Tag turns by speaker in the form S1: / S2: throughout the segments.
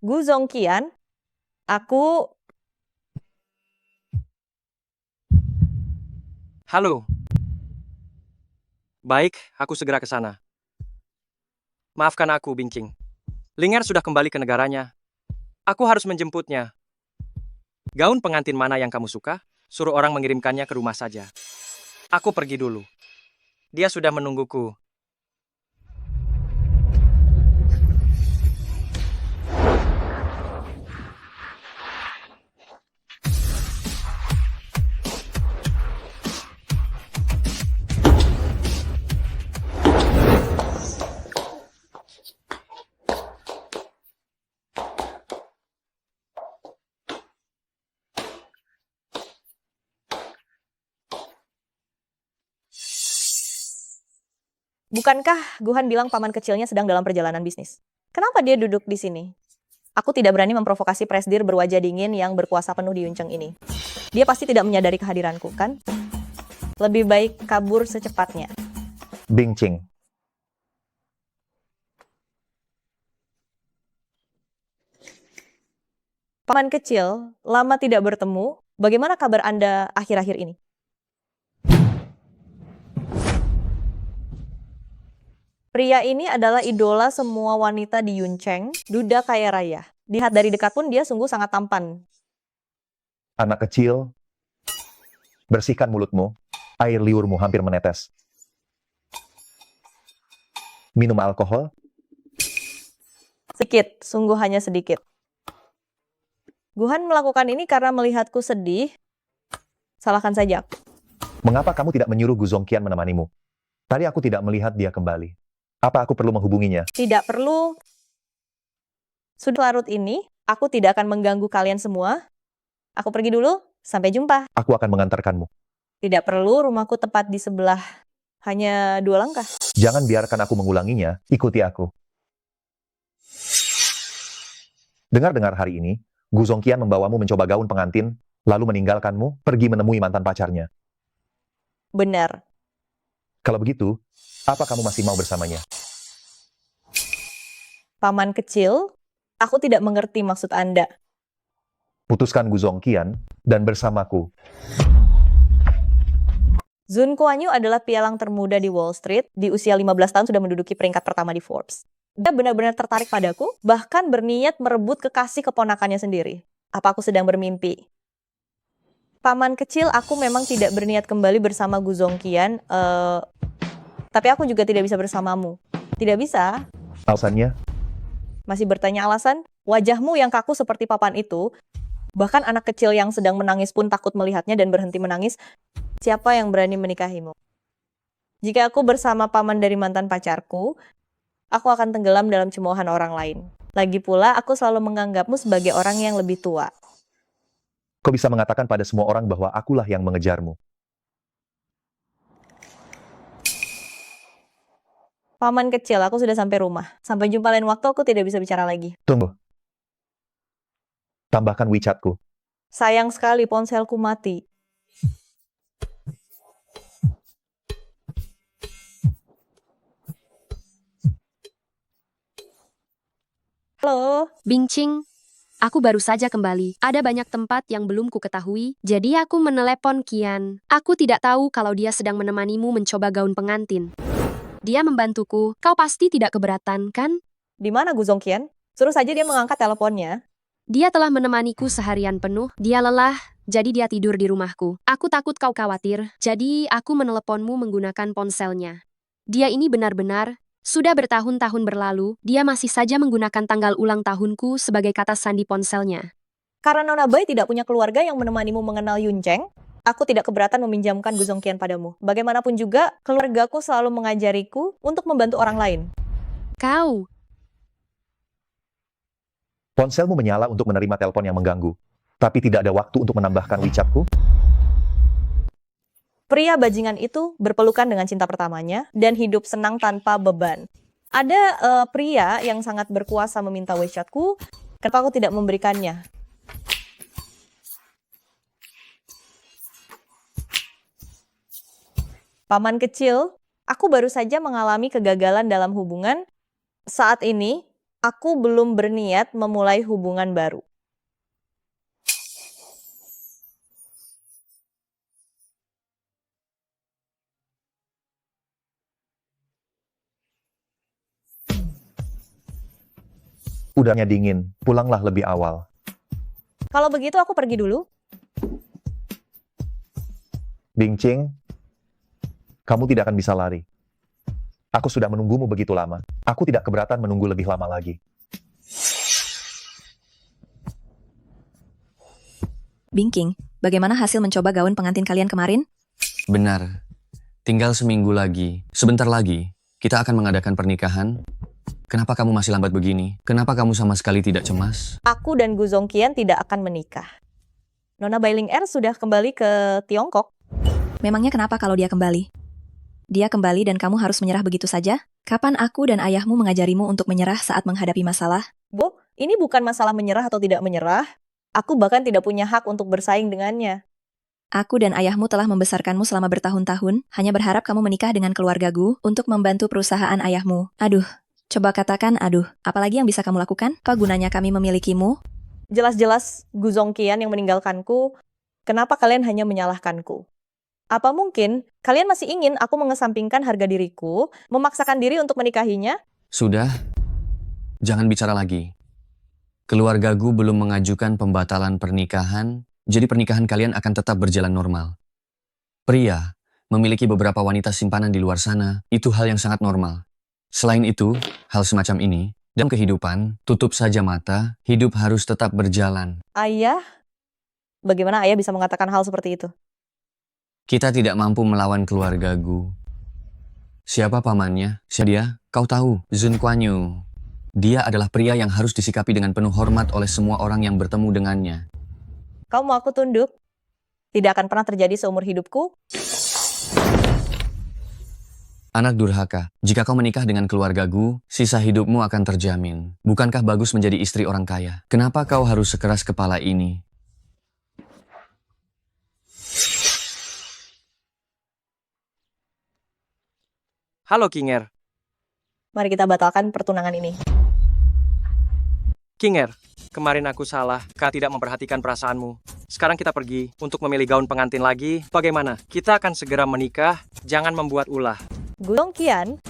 S1: Gu Zongqian, aku...
S2: Halo. Baik, aku segera ke sana. Maafkan aku, Bingqing. Linger sudah kembali ke negaranya. Aku harus menjemputnya. Gaun pengantin mana yang kamu suka? Suruh orang mengirimkannya ke rumah saja. Aku pergi dulu. Dia sudah menungguku.
S1: Bukankah Guhan bilang paman kecilnya sedang dalam perjalanan bisnis? Kenapa dia duduk di sini? Aku tidak berani memprovokasi presdir berwajah dingin yang berkuasa penuh di Yunceng ini. Dia pasti tidak menyadari kehadiranku, kan? Lebih baik kabur secepatnya.
S3: Bingqing,
S1: Paman kecil, lama tidak bertemu. Bagaimana kabar Anda akhir-akhir ini? Pria ini adalah idola semua wanita di Yunceng, duda kaya raya. Dilihat dari dekat pun dia sungguh sangat tampan.
S3: anak kecil, bersihkan mulutmu. Air liurmu hampir menetes. Minum alkohol?
S1: Sedikit, sungguh hanya sedikit. Guhan melakukan ini karena melihatku sedih. Salahkan saja.
S3: Mengapa kamu tidak menyuruh Gu Zongqian menemanimu? Tadi aku tidak melihat dia kembali. Apa aku perlu menghubunginya?
S1: Tidak perlu. Sudah larut ini, aku tidak akan mengganggu kalian semua. Aku pergi dulu, sampai jumpa.
S3: Aku akan mengantarkanmu.
S1: Tidak perlu, rumahku tepat di sebelah. Hanya 2 langkah.
S3: Jangan biarkan aku mengulanginya, ikuti aku. Dengar-dengar hari ini, Gu Zongqian membawamu mencoba gaun pengantin, lalu meninggalkanmu, pergi menemui mantan pacarnya.
S1: Benar.
S3: Kalau begitu, apa kamu masih mau bersamanya?
S1: Paman kecil, aku tidak mengerti maksud Anda.
S3: Putuskan Gu Zongqian, dan bersamaku.
S1: Zun Kuan Yu adalah pialang termuda di Wall Street. Di usia 15 tahun sudah menduduki peringkat pertama di Forbes. Dia benar-benar tertarik padaku, bahkan berniat merebut kekasih keponakannya sendiri. Apa aku sedang bermimpi? Paman kecil, aku memang tidak berniat kembali bersama Gu Zongqian, tapi aku juga tidak bisa bersamamu. Tidak bisa.
S3: Alasannya,
S1: Masih bertanya alasan? Wajahmu yang kaku seperti papan itu, bahkan anak kecil yang sedang menangis pun takut melihatnya dan berhenti menangis. Siapa yang berani menikahimu? Jika aku bersama paman dari mantan pacarku, aku akan tenggelam dalam cemoohan orang lain. Lagi pula, aku selalu menganggapmu sebagai orang yang lebih tua.
S3: kau bisa mengatakan pada semua orang bahwa akulah yang mengejarmu.
S1: Paman kecil, aku sudah sampai rumah. Sampai jumpa lain waktu, aku tidak bisa bicara lagi.
S3: Tunggu. Tambahkan WeChat-ku.
S1: Sayang sekali ponselku mati. Halo,
S4: Bingqing, aku baru saja kembali. Ada banyak tempat yang belum ku ketahui, jadi aku menelepon Qian. Aku tidak tahu kalau dia sedang menemanimu mencoba gaun pengantin. Dia membantuku, kau pasti tidak keberatan, kan?
S1: di mana Gu Zongqian? Suruh saja dia mengangkat teleponnya.
S4: Dia telah menemaniku seharian penuh, dia lelah, jadi dia tidur di rumahku. Aku takut kau khawatir, jadi aku meneleponmu menggunakan ponselnya. Dia ini benar-benar, sudah bertahun-tahun berlalu, dia masih saja menggunakan tanggal ulang tahunku sebagai kata sandi ponselnya.
S1: Karena Nona Bai tidak punya keluarga yang menemanimu mengenal Yunceng, aku tidak keberatan meminjamkan Gu Zongqian padamu. Bagaimanapun juga, keluargaku selalu mengajariku untuk membantu orang lain.
S4: Kau,
S3: Ponselmu menyala untuk menerima telepon yang mengganggu. Tapi tidak ada waktu untuk menambahkan WeChat-ku.
S1: Pria bajingan itu berpelukan dengan cinta pertamanya dan hidup senang tanpa beban. Ada pria yang sangat berkuasa meminta WeChat-ku, kenapa aku tidak memberikannya? Paman kecil, aku baru saja mengalami kegagalan dalam hubungan. Saat ini, Aku belum berniat memulai hubungan baru.
S3: Udaranya dingin, pulanglah lebih awal.
S1: Kalau begitu aku pergi dulu.
S3: Bingcing, kamu tidak akan bisa lari. Aku sudah menunggumu begitu lama. Aku tidak keberatan menunggu lebih lama lagi.
S5: Bingking, bagaimana hasil mencoba gaun pengantin kalian kemarin?
S6: Benar. Tinggal seminggu lagi. Sebentar lagi, kita akan mengadakan pernikahan. Kenapa kamu masih lambat begini? Kenapa kamu sama sekali tidak cemas?
S1: Aku dan Gu Zongqian tidak akan menikah. Nona Bailing Er sudah kembali ke Tiongkok.
S5: Memangnya kenapa kalau dia kembali? Dia kembali dan kamu harus menyerah begitu saja? Kapan aku dan ayahmu mengajarimu untuk menyerah saat menghadapi masalah?
S1: Bu, ini bukan masalah menyerah atau tidak menyerah. Aku bahkan tidak punya hak untuk bersaing dengannya.
S5: Aku dan ayahmu telah membesarkanmu selama bertahun-tahun, hanya berharap kamu menikah dengan keluarga Gu untuk membantu perusahaan ayahmu. Aduh, coba katakan aduh, apalagi yang bisa kamu lakukan? Apa gunanya kami memilikimu?
S1: Jelas-jelas Gu Zongqian yang meninggalkanku. Kenapa kalian hanya menyalahkanku? Apa mungkin kalian masih ingin aku mengesampingkan harga diriku, memaksakan diri untuk menikahinya?
S6: Sudah, jangan bicara lagi. Keluarga Gu belum mengajukan pembatalan pernikahan, jadi pernikahan kalian akan tetap berjalan normal. Pria memiliki beberapa wanita simpanan di luar sana, itu hal yang sangat normal. Selain itu, hal semacam ini, dalam kehidupan, tutup saja mata, hidup harus tetap berjalan.
S1: Ayah? Bagaimana ayah bisa mengatakan hal seperti itu?
S6: Kita tidak mampu melawan keluarga Gu. Siapa pamannya? Siapa dia? Kau tahu, Zun Kuan-yu. Dia adalah pria yang harus disikapi dengan penuh hormat oleh semua orang yang bertemu dengannya.
S1: Kau mau aku tunduk? Tidak akan pernah terjadi seumur hidupku.
S6: Anak durhaka, jika kau menikah dengan keluarga Gu, sisa hidupmu akan terjamin. Bukankah bagus menjadi istri orang kaya? Kenapa kau harus sekeras kepala ini?
S2: Halo King Er.
S1: Mari kita batalkan pertunangan ini.
S2: King Er, kemarin aku salah. Kau tidak memperhatikan perasaanmu. Sekarang kita pergi untuk memilih gaun pengantin lagi. Bagaimana? Kita akan segera menikah. Jangan membuat ulah.
S1: Gu Zongqian,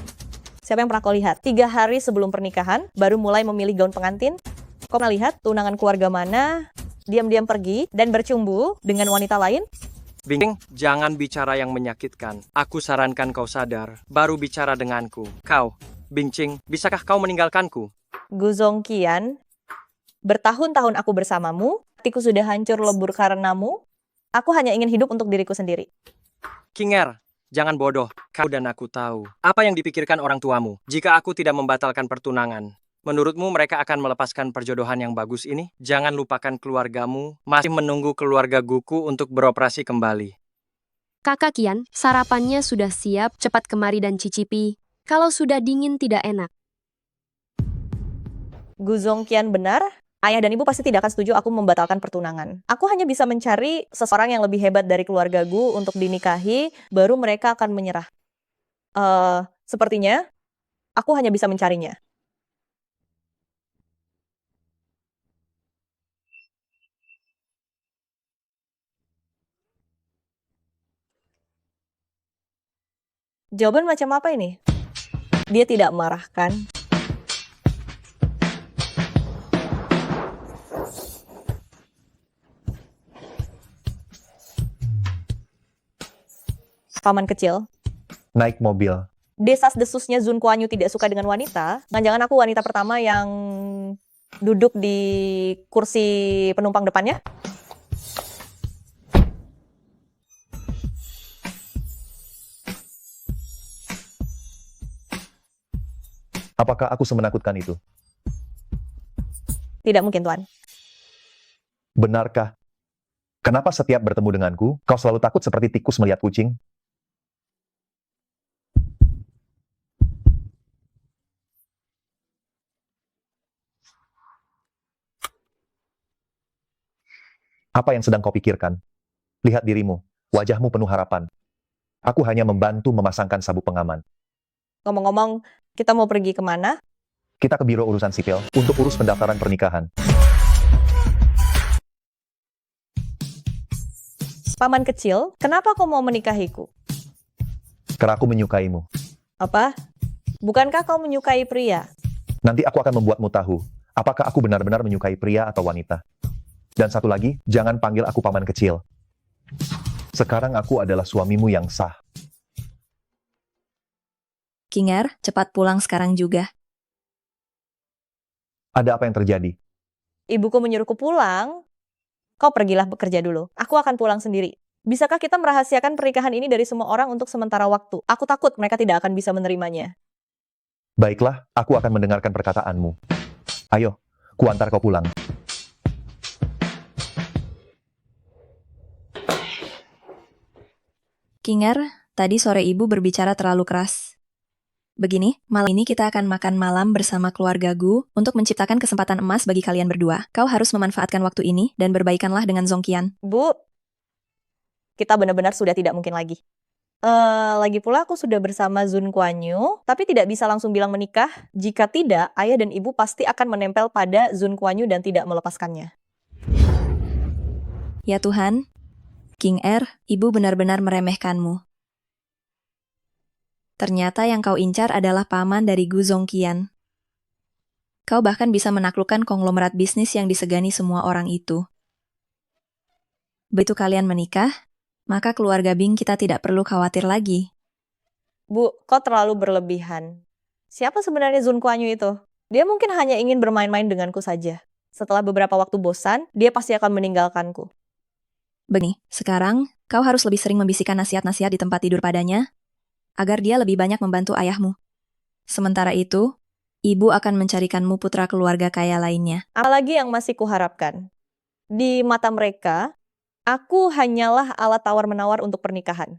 S1: siapa yang pernah kau lihat? 3 hari sebelum pernikahan, baru mulai memilih gaun pengantin. Kau pernah lihat tunangan keluarga mana diam-diam pergi dan bercumbu dengan wanita lain?
S2: Bing, jangan bicara yang menyakitkan. Aku sarankan kau sadar, baru bicara denganku. Kau, Bingcing, bisakah kau meninggalkanku?
S1: Gu Zongqian, bertahun-tahun aku bersamamu, hatiku sudah hancur lebur karenamu. Aku hanya ingin hidup untuk diriku sendiri.
S2: King Er, jangan bodoh. Kau dan aku tahu apa yang dipikirkan orang tuamu jika aku tidak membatalkan pertunangan. Menurutmu mereka akan melepaskan perjodohan yang bagus ini? Jangan lupakan keluargamu, masih menunggu keluarga Guku untuk beroperasi kembali.
S4: Kakak Kian, sarapannya sudah siap, cepat kemari dan cicipi. Kalau sudah dingin tidak enak.
S1: Gu Zongqian benar, ayah dan ibu pasti tidak akan setuju aku membatalkan pertunangan. Aku hanya bisa mencari seseorang yang lebih hebat dari keluarga Gu untuk dinikahi, baru mereka akan menyerah. Sepertinya, aku hanya bisa mencarinya. Jawaban macam apa ini? Dia tidak marah, kan? Paman kecil.
S3: Naik mobil.
S1: Desas-desusnya Zun Kuan Yu tidak suka dengan wanita. Jangan-jangan aku wanita pertama yang duduk di kursi penumpang depannya.
S3: Apakah aku semenakutkan itu?
S1: Tidak mungkin, Tuan.
S3: Benarkah? Kenapa setiap bertemu denganku, kau selalu takut seperti tikus melihat kucing? Apa yang sedang kau pikirkan? Lihat dirimu, wajahmu penuh harapan. Aku hanya membantu memasangkan sabuk pengaman.
S1: Ngomong-ngomong, kita mau pergi kemana?
S3: Kita ke Biro Urusan Sipil untuk urus pendaftaran pernikahan.
S1: Paman kecil, kenapa kau mau menikahiku?
S3: Karena aku menyukaimu.
S1: Apa? Bukankah kau menyukai pria?
S3: Nanti aku akan membuatmu tahu, apakah aku benar-benar menyukai pria atau wanita. Dan satu lagi, jangan panggil aku paman kecil. Sekarang aku adalah suamimu yang sah.
S5: Kinger, cepat pulang sekarang juga.
S3: Ada apa yang terjadi?
S1: Ibuku menyuruhku pulang. Kau pergilah bekerja dulu. Aku akan pulang sendiri. Bisakah kita merahasiakan pernikahan ini dari semua orang untuk sementara waktu? Aku takut mereka tidak akan bisa menerimanya.
S3: Baiklah, aku akan mendengarkan perkataanmu. Ayo, kuantar kau pulang.
S5: Kinger, tadi sore ibu berbicara terlalu keras. Begini, malam ini kita akan makan malam bersama keluarga Gu untuk menciptakan kesempatan emas bagi kalian berdua. Kau harus memanfaatkan waktu ini dan berbaikanlah dengan Zongqian.
S1: Bu, kita benar-benar sudah tidak mungkin lagi. Lagi pula aku sudah bersama Zun Kuan-yu, tapi tidak bisa langsung bilang menikah. Jika tidak, ayah dan ibu pasti akan menempel pada Zun Kuan-yu dan tidak melepaskannya.
S5: Ya Tuhan, King Er, ibu benar-benar meremehkanmu. Ternyata yang kau incar adalah paman dari Gu Zongqian. Kau bahkan bisa menaklukkan konglomerat bisnis yang disegani semua orang itu. Begitu kalian menikah, maka keluarga Bing kita tidak perlu khawatir lagi.
S1: Bu, kau terlalu berlebihan. Siapa sebenarnya Zun Kuan-yu itu? Dia mungkin hanya ingin bermain-main denganku saja. Setelah beberapa waktu bosan, dia pasti akan meninggalkanku.
S5: Begini, sekarang kau harus lebih sering membisikkan nasihat-nasihat di tempat tidur padanya, agar dia lebih banyak membantu ayahmu. Sementara itu, ibu akan mencarikanmu putra keluarga kaya lainnya.
S1: Apalagi yang masih kuharapkan. Di mata mereka, aku hanyalah alat tawar-menawar untuk pernikahan.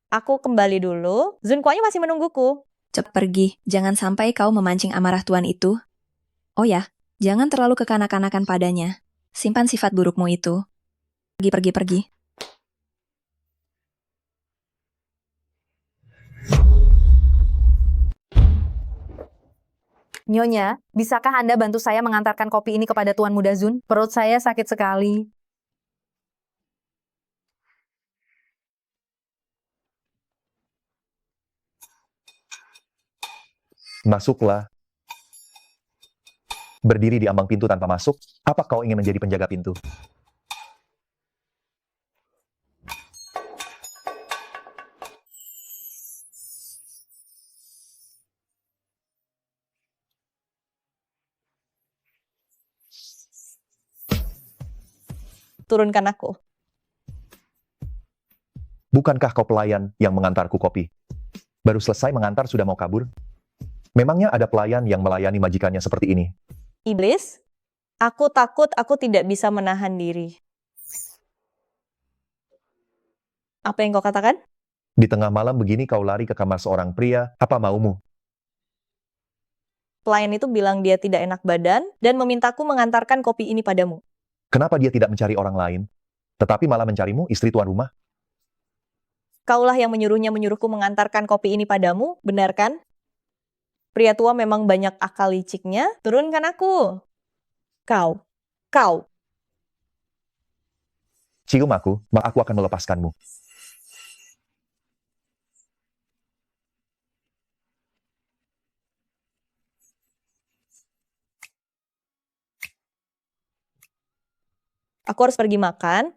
S1: Aku kembali dulu. Zun Kuan-yu masih menungguku.
S5: Cepat pergi, jangan sampai kau memancing amarah tuan itu. Oh ya, jangan terlalu kekanak-kanakan padanya. Simpan sifat burukmu itu. Pergi.
S7: Nyonya, bisakah Anda bantu saya mengantarkan kopi ini kepada Tuan Muda Zun? Perut saya sakit sekali.
S3: Masuklah. Berdiri di ambang pintu tanpa masuk, apa kau ingin menjadi penjaga pintu?
S1: Turunkan aku.
S3: Bukankah kau pelayan yang mengantarku kopi? Baru selesai mengantar sudah mau kabur? Memangnya ada pelayan yang melayani majikannya seperti ini?
S1: Iblis, aku takut aku tidak bisa menahan diri. Apa yang kau katakan?
S3: Di tengah malam begini kau lari ke kamar seorang pria, apa maumu?
S1: Pelayan itu bilang dia tidak enak badan dan memintaku mengantarkan kopi ini padamu.
S3: Kenapa dia tidak mencari orang lain, tetapi malah mencarimu, istri tuan rumah?
S1: Kaulah yang menyuruhku mengantarkan kopi ini padamu, benar kan? Pria tua memang banyak akal liciknya, turunkan aku. Kau.
S3: Cium aku, maka aku akan melepaskanmu.
S1: Aku harus pergi makan.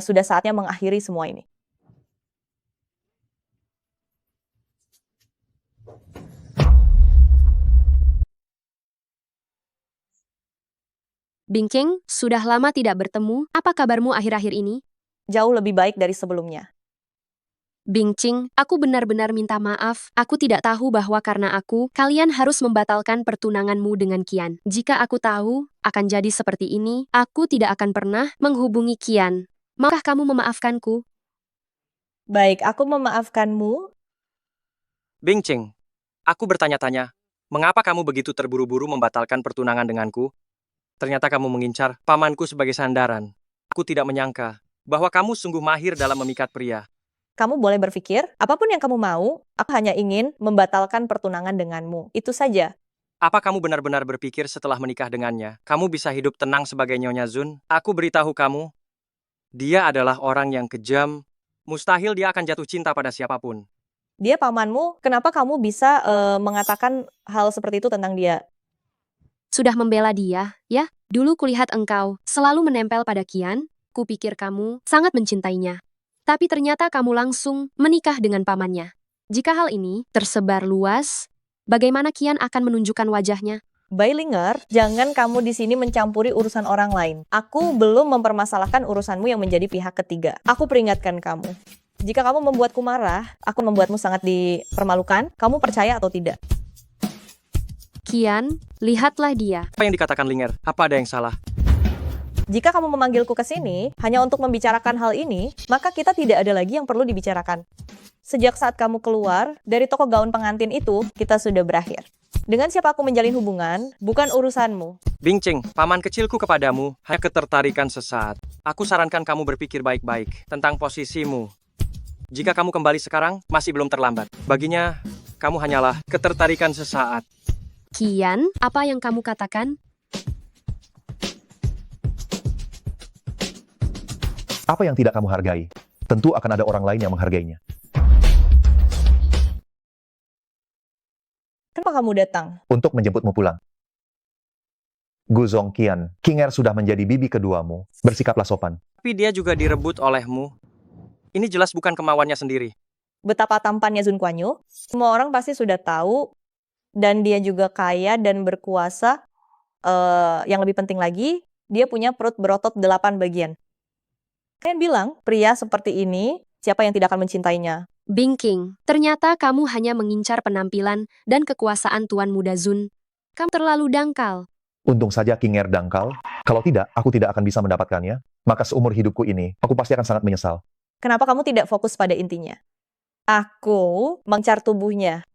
S1: Sudah saatnya mengakhiri semua ini.
S4: Bingking, sudah lama tidak bertemu. Apa kabarmu akhir-akhir ini?
S1: Jauh lebih baik dari sebelumnya.
S4: Bingqing, aku benar-benar minta maaf. Aku tidak tahu bahwa karena aku, kalian harus membatalkan pertunanganmu dengan Qian. Jika aku tahu akan jadi seperti ini, aku tidak akan pernah menghubungi Qian. Maukah kamu memaafkanku?
S1: Baik, aku memaafkanmu.
S2: Bingqing, aku bertanya-tanya, mengapa kamu begitu terburu-buru membatalkan pertunangan denganku? Ternyata kamu mengincar pamanku sebagai sandaran. Aku tidak menyangka bahwa kamu sungguh mahir dalam memikat pria.
S1: Kamu boleh berpikir, apapun yang kamu mau, aku hanya ingin membatalkan pertunangan denganmu. Itu saja.
S2: Apa kamu benar-benar berpikir setelah menikah dengannya, kamu bisa hidup tenang sebagai Nyonya Zun? Aku beritahu kamu, dia adalah orang yang kejam. Mustahil dia akan jatuh cinta pada siapapun.
S1: Dia pamanmu, kenapa kamu bisa mengatakan hal seperti itu tentang dia?
S4: Sudah membela dia, ya? Dulu kulihat engkau selalu menempel pada Kian, kupikir kamu sangat mencintainya. Tapi ternyata kamu langsung menikah dengan pamannya. Jika hal ini tersebar luas, bagaimana Kian akan menunjukkan wajahnya?
S1: Bailinger, jangan kamu di sini mencampuri urusan orang lain. Aku belum mempermasalahkan urusanmu yang menjadi pihak ketiga. Aku peringatkan kamu. Jika kamu membuatku marah, aku membuatmu sangat dipermalukan. Kamu percaya atau tidak?
S4: Kian, lihatlah dia.
S2: Apa yang dikatakan Linger? Apa ada yang salah?
S1: Jika kamu memanggilku ke sini hanya untuk membicarakan hal ini, maka kita tidak ada lagi yang perlu dibicarakan. Sejak saat kamu keluar dari toko gaun pengantin itu, kita sudah berakhir. Dengan siapa aku menjalin hubungan, bukan urusanmu.
S2: Bingcing, paman kecilku kepadamu hanya ketertarikan sesaat. Aku sarankan kamu berpikir baik-baik tentang posisimu. Jika kamu kembali sekarang, masih belum terlambat. Baginya, kamu hanyalah ketertarikan sesaat.
S4: Kian, apa yang kamu katakan?
S3: Apa yang tidak kamu hargai? Tentu akan ada orang lain yang menghargainya.
S1: Kenapa kamu datang?
S3: Untuk menjemputmu pulang. Gu Zongqian, King Er sudah menjadi bibi keduamu. Bersikaplah sopan.
S2: Tapi dia juga direbut olehmu. Ini jelas bukan kemauannya sendiri.
S1: Betapa tampannya Zun Kuan-yu, semua orang pasti sudah tahu, dan dia juga kaya dan berkuasa. Yang lebih penting lagi, dia punya perut berotot 8 bagian. Kalian bilang, pria seperti ini, siapa yang tidak akan mencintainya?
S4: Bingking, ternyata kamu hanya mengincar penampilan dan kekuasaan Tuan Muda Zun. Kamu terlalu dangkal.
S3: Untung saja King Er dangkal. Kalau tidak, aku tidak akan bisa mendapatkannya. Maka seumur hidupku ini, aku pasti akan sangat menyesal.
S1: Kenapa kamu tidak fokus pada intinya? Aku mengincar tubuhnya.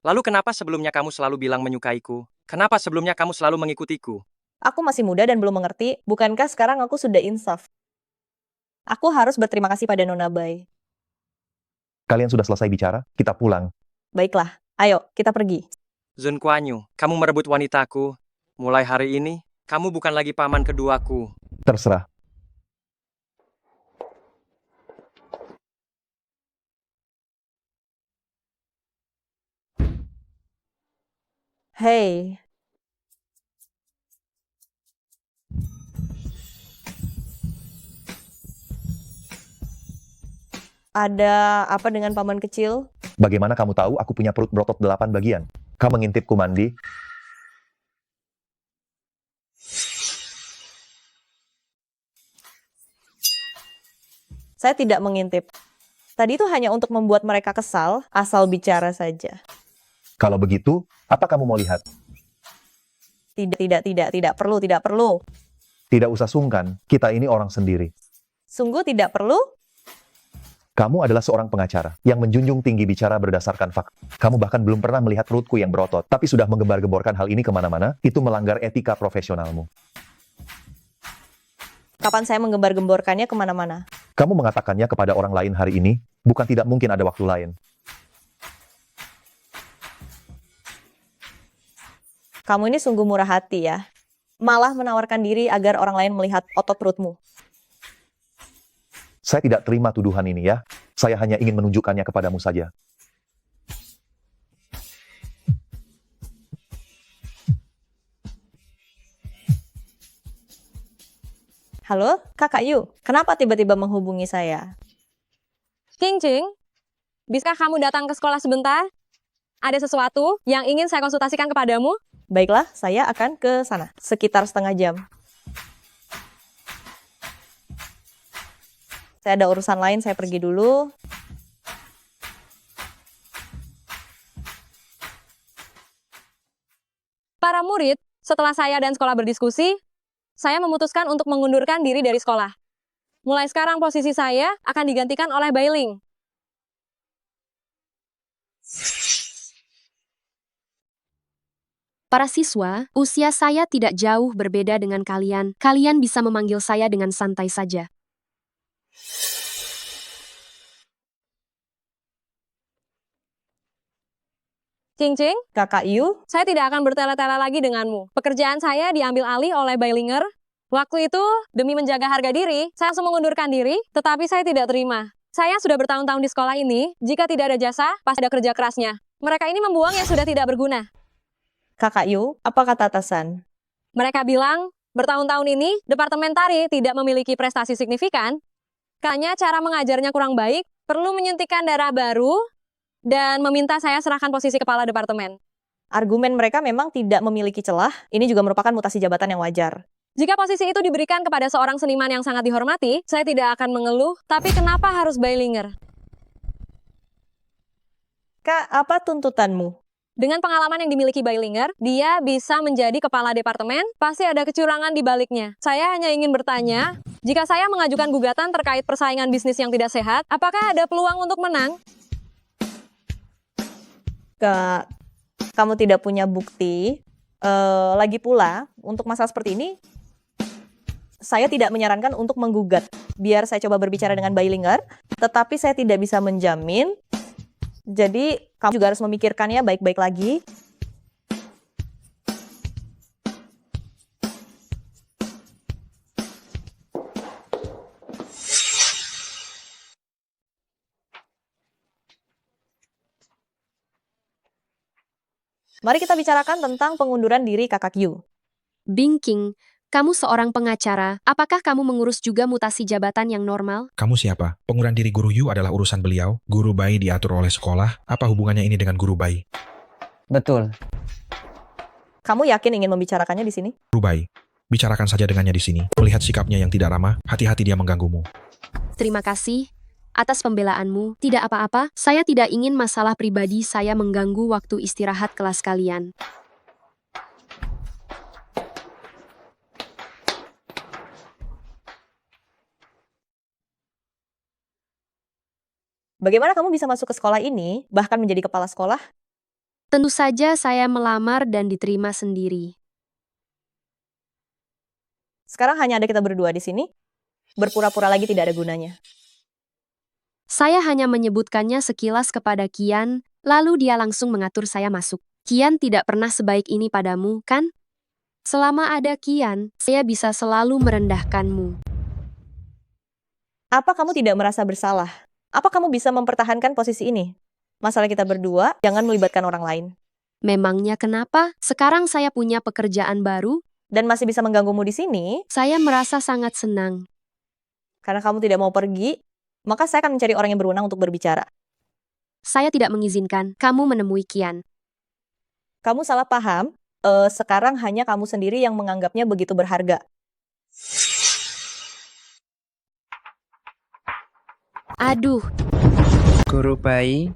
S2: Lalu kenapa sebelumnya kamu selalu bilang menyukaiku? Kenapa sebelumnya kamu selalu mengikutiku?
S1: Aku masih muda dan belum mengerti, bukankah sekarang aku sudah insaf? Aku harus berterima kasih pada Nona Bai.
S3: Kalian sudah selesai bicara? Kita pulang.
S1: Baiklah, ayo kita pergi.
S2: Zun Kuan-yu, kamu merebut wanitaku. Mulai hari ini, kamu bukan lagi paman keduaku.
S3: Terserah.
S1: Hei, ada apa dengan paman kecil?
S3: Bagaimana kamu tahu aku punya perut berotot 8 bagian? Kamu mengintipku mandi?
S1: Saya tidak mengintip. Tadi itu hanya untuk membuat mereka kesal, asal bicara saja.
S3: Kalau begitu, apa kamu mau lihat?
S1: Tidak perlu.
S3: Tidak usah sungkan, kita ini orang sendiri.
S1: Sungguh tidak perlu?
S3: Kamu adalah seorang pengacara yang menjunjung tinggi bicara berdasarkan fakta. Kamu bahkan belum pernah melihat perutku yang berotot, tapi sudah menggembar-gemborkan hal ini kemana-mana, itu melanggar etika profesionalmu.
S1: Kapan saya menggembar-gemborkannya kemana-mana?
S3: Kamu mengatakannya kepada orang lain hari ini, bukan tidak mungkin ada waktu lain.
S1: Kamu ini sungguh murah hati ya. Malah menawarkan diri agar orang lain melihat otot perutmu.
S3: Saya tidak terima tuduhan ini ya. Saya hanya ingin menunjukkannya kepadamu saja.
S1: Halo, Kakak Yu. Kenapa tiba-tiba menghubungi saya?
S8: King Ching, bisakah kamu datang ke sekolah sebentar? Ada sesuatu yang ingin saya konsultasikan kepadamu?
S1: Baiklah, saya akan ke sana. Sekitar setengah jam. Saya ada urusan lain, saya pergi dulu.
S8: Para murid, setelah saya dan sekolah berdiskusi, saya memutuskan untuk mengundurkan diri dari sekolah. Mulai sekarang posisi saya akan digantikan oleh Bailing.
S4: Para siswa, usia saya tidak jauh berbeda dengan kalian. Kalian bisa memanggil saya dengan santai saja.
S8: Cing-cing,
S1: Kakak Yu,
S8: saya tidak akan bertele-tele lagi denganmu. Pekerjaan saya diambil alih oleh Bailinger. Waktu itu, demi menjaga harga diri, saya langsung mengundurkan diri, tetapi saya tidak terima. Saya sudah bertahun-tahun di sekolah ini, jika tidak ada jasa, pasti ada kerja kerasnya. Mereka ini membuang yang sudah tidak berguna.
S1: Kakak Yu, apa kata atasan?
S8: Mereka bilang, bertahun-tahun ini, Departemen Tari tidak memiliki prestasi signifikan, karena cara mengajarnya kurang baik, perlu menyuntikkan darah baru, dan meminta saya serahkan posisi kepala departemen.
S1: Argumen mereka memang tidak memiliki celah, ini juga merupakan mutasi jabatan yang wajar.
S8: Jika posisi itu diberikan kepada seorang seniman yang sangat dihormati, saya tidak akan mengeluh, tapi kenapa harus Bailinger?
S1: Kak, apa tuntutanmu?
S8: Dengan pengalaman yang dimiliki Bailinger, dia bisa menjadi kepala departemen, pasti ada kecurangan di baliknya. Saya hanya ingin bertanya, jika saya mengajukan gugatan terkait persaingan bisnis yang tidak sehat, apakah ada peluang untuk menang?
S1: Kak, kamu tidak punya bukti. Lagi pula, untuk masalah seperti ini, saya tidak menyarankan untuk menggugat. Biar saya coba berbicara dengan Bailinger, tetapi saya tidak bisa menjamin. Jadi, kamu juga harus memikirkannya baik-baik lagi. Mari kita bicarakan tentang pengunduran diri Kakak Yu.
S4: Bingking, kamu seorang pengacara, apakah kamu mengurus juga mutasi jabatan yang normal?
S9: Kamu siapa? Pengunduran diri guru Yu adalah urusan beliau. Guru bayi diatur oleh sekolah. Apa hubungannya ini dengan guru bayi?
S10: Betul.
S1: Kamu yakin ingin membicarakannya di sini?
S9: Guru bayi. Bicarakan saja dengannya di sini. Melihat sikapnya yang tidak ramah, hati-hati dia mengganggumu.
S4: Terima kasih atas pembelaanmu. Tidak apa-apa, saya tidak ingin masalah pribadi saya mengganggu waktu istirahat kelas kalian.
S1: Bagaimana kamu bisa masuk ke sekolah ini, bahkan menjadi kepala sekolah?
S4: Tentu saja saya melamar dan diterima sendiri.
S1: Sekarang hanya ada kita berdua di sini. Berpura-pura lagi tidak ada gunanya.
S4: Saya hanya menyebutkannya sekilas kepada Kian, lalu dia langsung mengatur saya masuk. Kian tidak pernah sebaik ini padamu, kan? Selama ada Kian, saya bisa selalu merendahkanmu.
S1: Apa kamu tidak merasa bersalah? Apa kamu bisa mempertahankan posisi ini? Masalah kita berdua, jangan melibatkan orang lain.
S4: Memangnya kenapa? Sekarang saya punya pekerjaan baru,
S1: Dan masih bisa mengganggumu di sini,
S4: saya merasa sangat senang.
S1: karena kamu tidak mau pergi, maka saya akan mencari orang yang berwenang untuk berbicara.
S4: Saya tidak mengizinkan kamu menemui Kian.
S1: Kamu salah paham, sekarang hanya kamu sendiri yang menganggapnya begitu berharga.
S4: Aduh,
S10: Guru bayi.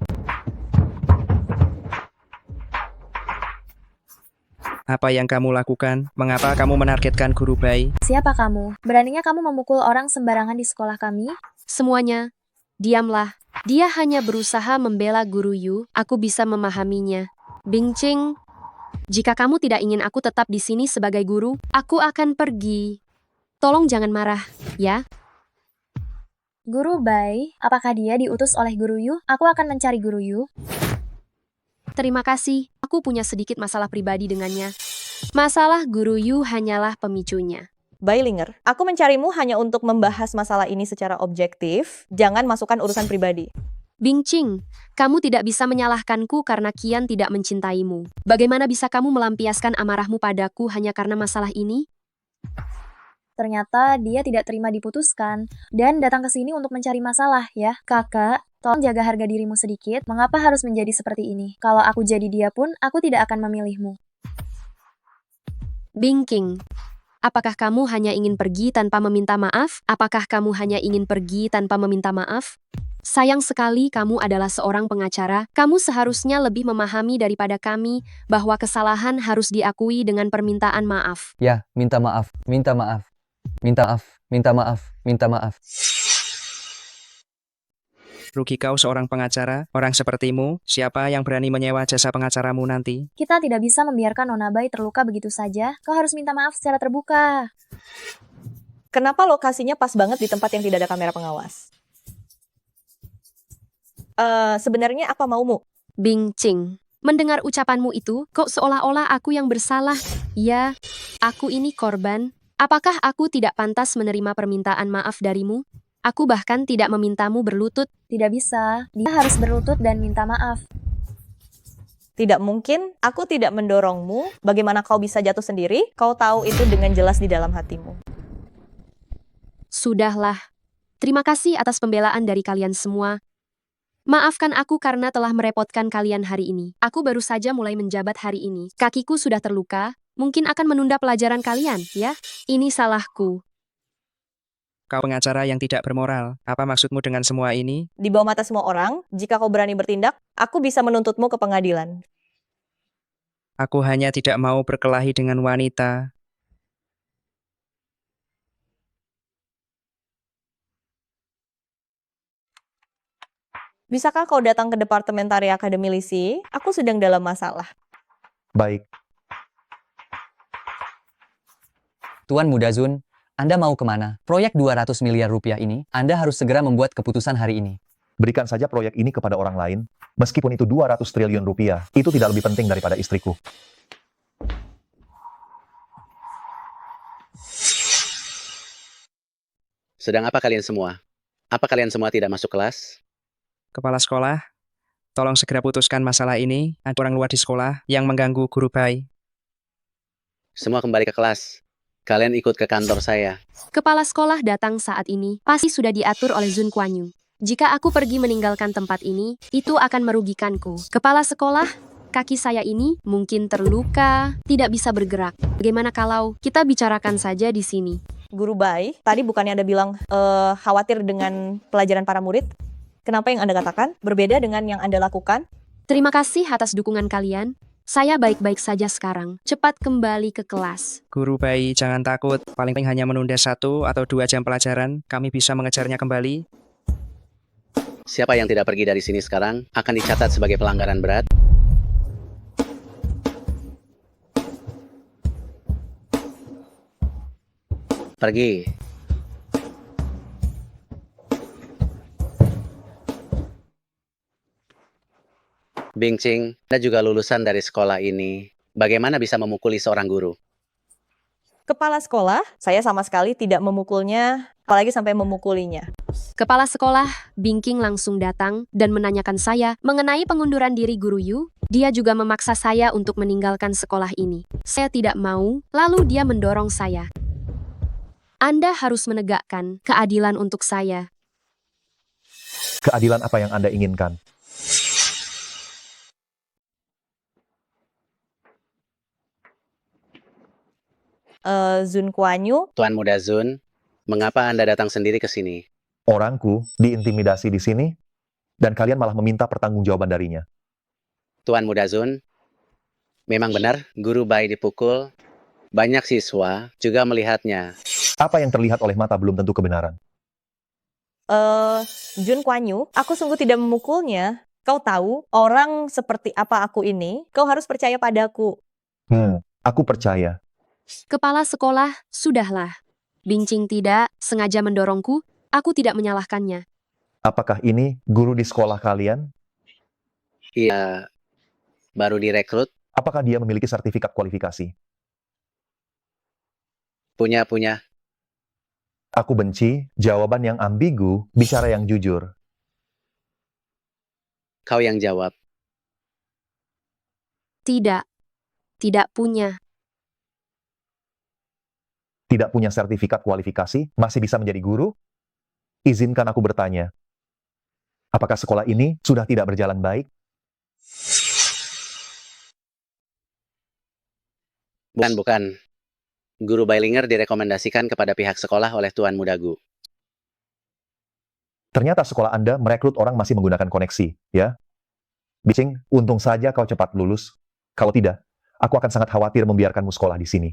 S10: Apa yang kamu lakukan? Mengapa kamu menargetkan guru bayi?
S11: Siapa kamu? Beraninya kamu memukul orang sembarangan di sekolah kami?
S4: semuanya, diamlah. Dia hanya berusaha membela guru Yu, aku bisa memahaminya. Bingqing, jika kamu tidak ingin aku tetap di sini sebagai guru, aku akan pergi. Tolong jangan marah, ya?
S11: Guru Bai, apakah dia diutus oleh Guru Yu? Aku akan mencari Guru Yu.
S4: Terima kasih, aku punya sedikit masalah pribadi dengannya. Masalah guru Yu hanyalah pemicunya.
S1: Bailinger, aku mencarimu hanya untuk membahas masalah ini secara objektif, jangan masukkan urusan pribadi.
S4: Bingqing, kamu tidak bisa menyalahkanku karena Kian tidak mencintaimu. Bagaimana bisa kamu melampiaskan amarahmu padaku hanya karena masalah ini?
S11: Ternyata dia tidak terima diputuskan dan datang ke sini untuk mencari masalah ya. Kakak, tolong jaga harga dirimu sedikit. Mengapa harus menjadi seperti ini? Kalau aku jadi dia pun, aku tidak akan memilihmu.
S4: Bingqing, apakah kamu hanya ingin pergi tanpa meminta maaf? Apakah kamu hanya ingin pergi tanpa meminta maaf? Sayang sekali kamu adalah seorang pengacara. Kamu seharusnya lebih memahami daripada kami bahwa kesalahan harus diakui dengan permintaan maaf.
S10: Ya, minta maaf, minta maaf. Minta maaf, minta maaf, minta maaf. Rugi kau seorang pengacara, orang sepertimu, siapa yang berani menyewa jasa pengacaramu nanti?
S11: Kita tidak bisa membiarkan Nona Bai terluka begitu saja. Kau harus minta maaf secara terbuka.
S1: Kenapa lokasinya pas banget di tempat yang tidak ada kamera pengawas? Sebenarnya apa maumu?
S4: Bing Ching, mendengar ucapanmu itu, kok seolah-olah aku yang bersalah. Ya, aku ini korban. Apakah aku tidak pantas menerima permintaan maaf darimu? Aku bahkan tidak memintamu berlutut.
S11: Tidak bisa. Dia harus berlutut dan minta maaf.
S1: Tidak mungkin, aku tidak mendorongmu. Bagaimana kau bisa jatuh sendiri? Kau tahu itu dengan jelas di dalam hatimu.
S4: Sudahlah. Terima kasih atas pembelaan dari kalian semua. Maafkan aku karena telah merepotkan kalian hari ini. Aku baru saja mulai menjabat hari ini. Kakiku sudah terluka, mungkin akan menunda pelajaran kalian, ya? Ini salahku.
S10: Kau pengacara yang tidak bermoral. Apa maksudmu dengan semua ini?
S1: Di bawah mata semua orang, jika kau berani bertindak, aku bisa menuntutmu ke pengadilan.
S10: Aku hanya tidak mau berkelahi dengan wanita.
S1: Bisakah kau datang ke Departemen Tari Akademi Lisi? Aku sedang dalam masalah.
S3: Baik,
S12: Tuan Muda Zun, Anda mau kemana? Proyek 200 miliar rupiah ini, Anda harus segera membuat keputusan hari ini.
S3: berikan saja proyek ini kepada orang lain, meskipun itu 200 triliun rupiah, itu tidak lebih penting daripada istriku.
S13: Sedang apa kalian semua? Apa kalian semua tidak masuk kelas?
S10: Kepala sekolah, tolong segera putuskan masalah ini. Ada orang luar di sekolah yang mengganggu guru bayi.
S13: Semua kembali ke kelas. Kalian ikut ke kantor saya.
S4: Kepala sekolah datang saat ini, pasti sudah diatur oleh Zun Kuan Yu. Jika aku pergi meninggalkan tempat ini, itu akan merugikanku. Kepala sekolah, kaki saya ini mungkin terluka, tidak bisa bergerak. Bagaimana kalau kita bicarakan saja di sini?
S1: Guru Bai, tadi bukannya Anda bilang khawatir dengan pelajaran para murid? Kenapa yang Anda katakan berbeda dengan yang Anda lakukan?
S4: Terima kasih atas dukungan kalian. Saya baik-baik saja sekarang. Cepat kembali ke kelas.
S10: Guru bayi, jangan takut. Paling hanya menunda 1 atau 2 jam pelajaran. Kami bisa mengejarnya kembali.
S13: Siapa yang tidak pergi dari sini sekarang akan dicatat sebagai pelanggaran berat. Pergi. Bing Ching, Anda juga lulusan dari sekolah ini. Bagaimana bisa memukuli seorang guru?
S1: Kepala sekolah, saya sama sekali tidak memukulnya, apalagi sampai memukulinya.
S4: Kepala sekolah, Bingking langsung datang dan menanyakan saya mengenai pengunduran diri Guru Yu. Dia juga memaksa saya untuk meninggalkan sekolah ini. Saya tidak mau, lalu dia mendorong saya. Anda harus menegakkan keadilan untuk saya.
S3: Keadilan apa yang Anda inginkan?
S1: Zun Kuan Yu,
S13: Tuan Muda Zun, mengapa Anda datang sendiri ke sini?
S3: Orangku diintimidasi di sini, dan kalian malah meminta pertanggungjawaban darinya.
S13: Tuan Muda Zun, memang benar guru bayi dipukul. Banyak siswa juga melihatnya.
S3: Apa yang terlihat oleh mata belum tentu kebenaran.
S1: Jun Kuan Yu, aku sungguh tidak memukulnya. Kau tahu, orang seperti apa aku ini, kau harus percaya padaku.
S3: Aku percaya.
S4: Kepala sekolah, sudahlah. Bingcing tidak sengaja mendorongku, aku tidak menyalahkannya.
S3: Apakah ini guru di sekolah kalian?
S13: Iya, baru direkrut.
S3: Apakah dia memiliki sertifikat kualifikasi?
S13: Punya.
S3: Aku benci jawaban yang ambigu, bicara yang jujur.
S13: Kau yang jawab.
S4: Tidak punya.
S3: Tidak punya sertifikat kualifikasi, masih bisa menjadi guru? Izinkan aku bertanya. Apakah sekolah ini sudah tidak berjalan baik?
S13: Bukan. Guru Bailinger direkomendasikan kepada pihak sekolah oleh Tuan Muda Gu.
S3: Ternyata sekolah Anda merekrut orang masih menggunakan koneksi, ya? Bicing, untung saja kau cepat lulus. Kalau tidak, aku akan sangat khawatir membiarkanmu sekolah di sini.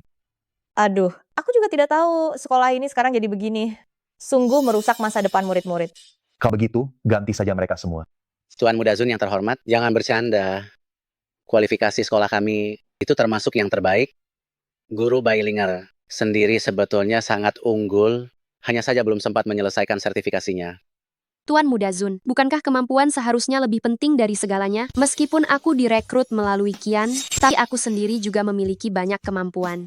S1: Aduh, aku juga tidak tahu sekolah ini sekarang jadi begini. Sungguh merusak masa depan murid-murid.
S3: Kalau begitu, ganti saja mereka semua.
S13: Tuan Muda Zun yang terhormat, jangan bercanda. Kualifikasi sekolah kami itu termasuk yang terbaik. Guru Bailinger sendiri sebetulnya sangat unggul hanya saja belum sempat menyelesaikan sertifikasinya.
S4: Tuan Muda Zun, bukankah kemampuan seharusnya lebih penting dari segalanya? Meskipun aku direkrut melalui Kian, tapi aku sendiri juga memiliki banyak kemampuan.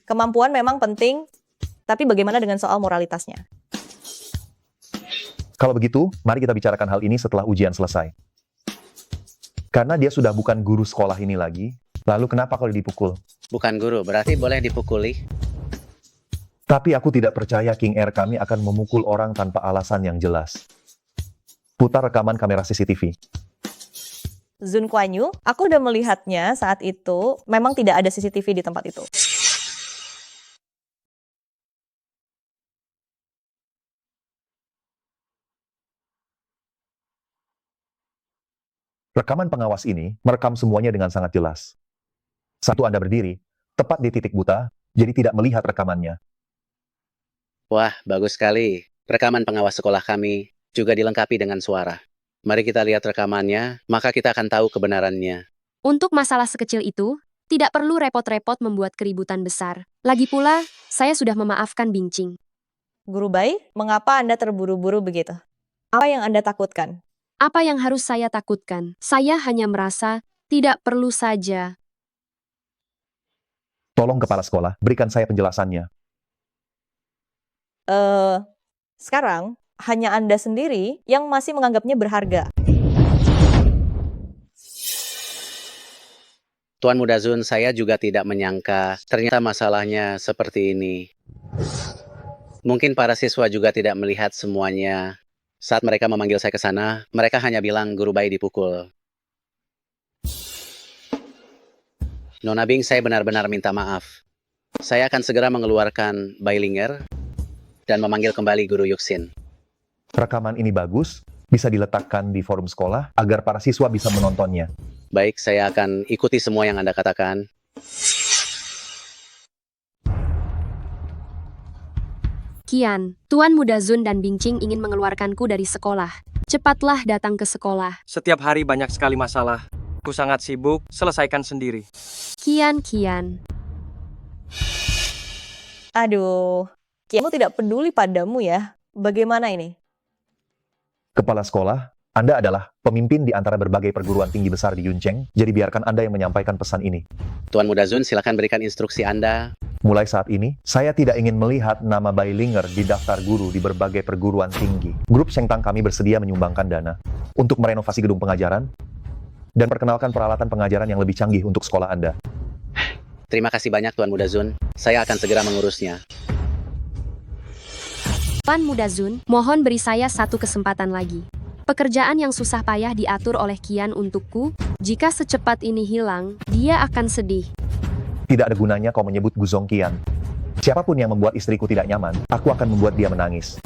S1: Kemampuan memang penting, tapi bagaimana dengan soal moralitasnya?
S3: Kalau begitu, mari kita bicarakan hal ini setelah ujian selesai. Karena dia sudah bukan guru sekolah ini lagi, lalu kenapa kalau dipukul?
S13: Bukan guru, berarti boleh dipukuli.
S3: Tapi aku tidak percaya King Air kami akan memukul orang tanpa alasan yang jelas. Putar rekaman kamera CCTV.
S1: Zun Kuan Yu, aku udah melihatnya saat itu, memang tidak ada CCTV di tempat itu.
S3: Rekaman pengawas ini merekam semuanya dengan sangat jelas. Satu Anda berdiri, tepat di titik buta, jadi tidak melihat rekamannya.
S13: Wah, bagus sekali. Rekaman pengawas sekolah kami juga dilengkapi dengan suara. Mari kita lihat rekamannya, maka kita akan tahu kebenarannya.
S4: Untuk masalah sekecil itu, tidak perlu repot-repot membuat keributan besar. Lagi pula, saya sudah memaafkan Bingqing.
S1: Guru Bai, mengapa Anda terburu-buru begitu? Apa yang Anda takutkan?
S4: Apa yang harus saya takutkan? Saya hanya merasa tidak perlu saja.
S3: Tolong kepala sekolah, berikan saya penjelasannya.
S1: Sekarang, hanya Anda sendiri yang masih menganggapnya berharga.
S13: Tuan Muda Zun, saya juga tidak menyangka ternyata masalahnya seperti ini. Mungkin para siswa juga tidak melihat semuanya. Saat mereka memanggil saya ke sana, mereka hanya bilang guru Bai dipukul. Nona Bing, saya benar-benar minta maaf. Saya akan segera mengeluarkan Bailinger dan memanggil kembali guru Yuxin.
S3: Rekaman ini bagus, bisa diletakkan di forum sekolah agar para siswa bisa menontonnya.
S13: Baik, saya akan ikuti semua yang Anda katakan.
S4: Kian, Tuan Muda Zun dan Bingqing ingin mengeluarkanku dari sekolah. Cepatlah datang ke sekolah.
S2: Setiap hari banyak sekali masalah. Aku sangat sibuk, selesaikan sendiri.
S4: Kian.
S1: Aduh, Kianmu tidak peduli padamu ya. Bagaimana ini?
S3: Kepala sekolah, Anda adalah pemimpin di antara berbagai perguruan tinggi besar di Yuncheng, jadi biarkan Anda yang menyampaikan pesan ini.
S13: Tuan Muda Zun, silakan berikan instruksi Anda.
S3: Mulai saat ini, saya tidak ingin melihat nama Bailinger di daftar guru di berbagai perguruan tinggi. Grup Shengtang kami bersedia menyumbangkan dana untuk merenovasi gedung pengajaran dan perkenalkan peralatan pengajaran yang lebih canggih untuk sekolah Anda.
S13: Terima kasih banyak Tuan Muda Zun. Saya akan segera mengurusnya.
S4: Tuan Muda Zun, mohon beri saya satu kesempatan lagi. Pekerjaan yang susah payah diatur oleh Kian untukku, jika secepat ini hilang, dia akan sedih.
S3: Tidak ada gunanya kau menyebut Guzong Kian. Siapapun yang membuat istriku tidak nyaman, aku akan membuat dia menangis.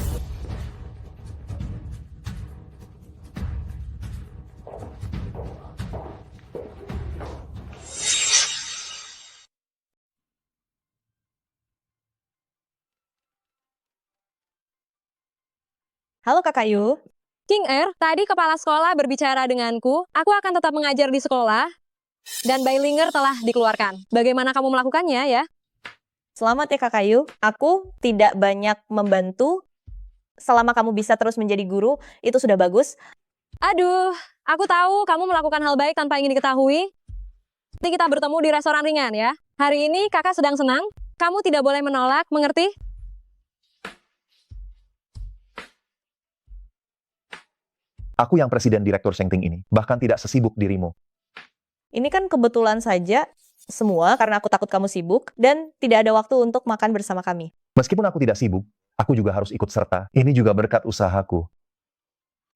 S1: Halo Kakak Yu.
S8: King Air, tadi kepala sekolah berbicara denganku. Aku akan tetap mengajar di sekolah. Dan Bailinger telah dikeluarkan. Bagaimana kamu melakukannya ya?
S1: Selamat ya Kakak Yu. Aku tidak banyak membantu. Selama kamu bisa terus menjadi guru, itu sudah bagus.
S8: Aduh, aku tahu kamu melakukan hal baik tanpa ingin diketahui. Nanti kita bertemu di restoran ringan ya. Hari ini kakak sedang senang. Kamu tidak boleh menolak, mengerti?
S3: Aku yang presiden direktur Shengting ini, bahkan tidak sesibuk dirimu.
S1: Ini kan kebetulan saja semua karena aku takut kamu sibuk dan tidak ada waktu untuk makan bersama kami.
S3: Meskipun aku tidak sibuk, aku juga harus ikut serta. Ini juga berkat usahaku.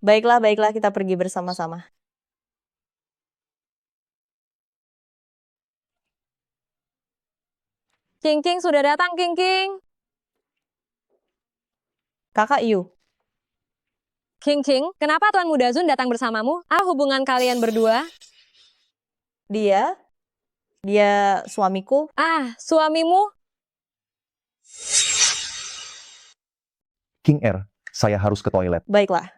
S1: Baiklah, kita pergi bersama-sama.
S8: King sudah datang, King.
S1: Kakak Yu.
S8: King, kenapa Tuan Muda Zun datang bersamamu? Apa hubungan kalian berdua?
S1: Dia suamiku.
S8: Ah, suamimu?
S3: King Air, saya harus ke toilet.
S1: Baiklah.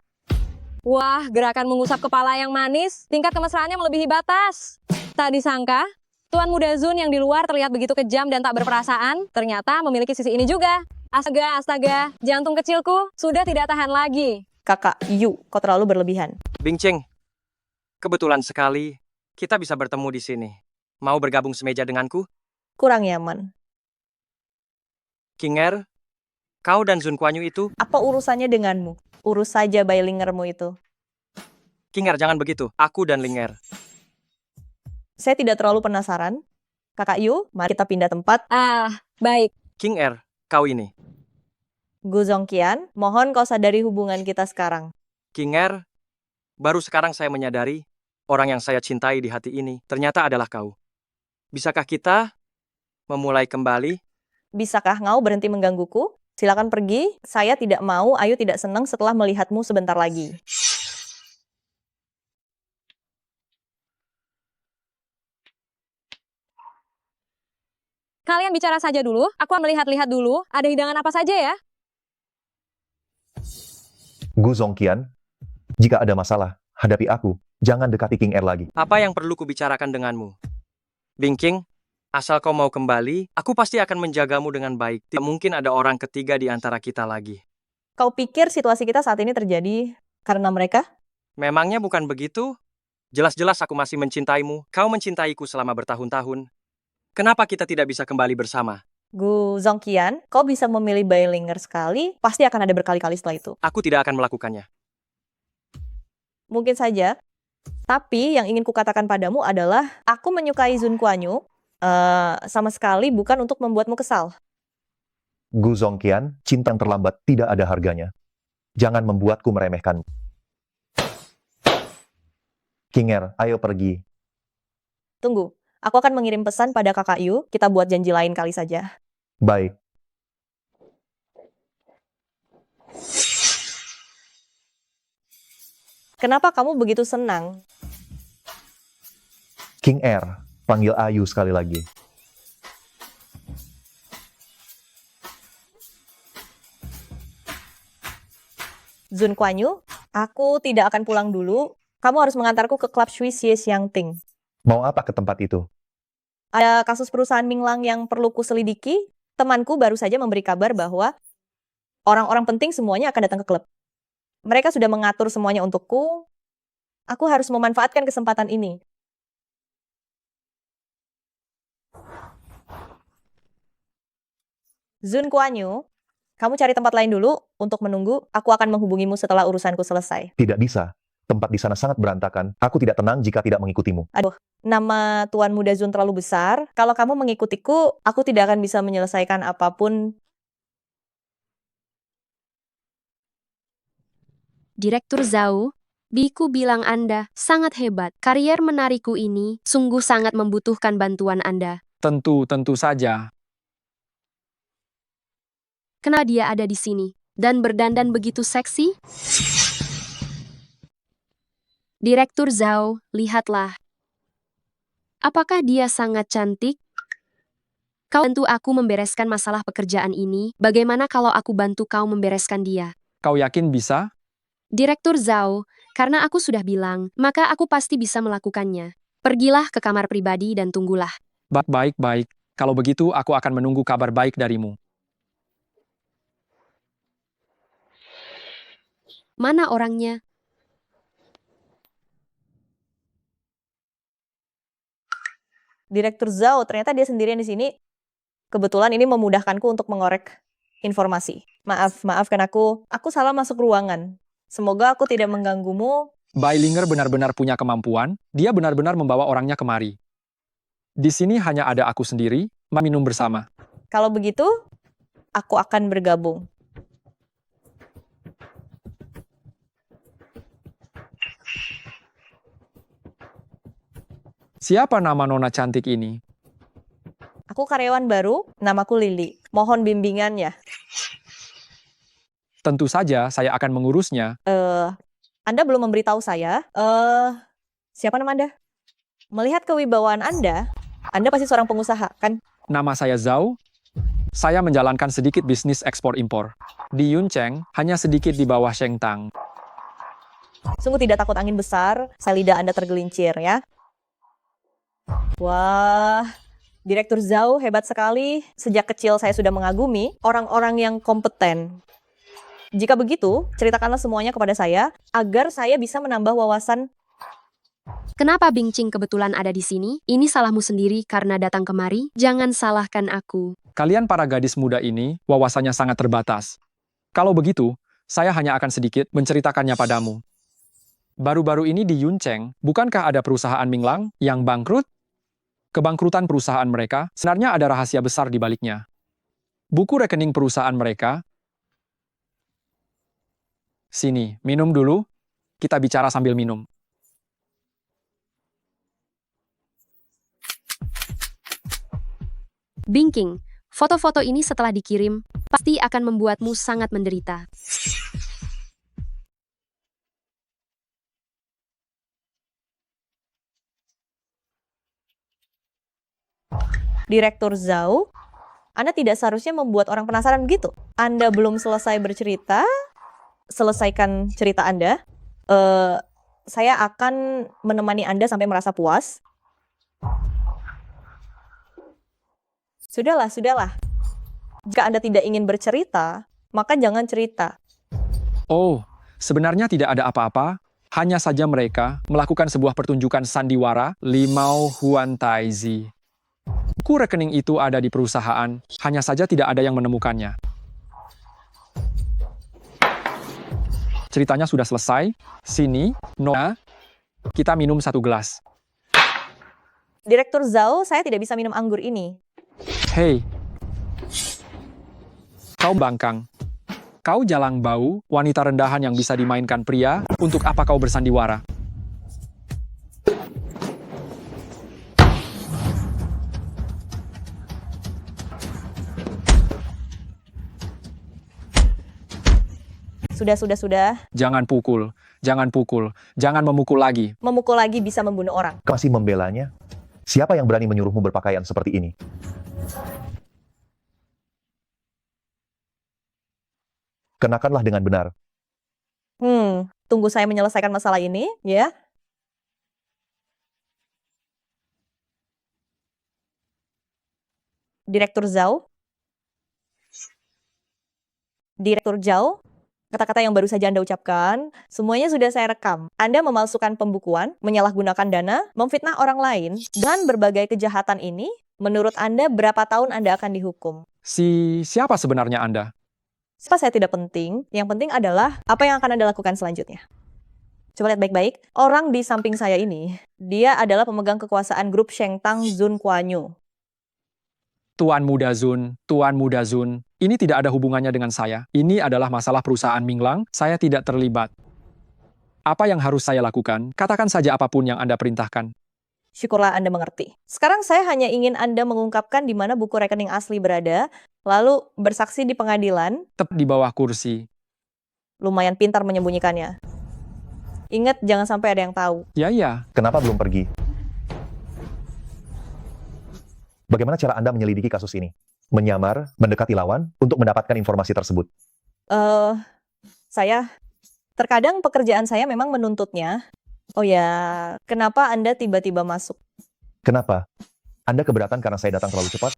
S8: Wah, gerakan mengusap kepala yang manis, tingkat kemesraannya melebihi batas. Tak disangka, Tuan Muda Zun yang di luar terlihat begitu kejam dan tak berperasaan, ternyata memiliki sisi ini juga. Astaga, astaga, jantung kecilku sudah tidak tahan lagi.
S1: Kakak Yu, kau terlalu berlebihan.
S2: Bingcing, kebetulan sekali kita bisa bertemu di sini. Mau bergabung semeja denganku?
S1: Kurang nyaman.
S2: King Er, kau dan Zun Kuan Yu itu?
S1: Apa urusannya denganmu? Urus saja Bailingermu itu.
S2: King Er, jangan begitu. Aku dan Ling Er.
S1: Saya tidak terlalu penasaran. Kakak Yu, mari kita pindah tempat.
S8: Baik.
S2: King Er, kau ini.
S1: Gu Zongqian, mohon kau sadari hubungan kita sekarang.
S2: King Er, baru sekarang saya menyadari orang yang saya cintai di hati ini ternyata adalah kau. Bisakah kita memulai kembali?
S1: Bisakah kau berhenti menggangguku? Silakan pergi. Saya tidak mau Ayu tidak senang setelah melihatmu sebentar lagi.
S8: Kalian bicara saja dulu, aku melihat-lihat dulu, ada hidangan apa saja ya?
S3: Gu Zongqian, jika ada masalah, hadapi aku. Jangan dekati King Er lagi.
S2: Apa yang perlu kubicarakan denganmu? Bingking, asal kau mau kembali, aku pasti akan menjagamu dengan baik. Tidak mungkin ada orang ketiga di antara kita lagi.
S1: Kau pikir situasi kita saat ini terjadi karena mereka?
S2: Memangnya bukan begitu? Jelas-jelas aku masih mencintaimu. Kau mencintaiku selama bertahun-tahun. Kenapa kita tidak bisa kembali bersama?
S1: Gu Zongqian, kau bisa memilih Bailinger sekali, pasti akan ada berkali-kali setelah itu.
S2: Aku tidak akan melakukannya.
S1: Mungkin saja. Tapi yang ingin kukatakan padamu adalah, aku menyukai Zun Kuan Yu sama sekali bukan untuk membuatmu kesal.
S3: Gu Zongqian, cinta yang terlambat tidak ada harganya. Jangan membuatku meremehkan. King Er, ayo pergi.
S1: Tunggu, aku akan mengirim pesan pada kakak Yu, kita buat janji lain kali saja.
S3: Baik.
S1: Kenapa kamu begitu senang?
S3: King Er, panggil Ayu sekali lagi.
S1: Zun Kuan Yu, aku tidak akan pulang dulu. Kamu harus mengantarku ke klub Shui Xie Xiangting.
S3: Mau apa ke tempat itu?
S1: Ada kasus perusahaan Minglang yang perlu kuselidiki. Temanku baru saja memberi kabar bahwa orang-orang penting semuanya akan datang ke klub. Mereka sudah mengatur semuanya untukku. Aku harus memanfaatkan kesempatan ini. Zun Kuan Yu, kamu cari tempat lain dulu untuk menunggu. Aku akan menghubungimu setelah urusanku selesai.
S3: Tidak bisa. Tempat di sana sangat berantakan. Aku tidak tenang jika tidak mengikutimu.
S1: Aduh, nama Tuan Muda Zun terlalu besar. Kalau kamu mengikutiku, aku tidak akan bisa menyelesaikan apapun.
S4: Direktur Zhao, Biku bilang Anda sangat hebat. Karier menariku ini sungguh sangat membutuhkan bantuan Anda.
S14: Tentu saja.
S4: Kenapa dia ada di sini dan berdandan begitu seksi? Direktur Zhao, lihatlah. Apakah dia sangat cantik? Kau bantu aku membereskan masalah pekerjaan ini. Bagaimana kalau aku bantu kau membereskan dia?
S14: Kau yakin bisa?
S4: Direktur Zhao, karena aku sudah bilang, maka aku pasti bisa melakukannya. Pergilah ke kamar pribadi dan tunggulah.
S14: Baik. Kalau begitu, aku akan menunggu kabar baik darimu.
S4: Mana orangnya?
S1: Direktur Zhao, ternyata dia sendirian di sini. Kebetulan ini memudahkanku untuk mengorek informasi. Maafkan aku salah masuk ruangan. Semoga aku tidak mengganggumu.
S14: Bailinger benar-benar punya kemampuan. Dia benar-benar membawa orangnya kemari. Di sini hanya ada aku sendiri. Mari minum bersama.
S1: Kalau begitu, aku akan bergabung.
S14: Siapa nama nona cantik ini?
S1: Aku karyawan baru, namaku Lily. Mohon bimbingannya.
S14: Tentu saja saya akan mengurusnya.
S1: Anda belum memberitahu saya. Siapa nama Anda? Melihat kewibawaan Anda pasti seorang pengusaha, kan?
S14: Nama saya Zhao. Saya menjalankan sedikit bisnis ekspor-impor. Di Yuncheng, hanya sedikit di bawah Sheng Tang.
S1: Sungguh tidak takut angin besar, lidah Anda tergelincir, ya. Wah, Direktur Zhao hebat sekali. Sejak kecil saya sudah mengagumi orang-orang yang kompeten. Jika begitu, ceritakanlah semuanya kepada saya agar saya bisa menambah wawasan.
S4: Kenapa Bingqing kebetulan ada di sini? Ini salahmu sendiri karena datang kemari. Jangan salahkan aku.
S14: Kalian para gadis muda ini wawasannya sangat terbatas. Kalau begitu, saya hanya akan sedikit menceritakannya padamu. Baru-baru ini di Yuncheng, bukankah ada perusahaan Minglang yang bangkrut? Kebangkrutan perusahaan mereka sebenarnya ada rahasia besar di baliknya. Buku rekening perusahaan mereka. Sini, minum dulu. Kita bicara sambil minum.
S4: Bingqing, foto-foto ini setelah dikirim, pasti akan membuatmu sangat menderita.
S1: Direktur Zhao, Anda tidak seharusnya membuat orang penasaran begitu. Anda belum selesai bercerita, selesaikan cerita Anda. Saya akan menemani Anda sampai merasa puas. Sudahlah, sudahlah. Jika Anda tidak ingin bercerita, maka jangan cerita.
S14: Oh, sebenarnya tidak ada apa-apa. Hanya saja mereka melakukan sebuah pertunjukan sandiwara Limau Huan Taizi. Buku rekening itu ada di perusahaan, hanya saja tidak ada yang menemukannya. Ceritanya sudah selesai. Sini, Nona, kita minum 1 gelas.
S1: Direktur Zhao, saya tidak bisa minum anggur ini.
S14: Hei, kau bangkang. Kau jalang bau, wanita rendahan yang bisa dimainkan pria, untuk apa kau bersandiwara?
S1: Sudah.
S14: Jangan pukul, jangan pukul, jangan memukul lagi.
S1: Memukul lagi bisa membunuh orang.
S3: Kau masih membelanya? Siapa yang berani menyuruhmu berpakaian seperti ini? Kenakanlah dengan benar.
S1: Tunggu saya menyelesaikan masalah ini, ya. Direktur Zhao, kata-kata yang baru saja Anda ucapkan, semuanya sudah saya rekam. Anda memalsukan pembukuan, menyalahgunakan dana, memfitnah orang lain, dengan berbagai kejahatan ini, menurut Anda berapa tahun Anda akan dihukum?
S14: Siapa sebenarnya Anda?
S1: Siapa saya tidak penting, yang penting adalah apa yang akan Anda lakukan selanjutnya. Coba lihat baik-baik, orang di samping saya ini, dia adalah pemegang kekuasaan grup Shengtang Zun Kuanyu.
S14: Tuan Muda Zun, ini tidak ada hubungannya dengan saya. Ini adalah masalah perusahaan Minglang, saya tidak terlibat. Apa yang harus saya lakukan? Katakan saja apapun yang Anda perintahkan.
S1: Syukurlah Anda mengerti. Sekarang saya hanya ingin Anda mengungkapkan di mana buku rekening asli berada, lalu bersaksi di pengadilan.
S14: Tepat di bawah kursi.
S1: Lumayan pintar menyembunyikannya. Ingat, jangan sampai ada yang tahu.
S14: Ya.
S3: Kenapa belum pergi? Bagaimana cara Anda menyelidiki kasus ini? Menyamar, mendekati lawan, untuk mendapatkan informasi tersebut?
S1: Terkadang pekerjaan saya memang menuntutnya. Oh ya, kenapa Anda tiba-tiba masuk?
S3: Kenapa? Anda keberatan karena saya datang terlalu cepat?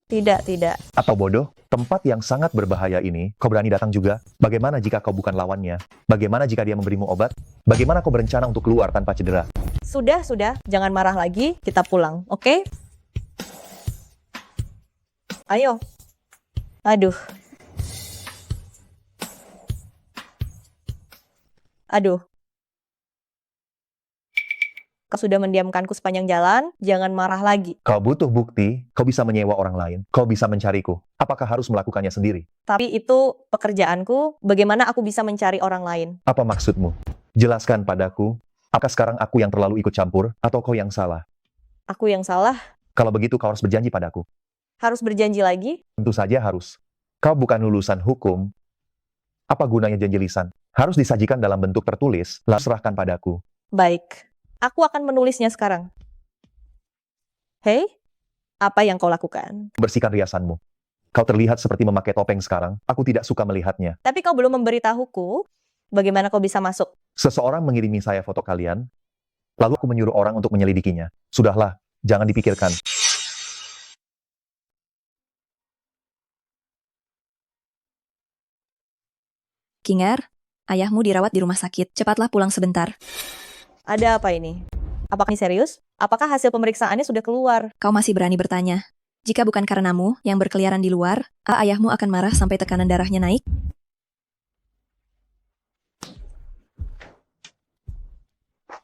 S1: Tidak.
S3: Atau bodoh? Tempat yang sangat berbahaya ini, kau berani datang juga? Bagaimana jika kau bukan lawannya? Bagaimana jika dia memberimu obat? Bagaimana kau berencana untuk keluar tanpa cedera?
S1: Sudah. Jangan marah lagi, kita pulang, oke? Ayo. Aduh. Kau sudah mendiamkanku sepanjang jalan, jangan marah lagi.
S3: Kau butuh bukti, kau bisa menyewa orang lain, kau bisa mencariku. Apakah harus melakukannya sendiri?
S1: Tapi itu pekerjaanku, bagaimana aku bisa mencari orang lain?
S3: Apa maksudmu? Jelaskan padaku. Apakah sekarang aku yang terlalu ikut campur, atau kau yang salah?
S1: Aku yang salah?
S3: Kalau begitu kau harus berjanji padaku.
S1: Harus berjanji lagi?
S3: Tentu saja harus. Kau bukan lulusan hukum. Apa gunanya janji lisan? Harus disajikan dalam bentuk tertulis, lalu serahkan padaku.
S1: Baik. Aku akan menulisnya sekarang. Hei, apa yang kau lakukan?
S3: Bersihkan riasanmu. Kau terlihat seperti memakai topeng sekarang. Aku tidak suka melihatnya.
S1: Tapi kau belum memberitahuku, bagaimana kau bisa masuk?
S3: Seseorang mengirimi saya foto kalian, lalu aku menyuruh orang untuk menyelidikinya. Sudahlah, Jangan dipikirkan.
S5: King Er, ayahmu dirawat di rumah sakit. Cepatlah pulang sebentar.
S1: Ada apa ini? Apakah ini serius? Apakah hasil pemeriksaannya sudah keluar?
S5: Kau masih berani bertanya? Jika bukan karenamu yang berkeliaran di luar, ayahmu akan marah sampai tekanan darahnya naik.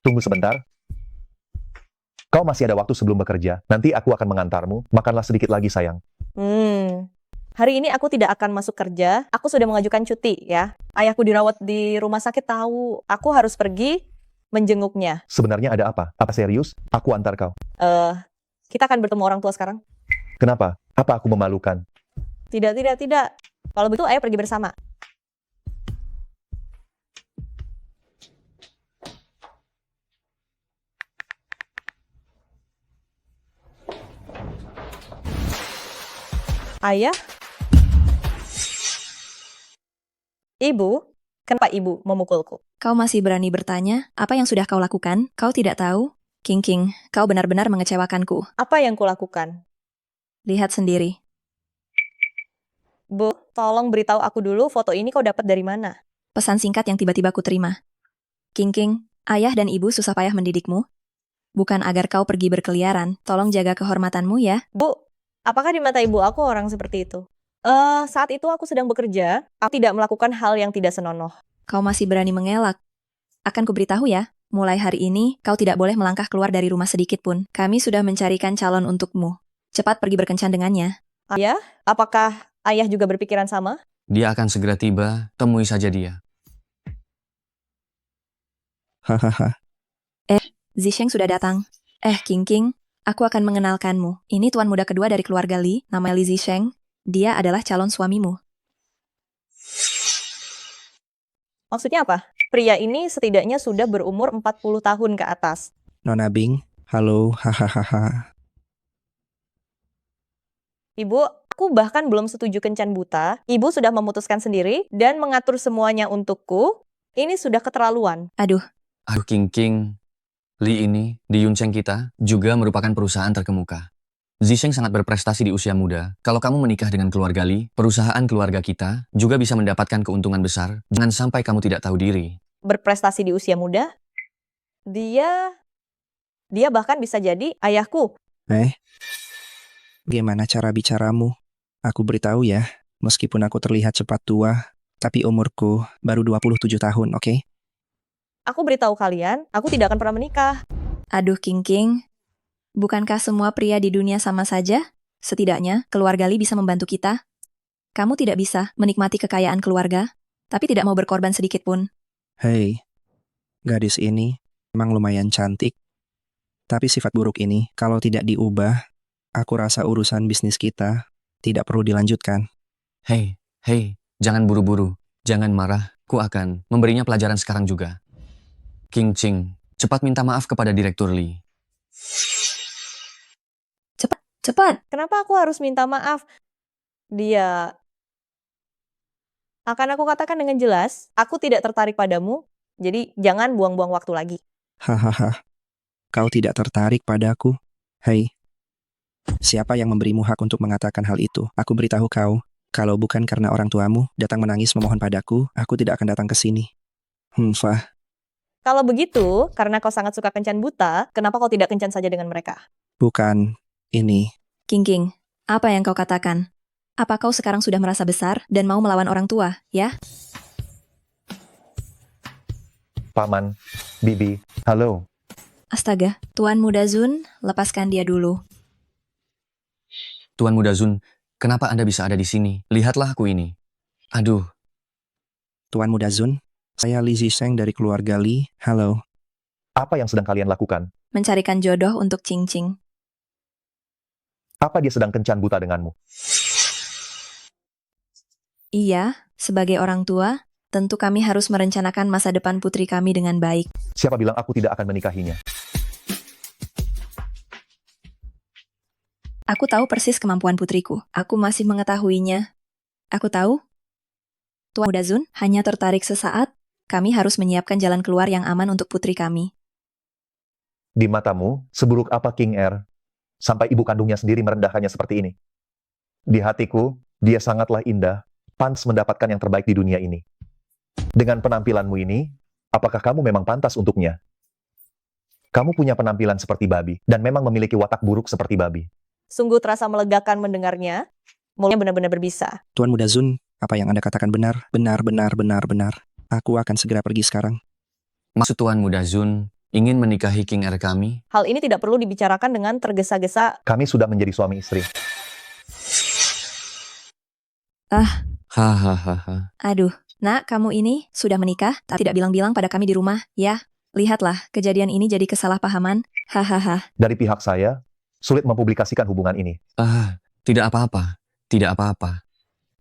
S3: Tunggu sebentar. Kau masih ada waktu sebelum bekerja. Nanti aku akan mengantarmu. Makanlah sedikit lagi, sayang.
S1: Hari ini aku tidak akan masuk kerja. Aku sudah mengajukan cuti ya. Ayahku dirawat di rumah sakit tahu. Aku harus pergi menjenguknya.
S3: Sebenarnya ada apa? Apa serius? Aku antar kau.
S1: Kita akan bertemu orang tua sekarang.
S3: Kenapa? Apa aku memalukan?
S1: Tidak. Kalau begitu ayah pergi bersama. Ayah? Ibu? Kenapa ibu memukulku?
S5: Kau masih berani bertanya apa yang sudah kau lakukan? Kau tidak tahu? King, kau benar-benar mengecewakanku.
S1: Apa yang kulakukan?
S5: Lihat sendiri.
S1: Bu, tolong beritahu aku dulu foto ini kau dapat dari mana?
S5: Pesan singkat yang tiba-tiba ku terima. King, ayah dan ibu susah payah mendidikmu. Bukan agar kau pergi berkeliaran. Tolong jaga kehormatanmu ya.
S1: Bu, apakah di mata ibu aku orang seperti itu? Saat itu aku sedang bekerja. Aku tidak melakukan hal yang tidak senonoh.
S5: Kau masih berani mengelak. Akan kuberitahu ya. Mulai hari ini, kau tidak boleh melangkah keluar dari rumah sedikit pun. Kami sudah mencarikan calon untukmu. Cepat pergi berkencan dengannya.
S1: Ayah, apakah ayah juga berpikiran sama?
S6: Dia akan segera tiba, temui saja dia.
S10: Hahaha.
S5: Zisheng sudah datang. King, aku akan mengenalkanmu. Ini tuan muda kedua dari keluarga Li, nama Li Zisheng. Dia adalah calon suamimu.
S1: Maksudnya apa? Pria ini setidaknya sudah berumur 40 tahun ke atas.
S10: Nona Bing, halo, hahaha.
S1: Ibu, aku bahkan belum setuju kencan buta. Ibu sudah memutuskan sendiri dan mengatur semuanya untukku. Ini sudah keterlaluan.
S5: Aduh,
S6: King, Li ini di Yuncheng kita juga merupakan perusahaan terkemuka. Zisheng sangat berprestasi di usia muda. Kalau kamu menikah dengan keluarga Li, perusahaan keluarga kita juga bisa mendapatkan keuntungan besar. Jangan sampai kamu tidak tahu diri.
S1: Berprestasi di usia muda? Dia bahkan bisa jadi ayahku.
S10: Gimana cara bicaramu? Aku beritahu ya, meskipun aku terlihat cepat tua, tapi umurku baru 27 tahun, oke?
S1: Aku beritahu kalian, aku tidak akan pernah menikah.
S5: aduh King. Bukankah semua pria di dunia sama saja? Setidaknya, keluarga Li bisa membantu kita. Kamu tidak bisa menikmati kekayaan keluarga, tapi tidak mau berkorban sedikit pun.
S10: Hei, gadis ini memang lumayan cantik. Tapi sifat buruk ini, kalau tidak diubah, aku rasa urusan bisnis kita tidak perlu dilanjutkan.
S6: Hei, jangan buru-buru. Jangan marah, ku akan memberinya pelajaran sekarang juga. King Ching, cepat minta maaf kepada Direktur Li.
S5: Cepat!
S1: Kenapa aku harus minta maaf? Dia... Akan aku katakan dengan jelas, aku tidak tertarik padamu, jadi jangan buang-buang waktu lagi.
S10: Hahaha, kau tidak tertarik padaku? Hei, siapa yang memberimu hak untuk mengatakan hal itu? Aku beritahu kau, kalau bukan karena orang tuamu datang menangis memohon padaku, aku tidak akan datang ke sini. Fah.
S1: Kalau begitu, karena kau sangat suka kencan buta, kenapa kau tidak kencan saja dengan mereka?
S10: Bukan ini.
S5: King, apa yang kau katakan? Apa kau sekarang sudah merasa besar dan mau melawan orang tua, ya?
S3: Paman, Bibi, halo.
S5: Astaga, Tuan Muda Zun, lepaskan dia dulu.
S6: Tuan Muda Zun, kenapa Anda bisa ada di sini? Lihatlah aku ini. Aduh.
S10: Tuan Muda Zun, saya Li Zisheng dari keluarga Li. Halo.
S3: Apa yang sedang kalian lakukan?
S5: Mencarikan jodoh untuk Cing.
S3: Apa dia sedang kencan buta denganmu?
S5: Iya, sebagai orang tua, tentu kami harus merencanakan masa depan putri kami dengan baik.
S3: Siapa bilang aku tidak akan menikahinya?
S5: Aku tahu persis kemampuan putriku. Aku masih mengetahuinya. Aku tahu. Tuan Muda Zun hanya tertarik sesaat. Kami harus menyiapkan jalan keluar yang aman untuk putri kami.
S3: Di matamu, seburuk apa King Er? sampai ibu kandungnya sendiri merendahkannya seperti ini. Di hatiku, dia sangatlah indah, pantas mendapatkan yang terbaik di dunia ini. Dengan penampilanmu ini, apakah kamu memang pantas untuknya? Kamu punya penampilan seperti babi, dan memang memiliki watak buruk seperti babi.
S1: Sungguh terasa melegakan mendengarnya. Mulanya benar-benar berbisa.
S10: Tuan Muda Zun, apa yang Anda katakan benar. Benar. Aku akan segera pergi sekarang.
S6: Maksud Tuan Muda Zun ingin menikahi King Er kami?
S1: Hal ini tidak perlu dibicarakan dengan tergesa-gesa.
S3: Kami sudah menjadi suami istri.
S6: Hahaha.
S5: Aduh, nak, kamu ini sudah menikah, tapi tidak bilang-bilang pada kami di rumah, ya? Lihatlah, kejadian ini jadi kesalahpahaman. Hahaha.
S3: Dari pihak saya, sulit mempublikasikan hubungan ini.
S6: Tidak apa-apa. Tidak apa-apa.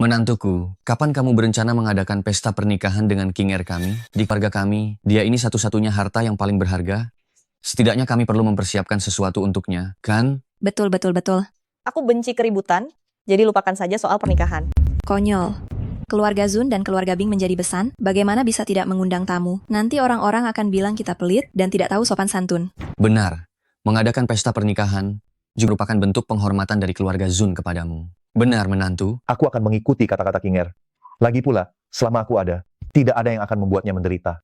S6: Menantuku, kapan kamu berencana mengadakan pesta pernikahan dengan King Er kami? Di keluarga kami, dia ini satu-satunya harta yang paling berharga. Setidaknya kami perlu mempersiapkan sesuatu untuknya, kan?
S5: Betul.
S1: Aku benci keributan, jadi lupakan saja soal pernikahan.
S5: Konyol. Keluarga Zun dan keluarga Bing menjadi besan, bagaimana bisa tidak mengundang tamu? Nanti orang-orang akan bilang kita pelit dan tidak tahu sopan santun.
S6: Benar. Mengadakan pesta pernikahan juga merupakan bentuk penghormatan dari keluarga Zun kepadamu. Benar, menantu.
S3: Aku akan mengikuti kata-kata King Er. Lagi pula, selama aku ada, tidak ada yang akan membuatnya menderita.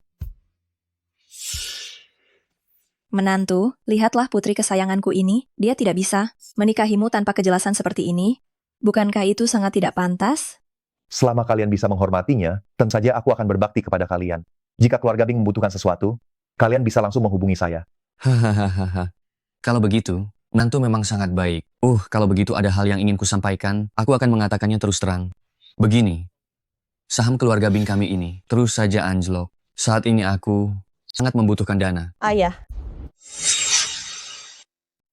S5: Menantu, lihatlah putri kesayanganku ini, dia tidak bisa menikahimu tanpa kejelasan seperti ini. Bukankah itu sangat tidak pantas?
S3: Selama kalian bisa menghormatinya, tentu saja aku akan berbakti kepada kalian. Jika keluarga Bing membutuhkan sesuatu, kalian bisa langsung menghubungi saya.
S6: Hahaha. Kalau begitu, menantu memang sangat baik. Kalau begitu ada hal yang ingin kusampaikan, aku akan mengatakannya terus terang. Begini, saham keluarga Bing kami ini terus saja anjlok. Saat ini aku sangat membutuhkan dana.
S1: Ayah.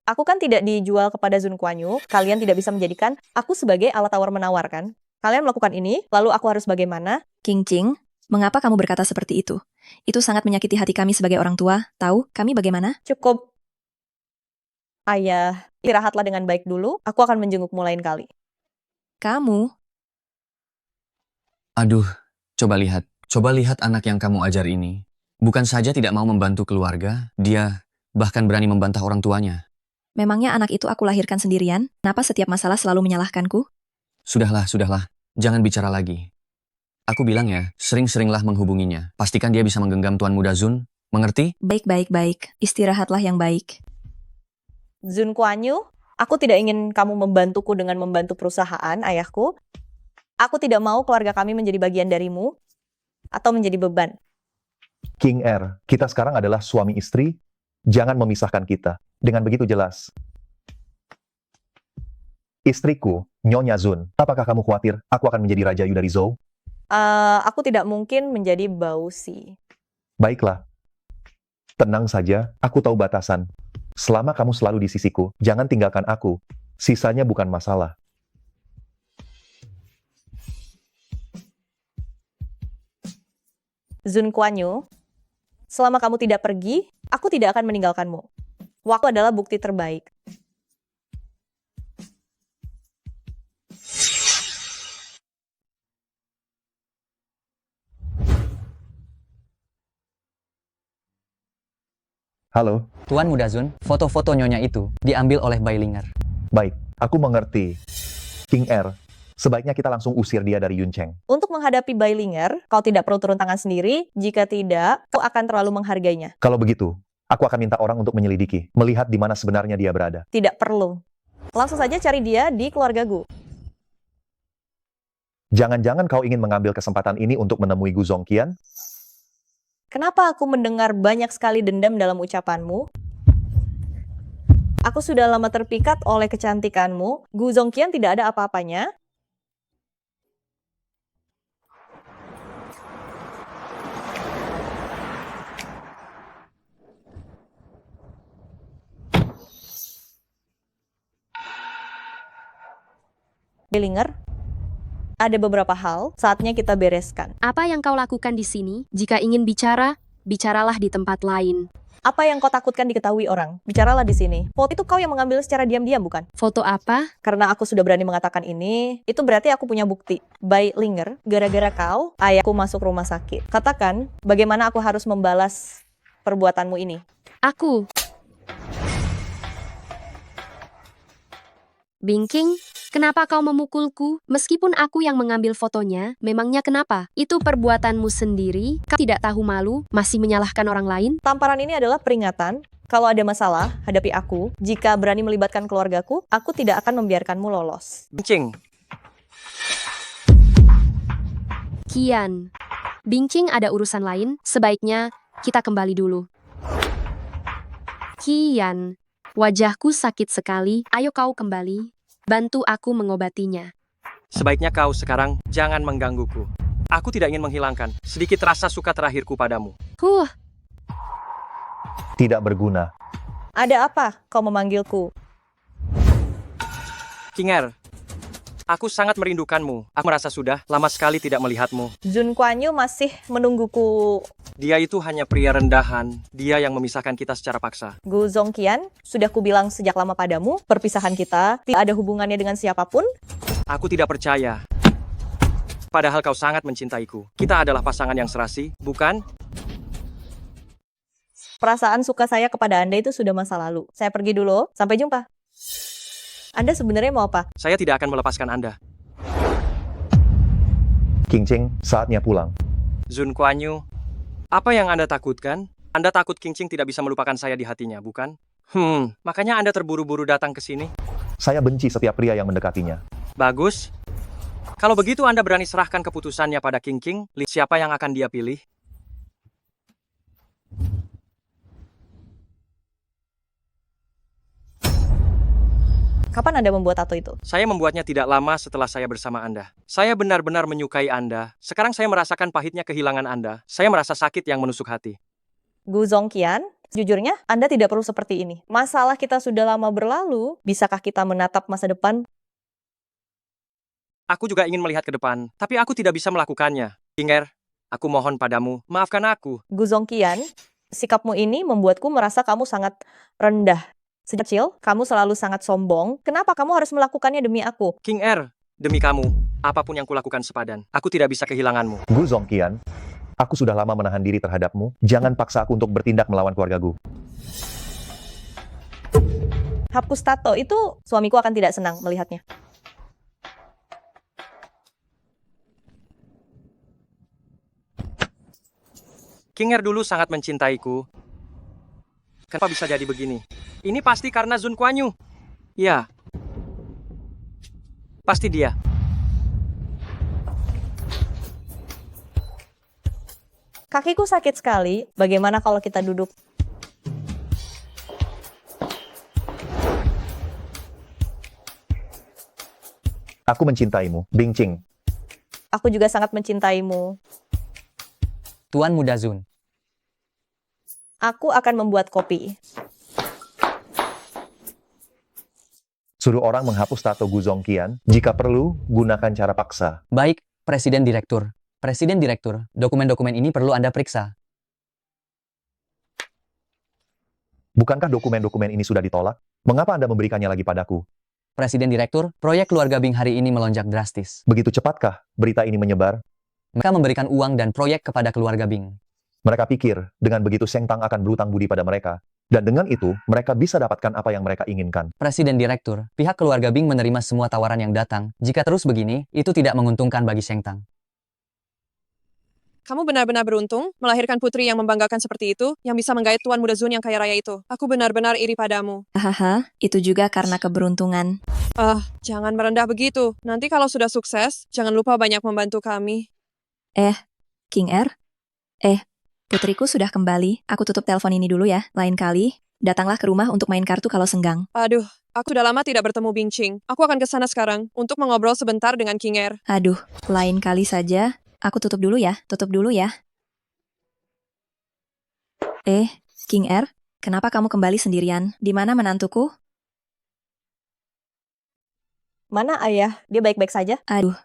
S1: Aku kan tidak dijual kepada Zun Kuan Yu. Kalian tidak bisa menjadikan aku sebagai alat tawar-menawar, kan? Kalian melakukan ini, lalu aku harus bagaimana?
S5: King Ching, mengapa kamu berkata seperti itu? Itu sangat menyakiti hati kami sebagai orang tua. Tahu, kami bagaimana?
S1: Cukup. Ayah, istirahatlah dengan baik dulu. Aku akan menjengukmu lain kali.
S5: Kamu?
S6: Aduh, coba lihat anak yang kamu ajar ini. Bukan saja tidak mau membantu keluarga, dia bahkan berani membantah orang tuanya.
S5: Memangnya anak itu aku lahirkan sendirian? Kenapa setiap masalah selalu menyalahkanku?
S6: Sudahlah. Jangan bicara lagi. Aku bilang ya, sering-seringlah menghubunginya. Pastikan dia bisa menggenggam Tuan Muda Zun. Mengerti?
S5: Baik. Istirahatlah yang baik.
S1: Zun Kuan Yu, aku tidak ingin kamu membantuku dengan membantu perusahaan, ayahku. Aku tidak mau keluarga kami menjadi bagian darimu atau menjadi beban.
S3: King Er, kita sekarang adalah suami istri. Jangan memisahkan kita. Dengan begitu jelas. Istriku, Nyonya Zun, apakah kamu khawatir aku akan menjadi Raja Yu dari Zhou?
S1: Aku tidak mungkin menjadi Bausi.
S3: Baiklah. Tenang saja, aku tahu batasan. Selama kamu selalu di sisiku, jangan tinggalkan aku. Sisanya bukan masalah.
S1: Zun Kuan Yu, selama kamu tidak pergi, aku tidak akan meninggalkanmu. Waktu adalah bukti terbaik.
S3: Halo.
S12: Tuan Muda Zun, foto-foto nyonya itu diambil oleh Bailinger.
S3: Baik, aku mengerti. King Er, sebaiknya kita langsung usir dia dari Yuncheng.
S1: Untuk menghadapi Bailinger, kau tidak perlu turun tangan sendiri. Jika tidak, kau akan terlalu menghargainya.
S3: Kalau begitu, aku akan minta orang untuk menyelidiki, melihat di mana sebenarnya dia berada.
S1: Tidak perlu. Langsung saja cari dia di keluarga Gu.
S3: Jangan-jangan kau ingin mengambil kesempatan ini untuk menemui Gu Zongqian?
S1: Kenapa aku mendengar banyak sekali dendam dalam ucapanmu? Aku sudah lama terpikat oleh kecantikanmu. Gu Zongqian tidak ada apa-apanya. Bailinger, ada beberapa hal saatnya kita bereskan.
S4: Apa yang kau lakukan di sini? Jika ingin bicara, bicaralah di tempat lain.
S1: Apa yang kau takutkan diketahui orang? Bicaralah di sini. Foto itu kau yang mengambil secara diam-diam, bukan?
S4: Foto apa?
S1: Karena aku sudah berani mengatakan ini, itu berarti aku punya bukti. Bailinger, gara-gara kau, ayahku masuk rumah sakit. Katakan, bagaimana aku harus membalas perbuatanmu ini?
S4: Aku. Bingking, kenapa kau memukulku? Meskipun aku yang mengambil fotonya, memangnya kenapa? Itu perbuatanmu sendiri, kau tidak tahu malu, masih menyalahkan orang lain?
S1: Tamparan ini adalah peringatan. Kalau ada masalah, hadapi aku. Jika berani melibatkan keluargaku, aku tidak akan membiarkanmu lolos.
S2: Bingcing,
S4: Kian. Bingcing ada urusan lain, sebaiknya kita kembali dulu. Kian, wajahku sakit sekali, ayo kau kembali. Bantu aku mengobatinya.
S2: sebaiknya kau sekarang jangan menggangguku. Aku tidak ingin menghilangkan sedikit rasa suka terakhirku padamu.
S3: Tidak berguna.
S1: Ada apa kau memanggilku?
S2: Kinger, aku sangat merindukanmu. Aku merasa sudah lama sekali tidak melihatmu.
S1: Zun Kuan Yu masih menungguku.
S2: Dia itu hanya pria rendahan. Dia yang memisahkan kita secara paksa.
S1: Gu Zongqian, sudah kubilang sejak lama padamu, perpisahan kita tidak ada hubungannya dengan siapapun.
S2: Aku tidak percaya. Padahal kau sangat mencintaiku. Kita adalah pasangan yang serasi, bukan?
S1: Perasaan suka saya kepada Anda itu sudah masa lalu. Saya pergi dulu, sampai jumpa. Anda sebenarnya mau apa?
S2: Saya tidak akan melepaskan Anda.
S3: King Cheng, saatnya pulang.
S2: Zun Kuan Yu, apa yang Anda takutkan? Anda takut King Ching tidak bisa melupakan saya di hatinya, bukan? Makanya Anda terburu-buru datang ke sini.
S3: Saya benci setiap pria yang mendekatinya.
S2: Bagus. Kalau begitu Anda berani serahkan keputusannya pada King Ching, lihat siapa yang akan dia pilih.
S1: Kapan Anda membuat tato itu?
S2: Saya membuatnya tidak lama setelah saya bersama Anda. Saya benar-benar menyukai Anda. Sekarang saya merasakan pahitnya kehilangan Anda. Saya merasa sakit yang menusuk hati.
S1: Gu Zongqian, sejujurnya Anda tidak perlu seperti ini. Masalah kita sudah lama berlalu, bisakah kita menatap masa depan?
S2: Aku juga ingin melihat ke depan, tapi aku tidak bisa melakukannya. Kinger, aku mohon padamu, maafkan aku.
S1: Gu Zongqian, sikapmu ini membuatku merasa kamu sangat rendah. Sejak kecil, kamu selalu sangat sombong. Kenapa kamu harus melakukannya demi aku?
S2: King Er, demi kamu, apapun yang kulakukan sepadan. Aku tidak bisa kehilanganmu.
S3: Gu Zongqian, aku sudah lama menahan diri terhadapmu. Jangan paksa aku untuk bertindak melawan keluarga Gu.
S1: Hapus tato itu, suamiku akan tidak senang melihatnya.
S2: King Er dulu sangat mencintaiku. Kenapa bisa jadi begini? Ini pasti karena Zun Kuan Yu. Ya. Pasti dia.
S1: Kakiku sakit sekali. Bagaimana kalau kita duduk?
S3: Aku mencintaimu, Bing Ching.
S1: Aku juga sangat mencintaimu.
S12: Tuan Muda Zun.
S1: Aku akan membuat kopi.
S3: Suruh orang menghapus tato Gu Zongqian. Jika perlu, gunakan cara paksa.
S12: Baik, Presiden Direktur. Presiden Direktur, dokumen-dokumen ini perlu Anda periksa.
S3: Bukankah dokumen-dokumen ini sudah ditolak? Mengapa Anda memberikannya lagi padaku?
S12: Presiden Direktur, proyek keluarga Bing hari ini melonjak drastis.
S3: Begitu cepatkah berita ini menyebar?
S12: Mereka memberikan uang dan proyek kepada keluarga Bing.
S3: Mereka pikir, dengan begitu Seng Tang akan berutang budi pada mereka. Dan dengan itu, mereka bisa dapatkan apa yang mereka inginkan.
S12: Presiden Direktur, pihak keluarga Bing menerima semua tawaran yang datang. Jika terus begini, itu tidak menguntungkan bagi Seng Tang.
S15: Kamu benar-benar beruntung melahirkan putri yang membanggakan seperti itu, yang bisa menggait Tuan Muda Zun yang kaya raya itu. Aku benar-benar iri padamu.
S5: Hahaha, itu juga karena keberuntungan.
S15: Jangan merendah begitu. Nanti kalau sudah sukses, jangan lupa banyak membantu kami.
S5: King Er? Putriku sudah kembali. Aku tutup telepon ini dulu ya. Lain kali, datanglah ke rumah untuk main kartu kalau senggang.
S15: Aduh, aku sudah lama tidak bertemu Bing Ching. Aku akan ke sana sekarang untuk mengobrol sebentar dengan King Er.
S5: Aduh, lain kali saja. Aku tutup dulu ya. King Er, kenapa kamu kembali sendirian? Di mana menantuku?
S1: Mana ayah? Dia baik-baik saja?
S5: Aduh,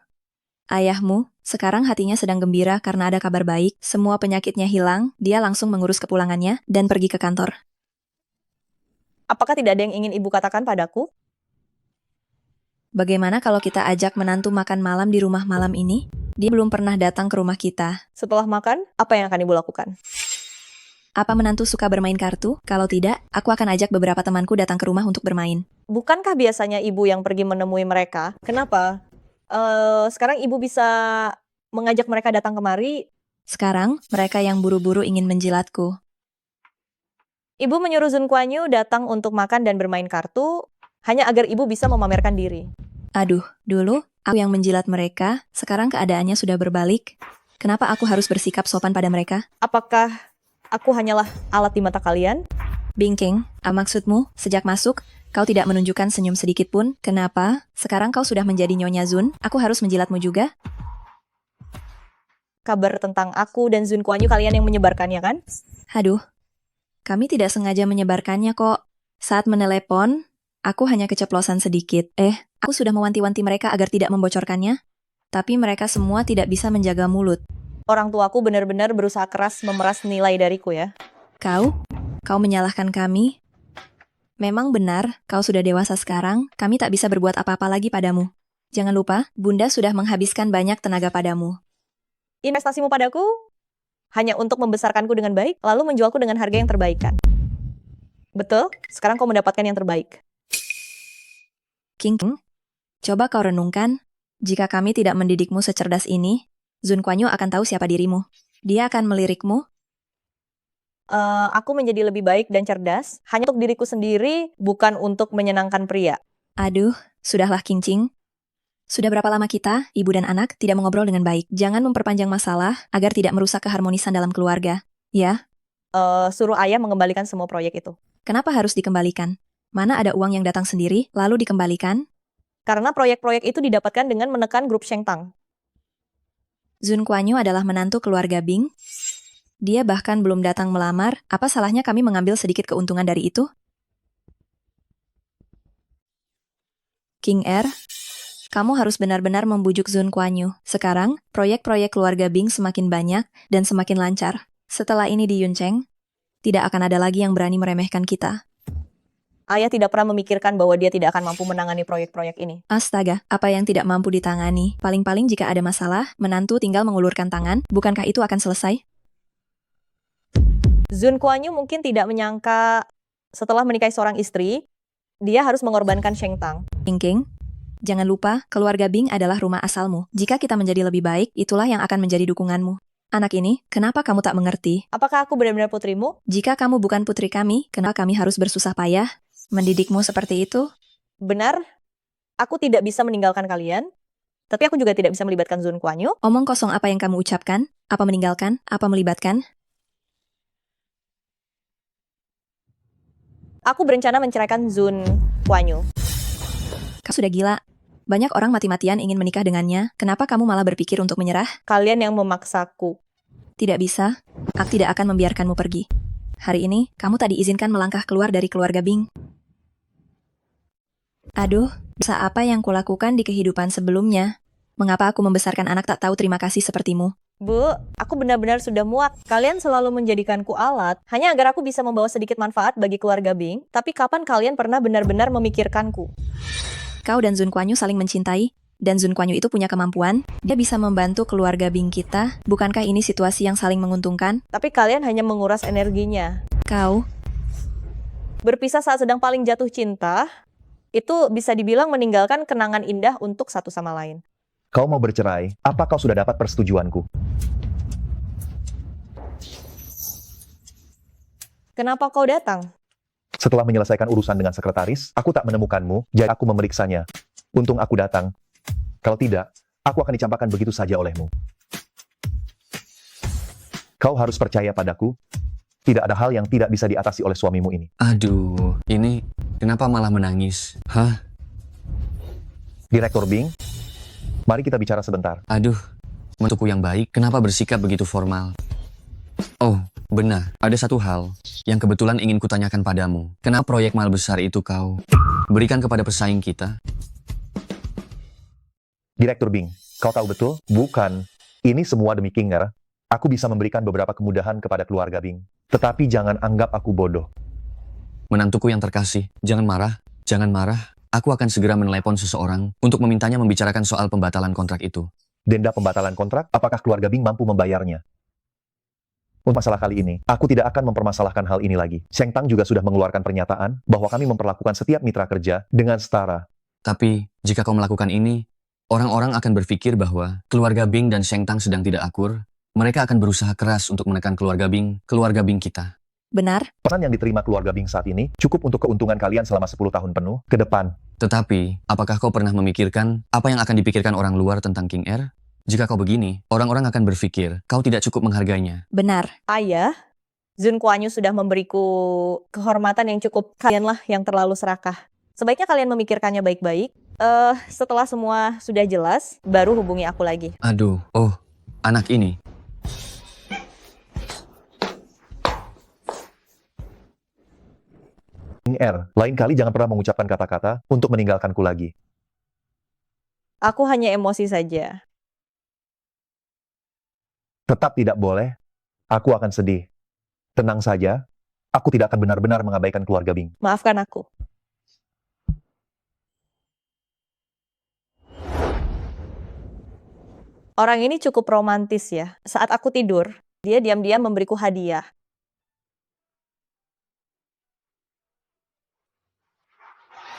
S5: ayahmu sekarang hatinya sedang gembira karena ada kabar baik. Semua penyakitnya hilang, dia langsung mengurus kepulangannya dan pergi ke kantor.
S1: Apakah tidak ada yang ingin ibu katakan padaku?
S5: Bagaimana kalau kita ajak menantu makan malam di rumah malam ini? Dia belum pernah datang ke rumah kita.
S1: Setelah makan, apa yang akan ibu lakukan?
S5: Apa menantu suka bermain kartu? Kalau tidak, aku akan ajak beberapa temanku datang ke rumah untuk bermain.
S1: Bukankah biasanya ibu yang pergi menemui mereka? Kenapa? Sekarang ibu bisa mengajak mereka datang kemari.
S5: Sekarang, mereka yang buru-buru ingin menjilatku.
S1: Ibu menyuruh Zun Kuan Yu datang untuk makan dan bermain kartu, hanya agar ibu bisa memamerkan diri.
S5: Aduh, dulu, aku yang menjilat mereka, sekarang keadaannya sudah berbalik. Kenapa aku harus bersikap sopan pada mereka?
S1: Apakah aku hanyalah alat di mata kalian?
S5: Bingking, maksudmu, sejak masuk, kau tidak menunjukkan senyum sedikit pun. Kenapa? Sekarang kau sudah menjadi Nyonya Zun, aku harus menjilatmu juga?
S1: Kabar tentang aku dan Zun Kuan Yu kalian yang menyebarkannya kan?
S5: Aduh, kami tidak sengaja menyebarkannya kok. Saat menelepon, aku hanya keceplosan sedikit. Aku sudah mewanti-wanti mereka agar tidak membocorkannya. Tapi mereka semua tidak bisa menjaga mulut.
S1: Orang tuaku benar-benar berusaha keras memeras nilai dariku ya.
S5: Kau menyalahkan kami? Memang benar, kau sudah dewasa sekarang, kami tak bisa berbuat apa-apa lagi padamu. Jangan lupa, Bunda sudah menghabiskan banyak tenaga padamu.
S1: Investasimu padaku hanya untuk membesarkanku dengan baik, lalu menjualku dengan harga yang terbaik kan? Betul, sekarang kau mendapatkan yang terbaik.
S5: King, coba kau renungkan, jika kami tidak mendidikmu secerdas ini, Zun Kuan Yu akan tahu siapa dirimu. Dia akan melirikmu.
S1: Aku menjadi lebih baik dan cerdas, hanya untuk diriku sendiri, bukan untuk menyenangkan pria.
S5: Aduh, sudahlah King Ching. Sudah berapa lama kita, ibu dan anak, tidak mengobrol dengan baik. Jangan memperpanjang masalah agar tidak merusak keharmonisan dalam keluarga. Ya?
S1: Suruh ayah mengembalikan semua proyek itu.
S5: Kenapa harus dikembalikan? Mana ada uang yang datang sendiri, lalu dikembalikan?
S1: Karena proyek-proyek itu didapatkan dengan menekan grup Sheng Tang.
S5: Zun Kuan Yu adalah menantu keluarga Bing. Dia bahkan belum datang melamar, apa salahnya kami mengambil sedikit keuntungan dari itu? King Er, kamu harus benar-benar membujuk Zun Kuan Yu. Sekarang, proyek-proyek keluarga Bing semakin banyak dan semakin lancar. Setelah ini di Yuncheng, tidak akan ada lagi yang berani meremehkan kita.
S1: Ayah tidak pernah memikirkan bahwa dia tidak akan mampu menangani proyek-proyek ini.
S5: Astaga, apa yang tidak mampu ditangani? Paling-paling jika ada masalah, menantu tinggal mengulurkan tangan, bukankah itu akan selesai?
S1: Zun Kuan Yu mungkin tidak menyangka setelah menikahi seorang istri, dia harus mengorbankan Sheng Tang.
S5: King, jangan lupa, keluarga Bing adalah rumah asalmu. Jika kita menjadi lebih baik, itulah yang akan menjadi dukunganmu. Anak ini, kenapa kamu tak mengerti?
S1: Apakah aku benar-benar putrimu?
S5: Jika kamu bukan putri kami, kenapa kami harus bersusah payah mendidikmu seperti itu?
S1: Benar, aku tidak bisa meninggalkan kalian, tapi aku juga tidak bisa melibatkan Zun Kuan Yu.
S5: Omong kosong apa yang kamu ucapkan? Apa meninggalkan? Apa melibatkan?
S1: Aku berencana menceraikan Zun Kuan Yu.
S5: Kau sudah gila. Banyak orang mati-matian ingin menikah dengannya. Kenapa kamu malah berpikir untuk menyerah?
S1: Kalian yang memaksaku.
S5: Tidak bisa. Aku tidak akan membiarkanmu pergi. Hari ini, kamu tak diizinkan melangkah keluar dari keluarga Bing. Aduh, dosa apa yang kulakukan di kehidupan sebelumnya? Mengapa aku membesarkan anak tak tahu terima kasih sepertimu?
S1: Bu, aku benar-benar sudah muak. Kalian selalu menjadikanku alat, hanya agar aku bisa membawa sedikit manfaat bagi keluarga Bing. Tapi kapan kalian pernah benar-benar memikirkanku?
S5: Kau dan Zun Kuan Yu saling mencintai, dan Zun Kuan Yu itu punya kemampuan, dia bisa membantu keluarga Bing kita. Bukankah ini situasi yang saling menguntungkan?
S1: Tapi kalian hanya menguras energinya.
S5: Kau
S1: berpisah saat sedang paling jatuh cinta, itu bisa dibilang meninggalkan kenangan indah untuk satu sama lain.
S3: Kau mau bercerai, apa kau sudah dapat persetujuanku?
S1: Kenapa kau datang?
S3: Setelah menyelesaikan urusan dengan sekretaris, aku tak menemukanmu, jadi aku memeriksanya. Untung aku datang. Kalau tidak, aku akan dicampakkan begitu saja olehmu. Kau harus percaya padaku. Tidak ada hal yang tidak bisa diatasi oleh suamimu ini.
S6: Aduh, ini kenapa malah menangis? Hah?
S3: Direktur Bing, mari kita bicara sebentar.
S6: Aduh, menantuku yang baik, kenapa bersikap begitu formal? Oh, benar. Ada satu hal yang kebetulan ingin kutanyakan padamu. Kenapa proyek mal besar itu kau berikan kepada pesaing kita?
S3: Direktur Bing, kau tahu betul? Bukan. Ini semua demi King Er. Aku bisa memberikan beberapa kemudahan kepada keluarga Bing. Tetapi jangan anggap aku bodoh.
S6: Menantuku yang terkasih, jangan marah. Jangan marah. Aku akan segera menelepon seseorang untuk memintanya membicarakan soal pembatalan kontrak itu.
S3: Denda pembatalan kontrak, apakah keluarga Bing mampu membayarnya? Untuk masalah kali ini, aku tidak akan mempermasalahkan hal ini lagi. Sheng Tang juga sudah mengeluarkan pernyataan bahwa kami memperlakukan setiap mitra kerja dengan setara.
S6: Tapi, jika kau melakukan ini, orang-orang akan berpikir bahwa keluarga Bing dan Sheng Tang sedang tidak akur. Mereka akan berusaha keras untuk menekan keluarga Bing kita.
S5: Benar?
S3: Pesan yang diterima keluarga Bing saat ini cukup untuk keuntungan kalian selama 10 tahun penuh ke depan.
S6: Tetapi, apakah kau pernah memikirkan apa yang akan dipikirkan orang luar tentang King Er? Jika kau begini, orang-orang akan berpikir kau tidak cukup menghargainya.
S5: Benar.
S1: Ayah, Zun Kuan Yu sudah memberiku kehormatan yang cukup. Kalianlah yang terlalu serakah. Sebaiknya kalian memikirkannya baik-baik. Setelah semua sudah jelas, baru hubungi aku lagi.
S6: Aduh, anak ini.
S3: King Er, lain kali jangan pernah mengucapkan kata-kata untuk meninggalkanku lagi.
S1: Aku hanya emosi saja.
S3: Tetap tidak boleh. Aku akan sedih. Tenang saja. Aku tidak akan benar-benar mengabaikan keluarga Bing.
S1: Maafkan aku. Orang ini cukup romantis ya. Saat aku tidur, dia diam-diam memberiku hadiah.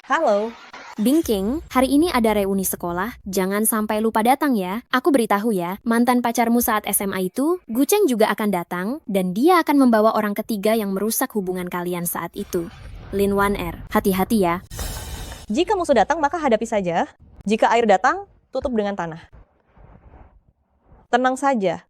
S1: Halo.
S4: Bing King, hari ini ada reuni sekolah, jangan sampai lupa datang ya. Aku beritahu ya, mantan pacarmu saat SMA itu, Gu Cheng juga akan datang, dan dia akan membawa orang ketiga yang merusak hubungan kalian saat itu. Lin Wan Er, hati-hati ya.
S1: Jika musuh datang, maka hadapi saja. Jika air datang, tutup dengan tanah. Tenang saja.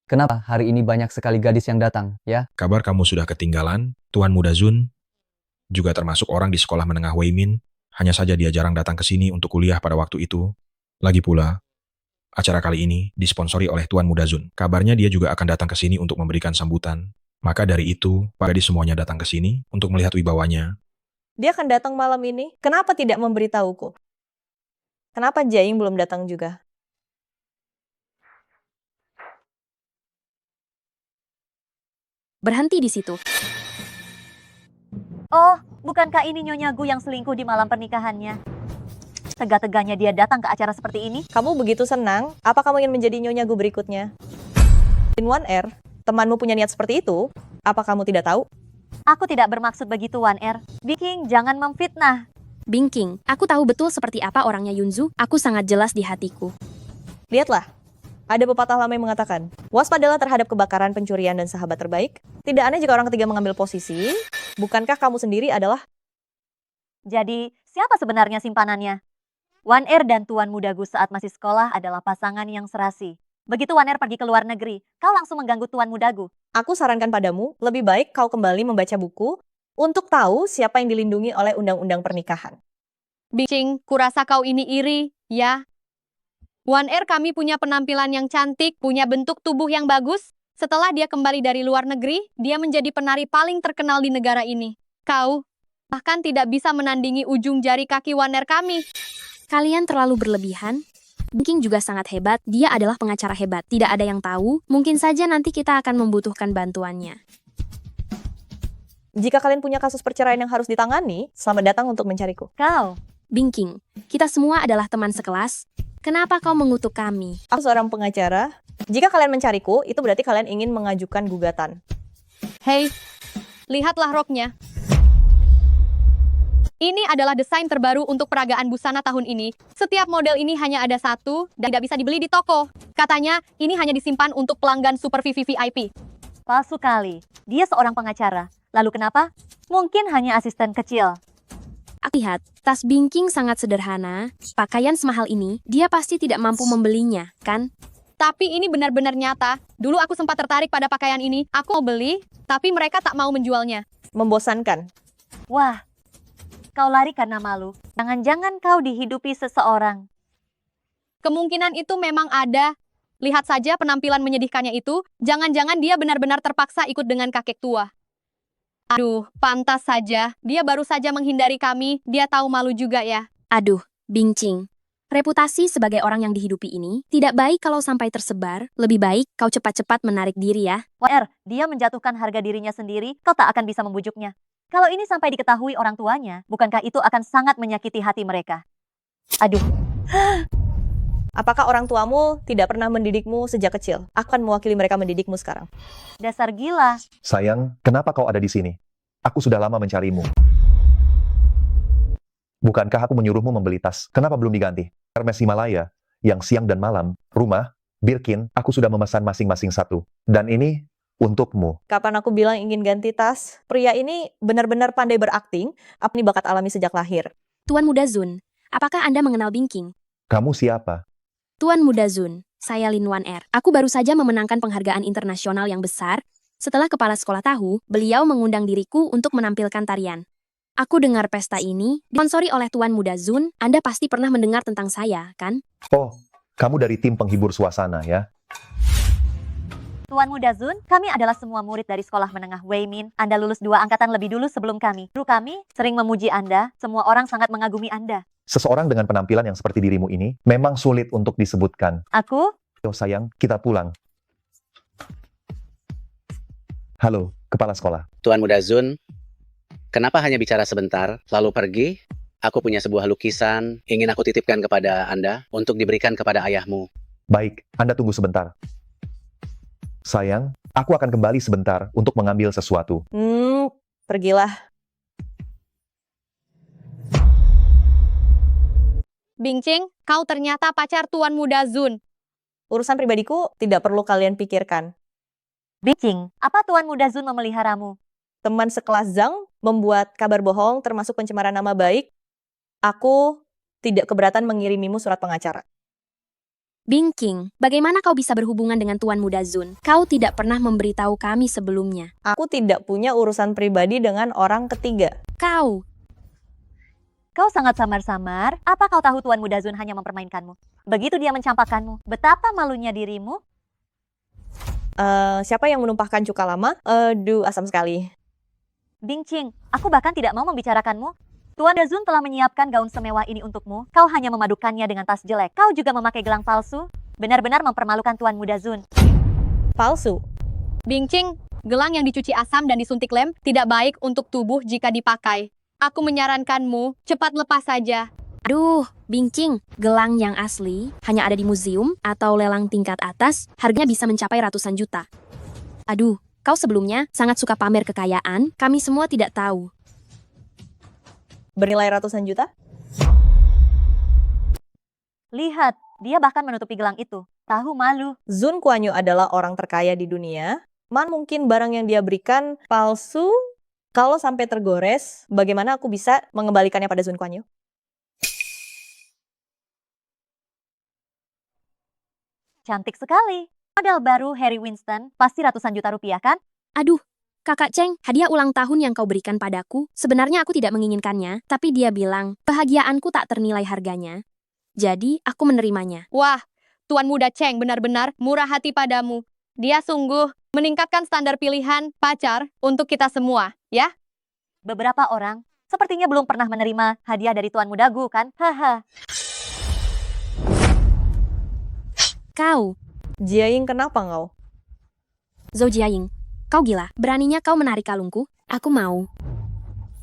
S12: Kenapa hari ini banyak sekali gadis yang datang, ya?
S9: Kabar kamu sudah ketinggalan, Tuan Muda Zun, juga termasuk orang di sekolah menengah Wei Min, hanya saja dia jarang datang ke sini untuk kuliah pada waktu itu. Lagi pula, acara kali ini disponsori oleh Tuan Muda Zun. Kabarnya dia juga akan datang ke sini untuk memberikan sambutan. Maka dari itu, para gadis semuanya datang ke sini untuk melihat wibawanya.
S1: Dia akan datang malam ini. Kenapa tidak memberitahuku? Kenapa Jaing belum datang juga?
S4: Berhenti di situ.
S16: Oh, bukankah ini Nyonya Gu yang selingkuh di malam pernikahannya? Tega-teganya dia datang ke acara seperti ini.
S1: Kamu begitu senang? Apa kamu ingin menjadi Nyonya Gu berikutnya? Lin Wan Er, temanmu punya niat seperti itu? Apa kamu tidak tahu?
S16: Aku tidak bermaksud begitu, Wan Er. Bing King, jangan memfitnah.
S4: Bing King, aku tahu betul seperti apa orangnya Yunzu, aku sangat jelas di hatiku.
S1: Lihatlah, ada pepatah lama yang mengatakan, waspadalah terhadap kebakaran, pencurian, dan sahabat terbaik. Tidak aneh jika orang ketiga mengambil posisi. Bukankah kamu sendiri adalah...
S16: Jadi, siapa sebenarnya simpanannya? Wan Er dan Tuan Muda Gu saat masih sekolah adalah pasangan yang serasi. Begitu Wan Er pergi ke luar negeri, kau langsung mengganggu Tuan Muda Gu.
S1: Aku sarankan padamu, lebih baik kau kembali membaca buku untuk tahu siapa yang dilindungi oleh undang-undang pernikahan.
S8: Bing King, kurasa kau ini iri, ya? Wan Er kami punya penampilan yang cantik, punya bentuk tubuh yang bagus. Setelah dia kembali dari luar negeri, dia menjadi penari paling terkenal di negara ini. Kau bahkan tidak bisa menandingi ujung jari kaki Wan Er kami.
S4: Kalian terlalu berlebihan. Bing King juga sangat hebat, dia adalah pengacara hebat. Tidak ada yang tahu, mungkin saja nanti kita akan membutuhkan bantuannya.
S1: Jika kalian punya kasus perceraian yang harus ditangani, selamat datang untuk mencariku.
S16: Kau,
S4: Bing King, kita semua adalah teman sekelas. Kenapa kau mengutuk kami?
S1: Aku seorang pengacara. Jika kalian mencariku, itu berarti kalian ingin mengajukan gugatan.
S8: Hei, lihatlah roknya. Ini adalah desain terbaru untuk peragaan busana tahun ini. Setiap model ini hanya ada satu dan tidak bisa dibeli di toko. Katanya, ini hanya disimpan untuk pelanggan super VVVIP.
S16: palsu kali. Dia seorang pengacara. Lalu kenapa? Mungkin hanya asisten kecil.
S4: Lihat, tas Bing King sangat sederhana. Pakaian semahal ini, dia pasti tidak mampu membelinya, kan?
S8: Tapi ini benar-benar nyata. Dulu aku sempat tertarik pada pakaian ini. Aku mau beli, tapi mereka tak mau menjualnya.
S1: Membosankan.
S16: Wah, kau lari karena malu. Jangan-jangan kau dihidupi seseorang.
S8: Kemungkinan itu memang ada. Lihat saja penampilan menyedihkannya itu. Jangan-jangan dia benar-benar terpaksa ikut dengan kakek tua. Aduh, pantas saja. Dia baru saja menghindari kami. Dia tahu malu juga ya.
S4: Aduh, Bing King. Reputasi sebagai orang yang dihidupi ini tidak baik kalau sampai tersebar. Lebih baik kau cepat-cepat menarik diri ya.
S16: 1R, dia menjatuhkan harga dirinya sendiri, kau tak akan bisa membujuknya. Kalau ini sampai diketahui orang tuanya, bukankah itu akan sangat menyakiti hati mereka? Aduh.
S1: Apakah orang tuamu tidak pernah mendidikmu sejak kecil? Aku akan mewakili mereka mendidikmu sekarang.
S16: Dasar gila.
S3: Sayang, kenapa kau ada di sini? Aku sudah lama mencarimu. Bukankah aku menyuruhmu membeli tas? Kenapa belum diganti? Hermes Himalaya, yang siang dan malam, rumah, Birkin, aku sudah memesan masing-masing satu. Dan ini untukmu.
S1: Kapan aku bilang ingin ganti tas? Pria ini benar-benar pandai berakting. Apa ini bakat alami sejak lahir?
S4: Tuan Muda Zun, apakah Anda mengenal Bingking?
S3: Kamu siapa?
S4: Tuan Muda Zun, saya Lin 1R. Aku baru saja memenangkan penghargaan internasional yang besar. Setelah kepala sekolah tahu, beliau mengundang diriku untuk menampilkan tarian. Aku dengar pesta ini disponsori oleh Tuan Muda Zun. Anda pasti pernah mendengar tentang saya, kan?
S3: Oh, kamu dari tim penghibur suasana ya?
S16: Tuan Muda Zun, kami adalah semua murid dari sekolah menengah Weimin. Anda lulus 2 angkatan lebih dulu sebelum kami. Guru kami sering memuji Anda, semua orang sangat mengagumi Anda.
S3: Seseorang dengan penampilan yang seperti dirimu ini memang sulit untuk disebutkan.
S16: Aku?
S3: Oh sayang, kita pulang. Halo, kepala sekolah.
S13: Tuan Muda Zun, kenapa hanya bicara sebentar, lalu pergi? Aku punya sebuah lukisan, ingin aku titipkan kepada Anda untuk diberikan kepada ayahmu.
S3: Baik, Anda tunggu sebentar. Sayang, aku akan kembali sebentar untuk mengambil sesuatu.
S1: Pergilah.
S8: Bingcing, kau ternyata pacar Tuan Muda Zun.
S1: Urusan pribadiku tidak perlu kalian pikirkan.
S16: Bingcing, apa Tuan Muda Zun memeliharamu?
S1: Teman sekelas Zhang membuat kabar bohong termasuk pencemaran nama baik. Aku tidak keberatan mengirimimu surat pengacara.
S4: Bingking, bagaimana kau bisa berhubungan dengan Tuan Muda Zun? Kau tidak pernah memberitahu kami sebelumnya.
S1: Aku tidak punya urusan pribadi dengan orang ketiga.
S16: Kau sangat samar-samar. Apa kau tahu Tuan Muda Zun hanya mempermainkanmu? Begitu dia mencampakkanmu, betapa malunya dirimu?
S1: Siapa yang menumpahkan cuka lama? Aduh, asam sekali.
S16: Bingcing, aku bahkan tidak mau membicarakanmu. Tuan Muda Zun telah menyiapkan gaun semewah ini untukmu. Kau hanya memadukannya dengan tas jelek. Kau juga memakai gelang palsu. Benar-benar mempermalukan Tuan Muda Zun.
S1: Palsu?
S8: Bingcing, gelang yang dicuci asam dan disuntik lem tidak baik untuk tubuh jika dipakai. Aku menyarankanmu, cepat lepas saja.
S4: Aduh, Bingcing, gelang yang asli hanya ada di museum atau lelang tingkat atas, harganya bisa mencapai ratusan juta. Aduh, kau sebelumnya sangat suka pamer kekayaan, kami semua tidak tahu.
S1: Bernilai ratusan juta?
S16: Lihat, dia bahkan menutupi gelang itu. Tahu malu.
S1: Zun Kuan-Yu adalah orang terkaya di dunia. Man mungkin barang yang dia berikan palsu? Kalau sampai tergores, bagaimana aku bisa mengembalikannya pada Zun Kuan-Yu?
S16: Cantik sekali. Model baru Harry Winston, pasti ratusan juta rupiah kan?
S4: Aduh, Kakak Cheng, hadiah ulang tahun yang kau berikan padaku, sebenarnya aku tidak menginginkannya, tapi dia bilang, bahagiaanku tak ternilai harganya. Jadi, aku menerimanya.
S8: Wah, Tuan Muda Cheng benar-benar murah hati padamu. Dia sungguh meningkatkan standar pilihan pacar untuk kita semua, ya?
S16: Beberapa orang sepertinya belum pernah menerima hadiah dari Tuan Muda Gu, kan? Haha.
S4: Kau.
S1: Jiaying, kenapa kau?
S4: Zhou Jiaying, kau gila. Beraninya kau menarik kalungku? Aku mau.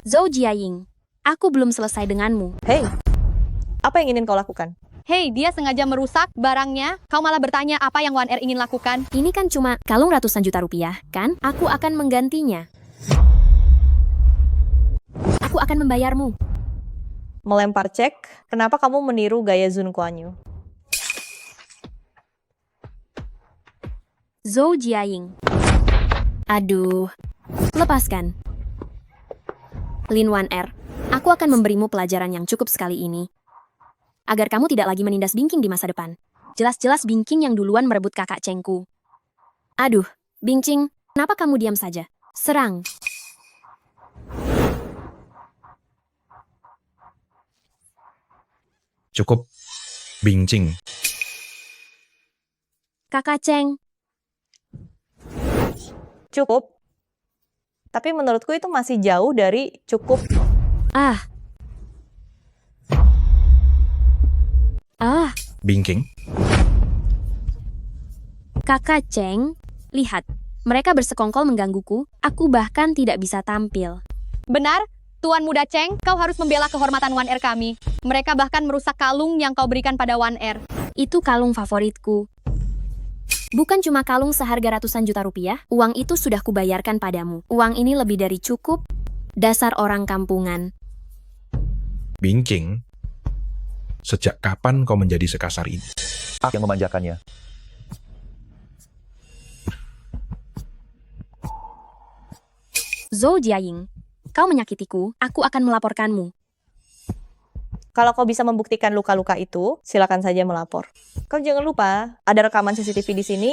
S4: Zhou Jiaying, aku belum selesai denganmu.
S1: Hei, apa yang ingin kau lakukan?
S8: Hei, dia sengaja merusak barangnya. Kau malah bertanya apa yang 1R ingin lakukan.
S4: Ini kan cuma kalung ratusan juta rupiah, kan? Aku akan menggantinya. Aku akan membayarmu.
S1: Melempar cek, kenapa kamu meniru gaya Zun Kuan-Yu?
S4: Zhou Jiaying. Aduh, lepaskan. Lin 1R, aku akan memberimu pelajaran yang cukup sekali ini. Agar kamu tidak lagi menindas Bingking di masa depan. Jelas-jelas Bingking yang duluan merebut kakak Chengku. Aduh, Bingking, kenapa kamu diam saja? Serang.
S9: Cukup, Bingcing.
S4: Kakak Cheng.
S1: Cukup. Tapi menurutku itu masih jauh dari cukup.
S9: Bingking,
S4: Kakak Cheng, lihat. Mereka bersekongkol menggangguku, aku bahkan tidak bisa tampil.
S8: Benar, Tuan Muda Cheng, kau harus membela kehormatan 1R kami. Mereka bahkan merusak kalung yang kau berikan pada 1R.
S4: Itu kalung favoritku. Bukan cuma kalung seharga ratusan juta rupiah, uang itu sudah kubayarkan padamu. Uang ini lebih dari cukup, dasar orang kampungan.
S9: Bingking, sejak kapan kau menjadi sekasar ini?
S3: Aku yang memanjakannya.
S4: Zhou Jiaying, kau menyakitiku, aku akan melaporkanmu.
S1: Kalau kau bisa membuktikan luka-luka itu, silakan saja melapor. Kau jangan lupa, ada rekaman CCTV di sini.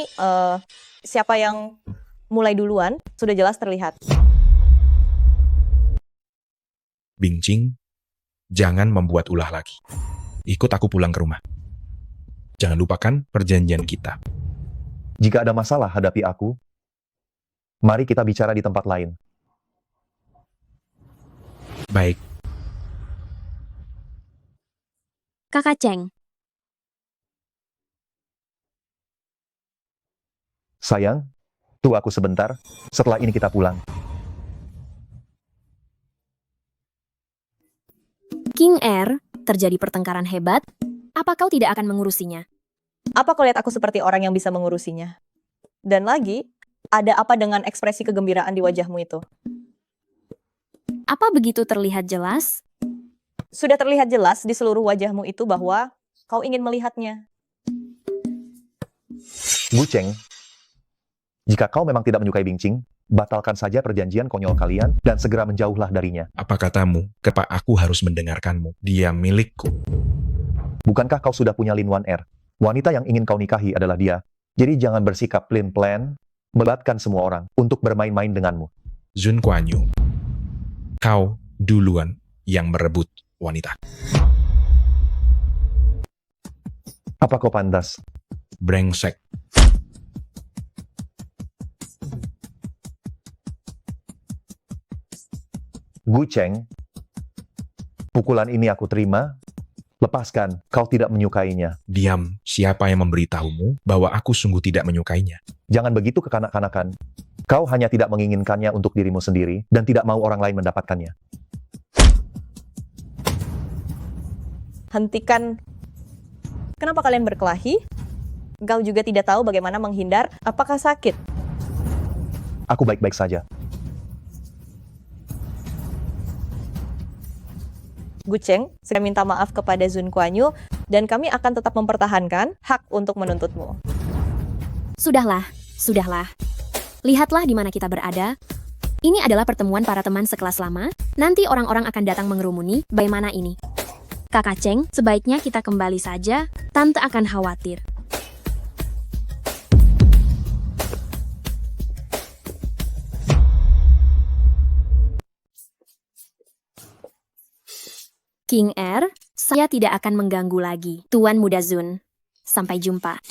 S1: Siapa yang mulai duluan, sudah jelas terlihat.
S9: Bingking, jangan membuat ulah lagi. Ikut aku pulang ke rumah. Jangan lupakan perjanjian kita.
S3: Jika ada masalah hadapi aku, mari kita bicara di tempat lain.
S9: Baik.
S4: Kakak Cheng,
S3: Sayang, tunggu aku sebentar. Setelah ini kita pulang.
S4: King R, terjadi pertengkaran hebat. Apa kau tidak akan mengurusinya?
S1: Apa kau lihat aku seperti orang yang bisa mengurusinya? Dan lagi, ada apa dengan ekspresi kegembiraan di wajahmu itu?
S4: Apa begitu terlihat jelas?
S1: Sudah terlihat jelas di seluruh wajahmu itu bahwa kau ingin melihatnya.
S3: Gu Cheng, jika kau memang tidak menyukai Bingqing, batalkan saja perjanjian konyol kalian dan segera menjauhlah darinya.
S9: Apa katamu? Kenapa aku harus mendengarkanmu? Dia milikku.
S3: Bukankah kau sudah punya Lin 1R? Wanita yang ingin kau nikahi adalah dia. Jadi jangan bersikap plan-plan, melibatkan semua orang untuk bermain-main denganmu.
S9: Zun Kuan-Yu, kau duluan yang merebut wanita.
S3: Apa kau pantas?
S9: Brengsek.
S3: Gu Cheng, pukulan ini aku terima. Lepaskan, kau tidak menyukainya.
S9: Diam, siapa yang memberitahumu bahwa aku sungguh tidak menyukainya?
S3: Jangan begitu kekanak-kanakan. Kau hanya tidak menginginkannya untuk dirimu sendiri dan tidak mau orang lain mendapatkannya.
S1: Hentikan. Kenapa kalian berkelahi? Kau juga tidak tahu bagaimana menghindar. Apakah sakit?
S3: Aku baik-baik saja.
S1: Gu Cheng segera minta maaf kepada Zun Kuan-Yu dan kami akan tetap mempertahankan hak untuk menuntutmu.
S4: Sudahlah, sudahlah. Lihatlah di mana kita berada. Ini adalah pertemuan para teman sekelas lama. Nanti orang-orang akan datang mengerumuni. Bagaimana ini? Kakak Cheng, sebaiknya kita kembali saja. Tante akan khawatir. King R, saya tidak akan mengganggu lagi. Tuan Muda Zun, sampai jumpa.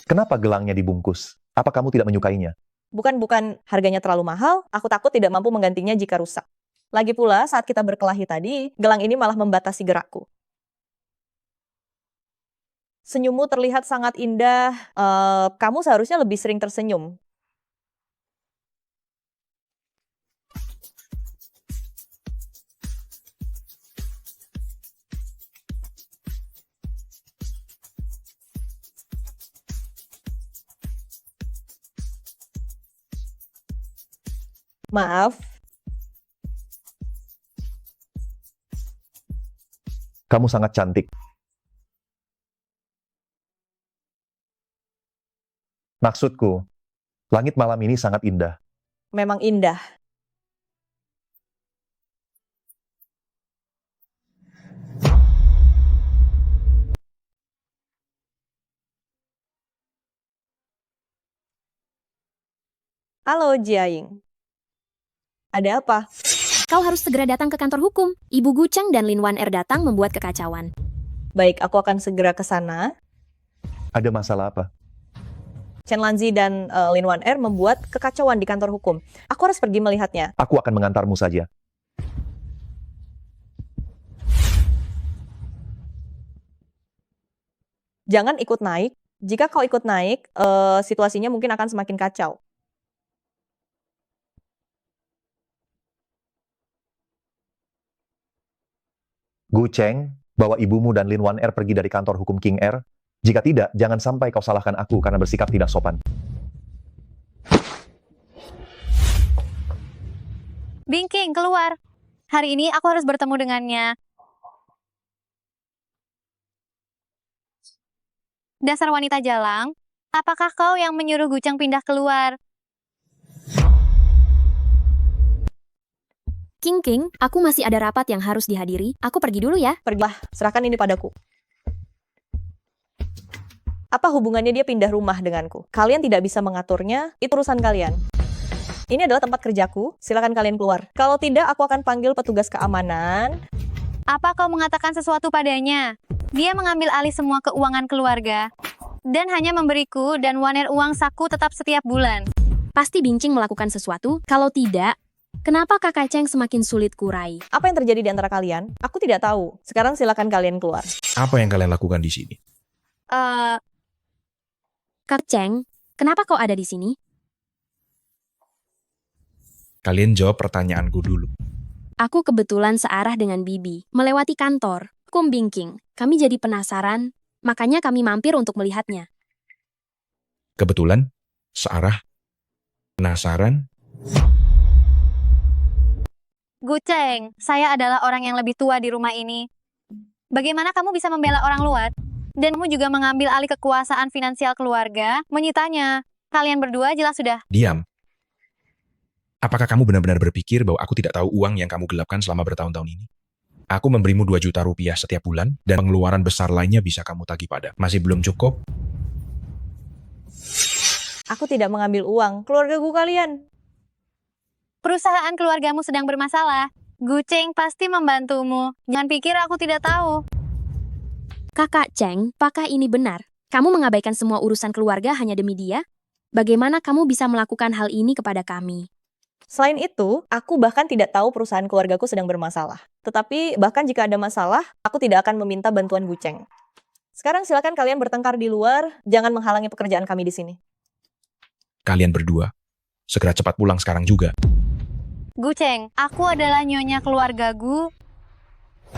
S3: Kenapa gelangnya dibungkus? Apa kamu tidak menyukainya?
S1: Bukan harganya terlalu mahal, aku takut tidak mampu menggantinya jika rusak. Lagi pula saat kita berkelahi tadi, gelang ini malah membatasi gerakku. Senyummu terlihat sangat indah, kamu seharusnya lebih sering tersenyum. Maaf.
S3: Kamu sangat cantik. Maksudku, langit malam ini sangat indah.
S1: Memang indah. Halo Jiaying. Ada apa?
S4: Kau harus segera datang ke kantor hukum. Ibu Gu Cheng dan Lin 1R datang membuat kekacauan.
S1: Baik, aku akan segera ke sana.
S3: Ada masalah apa?
S1: Chen Lanzi dan Lin 1R membuat kekacauan di kantor hukum. Aku harus pergi melihatnya.
S3: Aku akan mengantarmu saja.
S1: Jangan ikut naik. Jika kau ikut naik, situasinya mungkin akan semakin kacau.
S3: Gu Cheng, bawa ibumu dan Lin Wan Er pergi dari kantor hukum King Air. Jika tidak, jangan sampai kau salahkan aku karena bersikap tidak sopan.
S16: Bingking, keluar. Hari ini aku harus bertemu dengannya. Dasar wanita jalang, apakah kau yang menyuruh Guceng pindah keluar?
S4: King, aku masih ada rapat yang harus dihadiri. Aku pergi dulu ya.
S1: Pergilah, serahkan ini padaku. Apa hubungannya dia pindah rumah denganku? Kalian tidak bisa mengaturnya, itu urusan kalian. Ini adalah tempat kerjaku, silakan kalian keluar. Kalau tidak, aku akan panggil petugas keamanan.
S16: Apa kau mengatakan sesuatu padanya? Dia mengambil alih semua keuangan keluarga dan hanya memberiku dan Waner uang saku tetap setiap bulan.
S4: Pasti Bingcing melakukan sesuatu. Kalau tidak, kenapa Kakak Cheng semakin sulit kurai?
S1: Apa yang terjadi di antara kalian? Aku tidak tahu. Sekarang silakan kalian keluar.
S9: Apa yang kalian lakukan di sini?
S4: Kak Cheng, kenapa kau ada di sini?
S9: Kalian jawab pertanyaanku dulu.
S4: Aku kebetulan searah dengan Bibi, melewati kantor, Kum Bingking. Kami jadi penasaran, makanya kami mampir untuk melihatnya.
S9: Kebetulan, searah, penasaran.
S16: Guceng, saya adalah orang yang lebih tua di rumah ini. Bagaimana kamu bisa membela orang luar? Dan kamu juga mengambil alih kekuasaan finansial keluarga, menyitanya. Kalian berdua jelas sudah.
S9: Diam. Apakah kamu benar-benar berpikir bahwa aku tidak tahu uang yang kamu gelapkan selama bertahun-tahun ini? Aku memberimu 2 juta rupiah setiap bulan, dan pengeluaran besar lainnya bisa kamu tagih pada. Masih belum cukup?
S1: Aku tidak mengambil uang, keluarga gue kalian.
S16: Perusahaan keluargamu sedang bermasalah. Guceng pasti membantumu. Jangan pikir aku tidak tahu.
S4: Kakak Cheng, apakah ini benar? Kamu mengabaikan semua urusan keluarga hanya demi dia? Bagaimana kamu bisa melakukan hal ini kepada kami?
S1: Selain itu, aku bahkan tidak tahu perusahaan keluargaku sedang bermasalah. Tetapi bahkan jika ada masalah, aku tidak akan meminta bantuan Guceng. Sekarang silakan kalian bertengkar di luar, jangan menghalangi pekerjaan kami di sini.
S9: Kalian berdua, segera cepat pulang sekarang juga.
S16: Guceng, aku adalah nyonya keluarga Gu.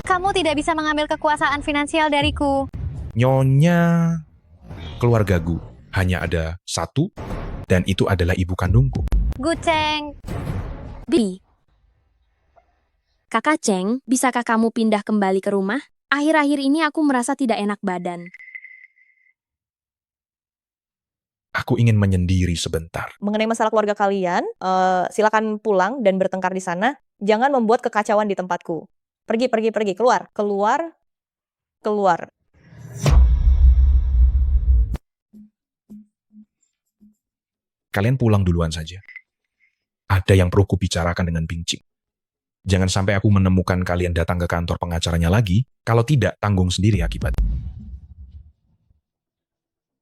S16: Kamu tidak bisa mengambil kekuasaan finansial dariku.
S9: Nyonya keluargaku hanya ada satu, dan itu adalah ibu kandungku.
S16: Guceng.
S4: Bibi. Kakak Cheng, bisakah kamu pindah kembali ke rumah? Akhir-akhir ini aku merasa tidak enak badan.
S9: Aku ingin menyendiri sebentar.
S1: Mengenai masalah keluarga kalian, silakan pulang dan bertengkar di sana. Jangan membuat kekacauan di tempatku. Pergi, keluar.
S9: Kalian pulang duluan saja. Ada yang perlu kubicarakan dengan Bingcing. Jangan sampai aku menemukan kalian datang ke kantor pengacaranya lagi. Kalau tidak, tanggung sendiri akibat.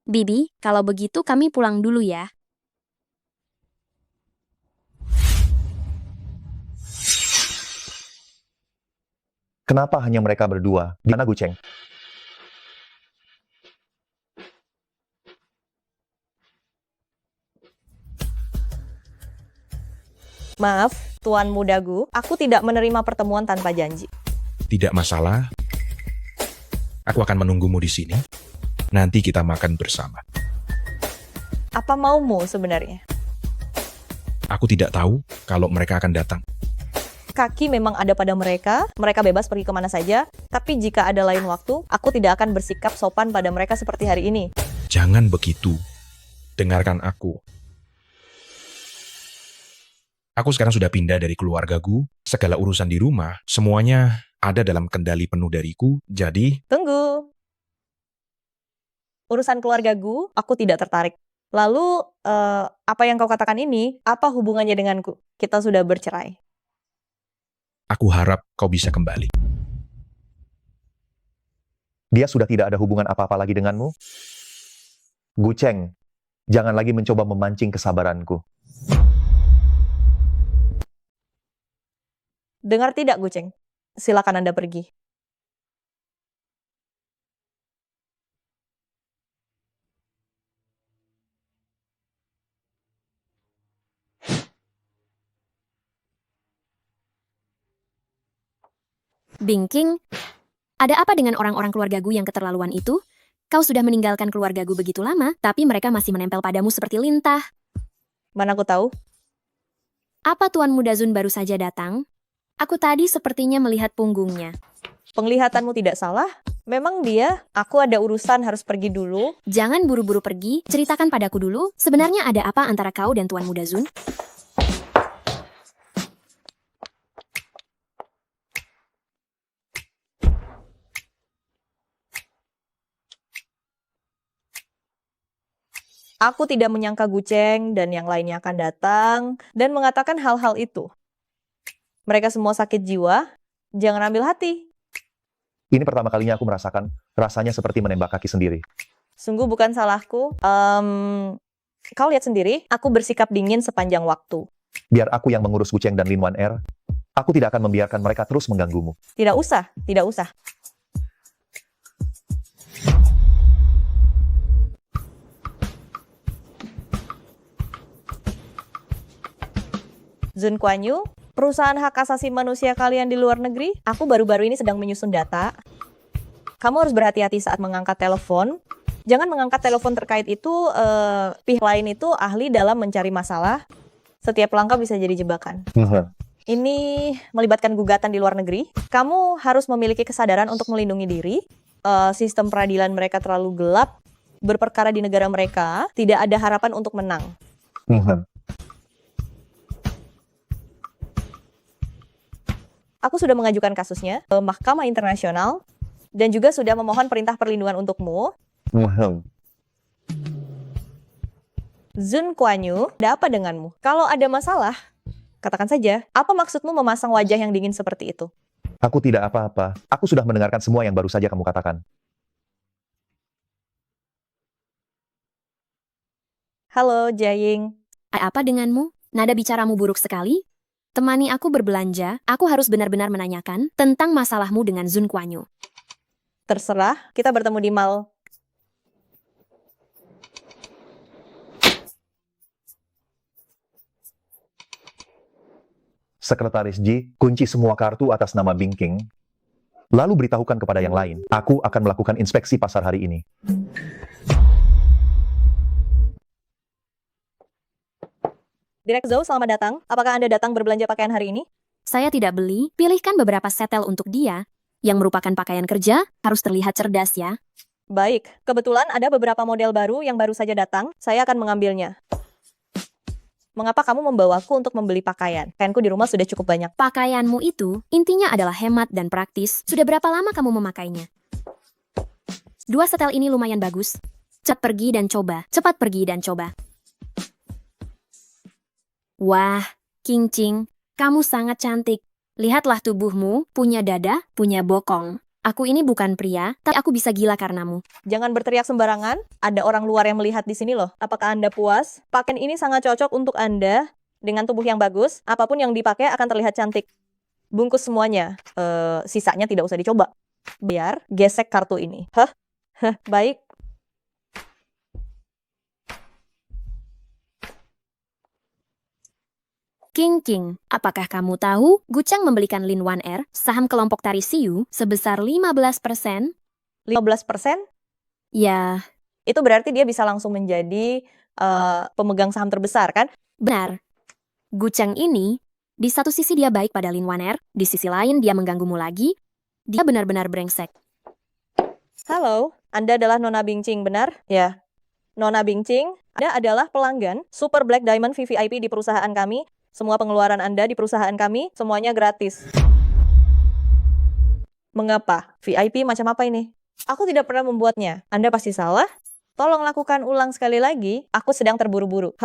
S4: Bibi, kalau begitu kami pulang dulu ya.
S3: Kenapa hanya mereka berdua? Di mana Guceng?
S1: Maaf, Tuan Muda Gu, aku tidak menerima pertemuan tanpa janji.
S9: Tidak masalah. Aku akan menunggumu di sini. Nanti kita makan bersama.
S1: Apa maumu sebenarnya?
S9: Aku tidak tahu kalau mereka akan datang.
S1: Kaki memang ada pada mereka bebas pergi kemana saja, tapi jika ada lain waktu, aku tidak akan bersikap sopan pada mereka seperti hari ini.
S9: Jangan begitu. Dengarkan aku. Aku sekarang sudah pindah dari keluargaku, segala urusan di rumah, semuanya ada dalam kendali penuh dariku, jadi...
S1: Tunggu. Urusan keluarga Gu, aku tidak tertarik. Lalu, apa yang kau katakan ini, apa hubungannya denganku? Kita sudah bercerai.
S9: Aku harap kau bisa kembali.
S3: Dia sudah tidak ada hubungan apa-apa lagi denganmu? Guceng, jangan lagi mencoba memancing kesabaranku.
S1: Dengar tidak, Guceng? Silakan Anda pergi.
S4: Bingking, ada apa dengan orang-orang keluarga Gu yang keterlaluan itu? Kau sudah meninggalkan keluarga Gu begitu lama, tapi mereka masih menempel padamu seperti lintah.
S1: Mana aku tahu?
S4: Apa Tuan Muda Zun baru saja datang? Aku tadi sepertinya melihat punggungnya.
S1: Penglihatanmu tidak salah. Memang dia, aku ada urusan harus pergi dulu.
S4: Jangan buru-buru pergi, ceritakan padaku dulu, sebenarnya ada apa antara kau dan Tuan Muda Zun?
S1: Aku tidak menyangka Guceng dan yang lainnya akan datang dan mengatakan hal-hal itu. Mereka semua sakit jiwa, jangan ambil hati.
S3: Ini pertama kalinya aku merasakan rasanya seperti menembak kaki sendiri.
S1: Sungguh bukan salahku. Kau lihat sendiri, aku bersikap dingin sepanjang waktu.
S3: Biar aku yang mengurus Guceng dan Lin Wan Er. Aku tidak akan membiarkan mereka terus mengganggumu.
S1: Tidak usah, tidak usah. Zun Kuan Yu, perusahaan hak asasi manusia kalian di luar negeri, aku baru-baru ini sedang menyusun data. Kamu harus berhati-hati saat mengangkat telepon. Jangan mengangkat telepon terkait itu, pihak lain itu ahli dalam mencari masalah. Setiap langkah bisa jadi jebakan. Ini melibatkan gugatan di luar negeri. Kamu harus memiliki kesadaran untuk melindungi diri. Sistem peradilan mereka terlalu gelap. Berperkara di negara mereka, tidak ada harapan untuk menang. Aku sudah mengajukan kasusnya ke Mahkamah Internasional dan juga sudah memohon perintah perlindungan untukmu. Zun Kuan Yu, ada apa denganmu? Kalau ada masalah, katakan saja. Apa maksudmu memasang wajah yang dingin seperti itu?
S3: Aku tidak apa-apa. Aku sudah mendengarkan semua yang baru saja kamu katakan.
S1: Halo, Jaying.
S4: Apa denganmu? Nada bicaramu buruk sekali. Temani aku berbelanja, aku harus benar-benar menanyakan tentang masalahmu dengan Zun Kuan Yu.
S1: Terserah, kita bertemu di mall.
S3: Sekretaris Ji, kunci semua kartu atas nama Bingking. Lalu beritahukan kepada yang lain. Aku akan melakukan inspeksi pasar hari ini.
S1: Direk Zhou, selamat datang. Apakah Anda datang berbelanja pakaian hari ini?
S4: Saya tidak beli, pilihkan beberapa setel untuk dia. Yang merupakan pakaian kerja, harus terlihat cerdas ya.
S1: Baik, kebetulan ada beberapa model baru yang baru saja datang. Saya akan mengambilnya. Mengapa kamu membawaku untuk membeli pakaian? Pakaianku di rumah sudah cukup banyak.
S4: Pakaianmu itu, intinya adalah hemat dan praktis. Sudah berapa lama kamu memakainya? 2 setel ini lumayan bagus. Cepat pergi dan coba, cepat pergi dan coba. Wah, King Ching, kamu sangat cantik. Lihatlah tubuhmu, punya dada, punya bokong. Aku ini bukan pria, tapi aku bisa gila karenamu.
S1: Jangan berteriak sembarangan, ada orang luar yang melihat di sini loh. Apakah Anda puas? Pakaian ini sangat cocok untuk Anda. Dengan tubuh yang bagus, apapun yang dipakai akan terlihat cantik. Bungkus semuanya, sisanya tidak usah dicoba. Biar gesek kartu ini. Baik.
S4: King, apakah kamu tahu Guceng membelikan Lin Wan Er, saham kelompok Tari Siu, sebesar 15%?
S1: 15%?
S4: Ya.
S1: Itu berarti dia bisa langsung menjadi pemegang saham terbesar, kan?
S4: Benar. Guceng ini, di satu sisi dia baik pada Lin Wan Er, di sisi lain dia mengganggumu lagi. Dia benar-benar brengsek.
S1: Halo, Anda adalah Nona Bingching, benar? Ya. Nona Bingching, Anda adalah pelanggan Super Black Diamond VVIP di perusahaan kami. Semua pengeluaran Anda di perusahaan kami, semuanya gratis. Mengapa? VIP macam apa ini? Aku tidak pernah membuatnya. Anda pasti salah? Tolong lakukan ulang sekali lagi. Aku sedang terburu-buru.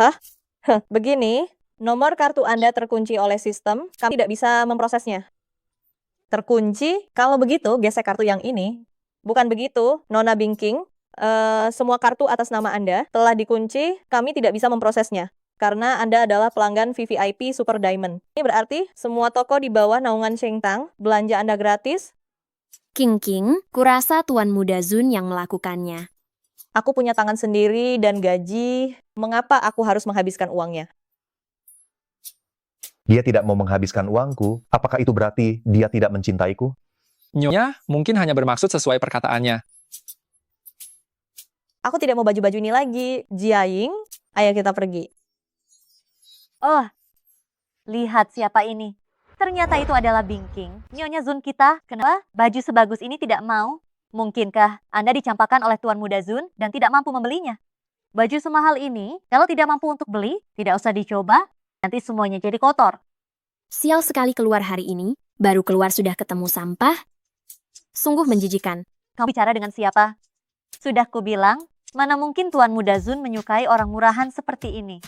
S1: Begini, nomor kartu Anda terkunci oleh sistem. Kami tidak bisa memprosesnya. Terkunci? Kalau begitu, gesek kartu yang ini. Bukan begitu, Nona Bingking. Semua kartu atas nama Anda telah dikunci. Kami tidak bisa memprosesnya. Karena Anda adalah pelanggan VVIP Super Diamond. Ini berarti semua toko di bawah naungan Sheng Tang, belanja Anda gratis.
S4: King, kurasa Tuan Muda Zun yang melakukannya.
S1: Aku punya tangan sendiri dan gaji. Mengapa aku harus menghabiskan uangnya?
S3: Dia tidak mau menghabiskan uangku. Apakah itu berarti dia tidak mencintaiku?
S14: Nyonya mungkin hanya bermaksud sesuai perkataannya.
S1: Aku tidak mau baju-baju ini lagi. Jiaying, ayo kita pergi.
S17: Oh, lihat siapa ini. Ternyata itu adalah Bingking, Nyonya Zun kita. Kenapa baju sebagus ini tidak mau? Mungkinkah Anda dicampakkan oleh Tuan Muda Zun dan tidak mampu membelinya? Baju semahal ini, kalau tidak mampu untuk beli, tidak usah dicoba, nanti semuanya jadi kotor.
S4: Sial sekali keluar hari ini, baru keluar sudah ketemu sampah. Sungguh menjijikan.
S17: Kamu bicara dengan siapa? Sudah kubilang, mana mungkin Tuan Muda Zun menyukai orang murahan seperti ini.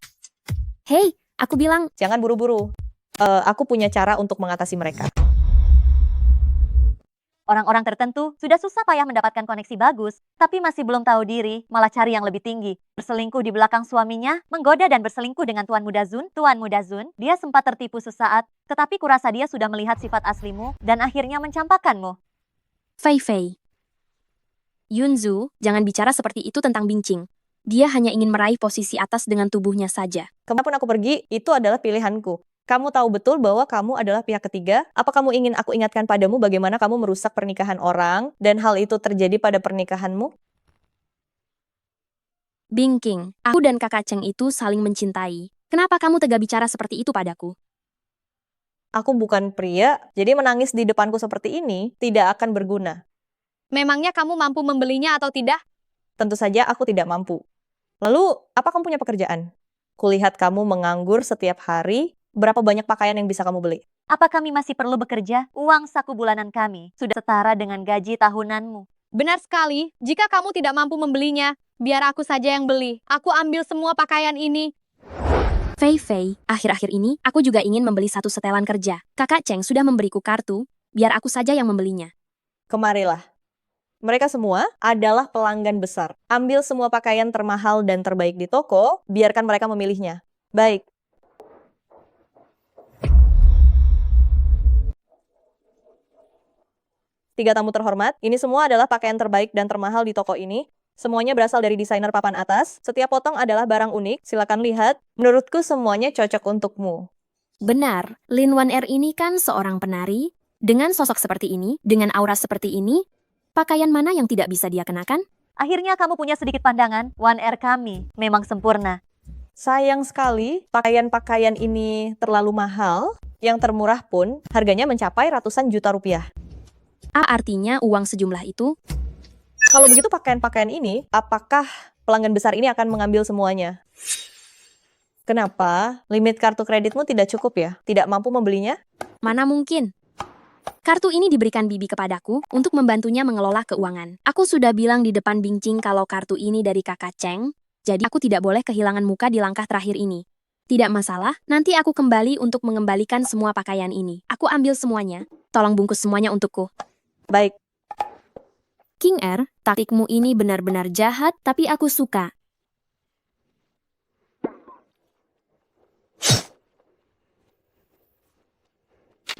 S4: Hei, aku bilang,
S1: jangan buru-buru. Aku punya cara untuk mengatasi mereka.
S17: Orang-orang tertentu sudah susah payah mendapatkan koneksi bagus, tapi masih belum tahu diri, malah cari yang lebih tinggi. Berselingkuh di belakang suaminya, menggoda dan berselingkuh dengan Tuan Muda Zun. Tuan Muda Zun, dia sempat tertipu sesaat, tetapi kurasa dia sudah melihat sifat aslimu dan akhirnya mencampakkanmu.
S4: Fei Fei. Yunzu, jangan bicara seperti itu tentang Bingqing. Dia hanya ingin meraih posisi atas dengan tubuhnya saja.
S1: Kemanapun aku pergi, itu adalah pilihanku. Kamu tahu betul bahwa kamu adalah pihak ketiga? Apa kamu ingin aku ingatkan padamu bagaimana kamu merusak pernikahan orang dan hal itu terjadi pada pernikahanmu?
S4: Bingqing, aku dan kakak Cheng itu saling mencintai. Kenapa kamu tega bicara seperti itu padaku?
S1: Aku bukan pria, jadi menangis di depanku seperti ini tidak akan berguna.
S8: Memangnya kamu mampu membelinya atau tidak?
S1: Tentu saja aku tidak mampu. Lalu, apa kamu punya pekerjaan? Kulihat kamu menganggur setiap hari. Berapa banyak pakaian yang bisa kamu beli?
S17: Apa kami masih perlu bekerja? Uang saku bulanan kami sudah setara dengan gaji tahunanmu.
S8: Benar sekali, jika kamu tidak mampu membelinya, biar aku saja yang beli. Aku ambil semua pakaian ini.
S4: Fei Fei, akhir-akhir ini aku juga ingin membeli satu setelan kerja. Kakak Cheng sudah memberiku kartu, biar aku saja yang membelinya.
S1: Kemarilah. Mereka semua adalah pelanggan besar. Ambil semua pakaian termahal dan terbaik di toko, biarkan mereka memilihnya. Baik. Tiga tamu terhormat, ini semua adalah pakaian terbaik dan termahal di toko ini. Semuanya berasal dari desainer papan atas. Setiap potong adalah barang unik. Silakan lihat. Menurutku semuanya cocok untukmu.
S4: Benar, Lin Wan Er ini kan seorang penari. Dengan sosok seperti ini, dengan aura seperti ini, pakaian mana yang tidak bisa dia kenakan?
S17: Akhirnya kamu punya sedikit pandangan. Wan Er kami memang sempurna.
S1: Sayang sekali, pakaian-pakaian ini terlalu mahal. Yang termurah pun harganya mencapai ratusan juta rupiah.
S4: Artinya uang sejumlah itu?
S1: Kalau begitu pakaian-pakaian ini, apakah pelanggan besar ini akan mengambil semuanya? Kenapa? Limit kartu kreditmu tidak cukup ya? Tidak mampu membelinya?
S4: Mana mungkin? Kartu ini diberikan Bibi kepadaku untuk membantunya mengelola keuangan. Aku sudah bilang di depan Bingqing kalau kartu ini dari kakak Cheng, jadi aku tidak boleh kehilangan muka di langkah terakhir ini. Tidak masalah, nanti aku kembali untuk mengembalikan semua pakaian ini. Aku ambil semuanya. Tolong bungkus semuanya untukku.
S1: Baik.
S4: King Er, taktikmu ini benar-benar jahat, tapi aku suka.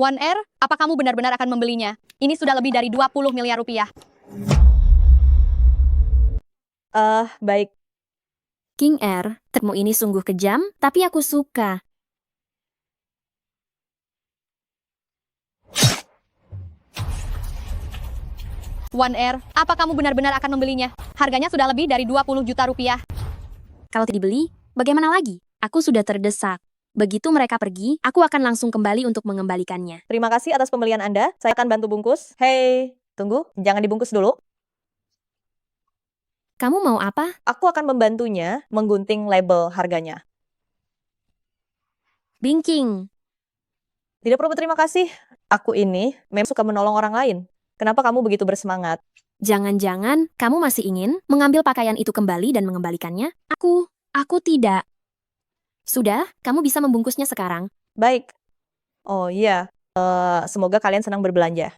S8: Wan Er, apa kamu benar-benar akan membelinya? Ini sudah lebih dari 20 miliar rupiah.
S1: Baik.
S4: King Er, taktikmu ini sungguh kejam, tapi aku suka.
S8: Wan Er, apa kamu benar-benar akan membelinya? Harganya sudah lebih dari 20 juta rupiah.
S4: Kalau tidak dibeli, bagaimana lagi? Aku sudah terdesak. Begitu mereka pergi, aku akan langsung kembali untuk mengembalikannya.
S1: Terima kasih atas pembelian Anda. Saya akan bantu bungkus. Hei, tunggu. Jangan dibungkus dulu.
S4: Kamu mau apa?
S1: Aku akan membantunya menggunting label harganya.
S4: Bingqing.
S1: Tidak perlu berterima kasih. Aku ini memang suka menolong orang lain. Kenapa kamu begitu bersemangat?
S4: Jangan-jangan kamu masih ingin mengambil pakaian itu kembali dan mengembalikannya? Aku tidak. Sudah, kamu bisa membungkusnya sekarang.
S1: Baik. Oh iya, semoga kalian senang berbelanja.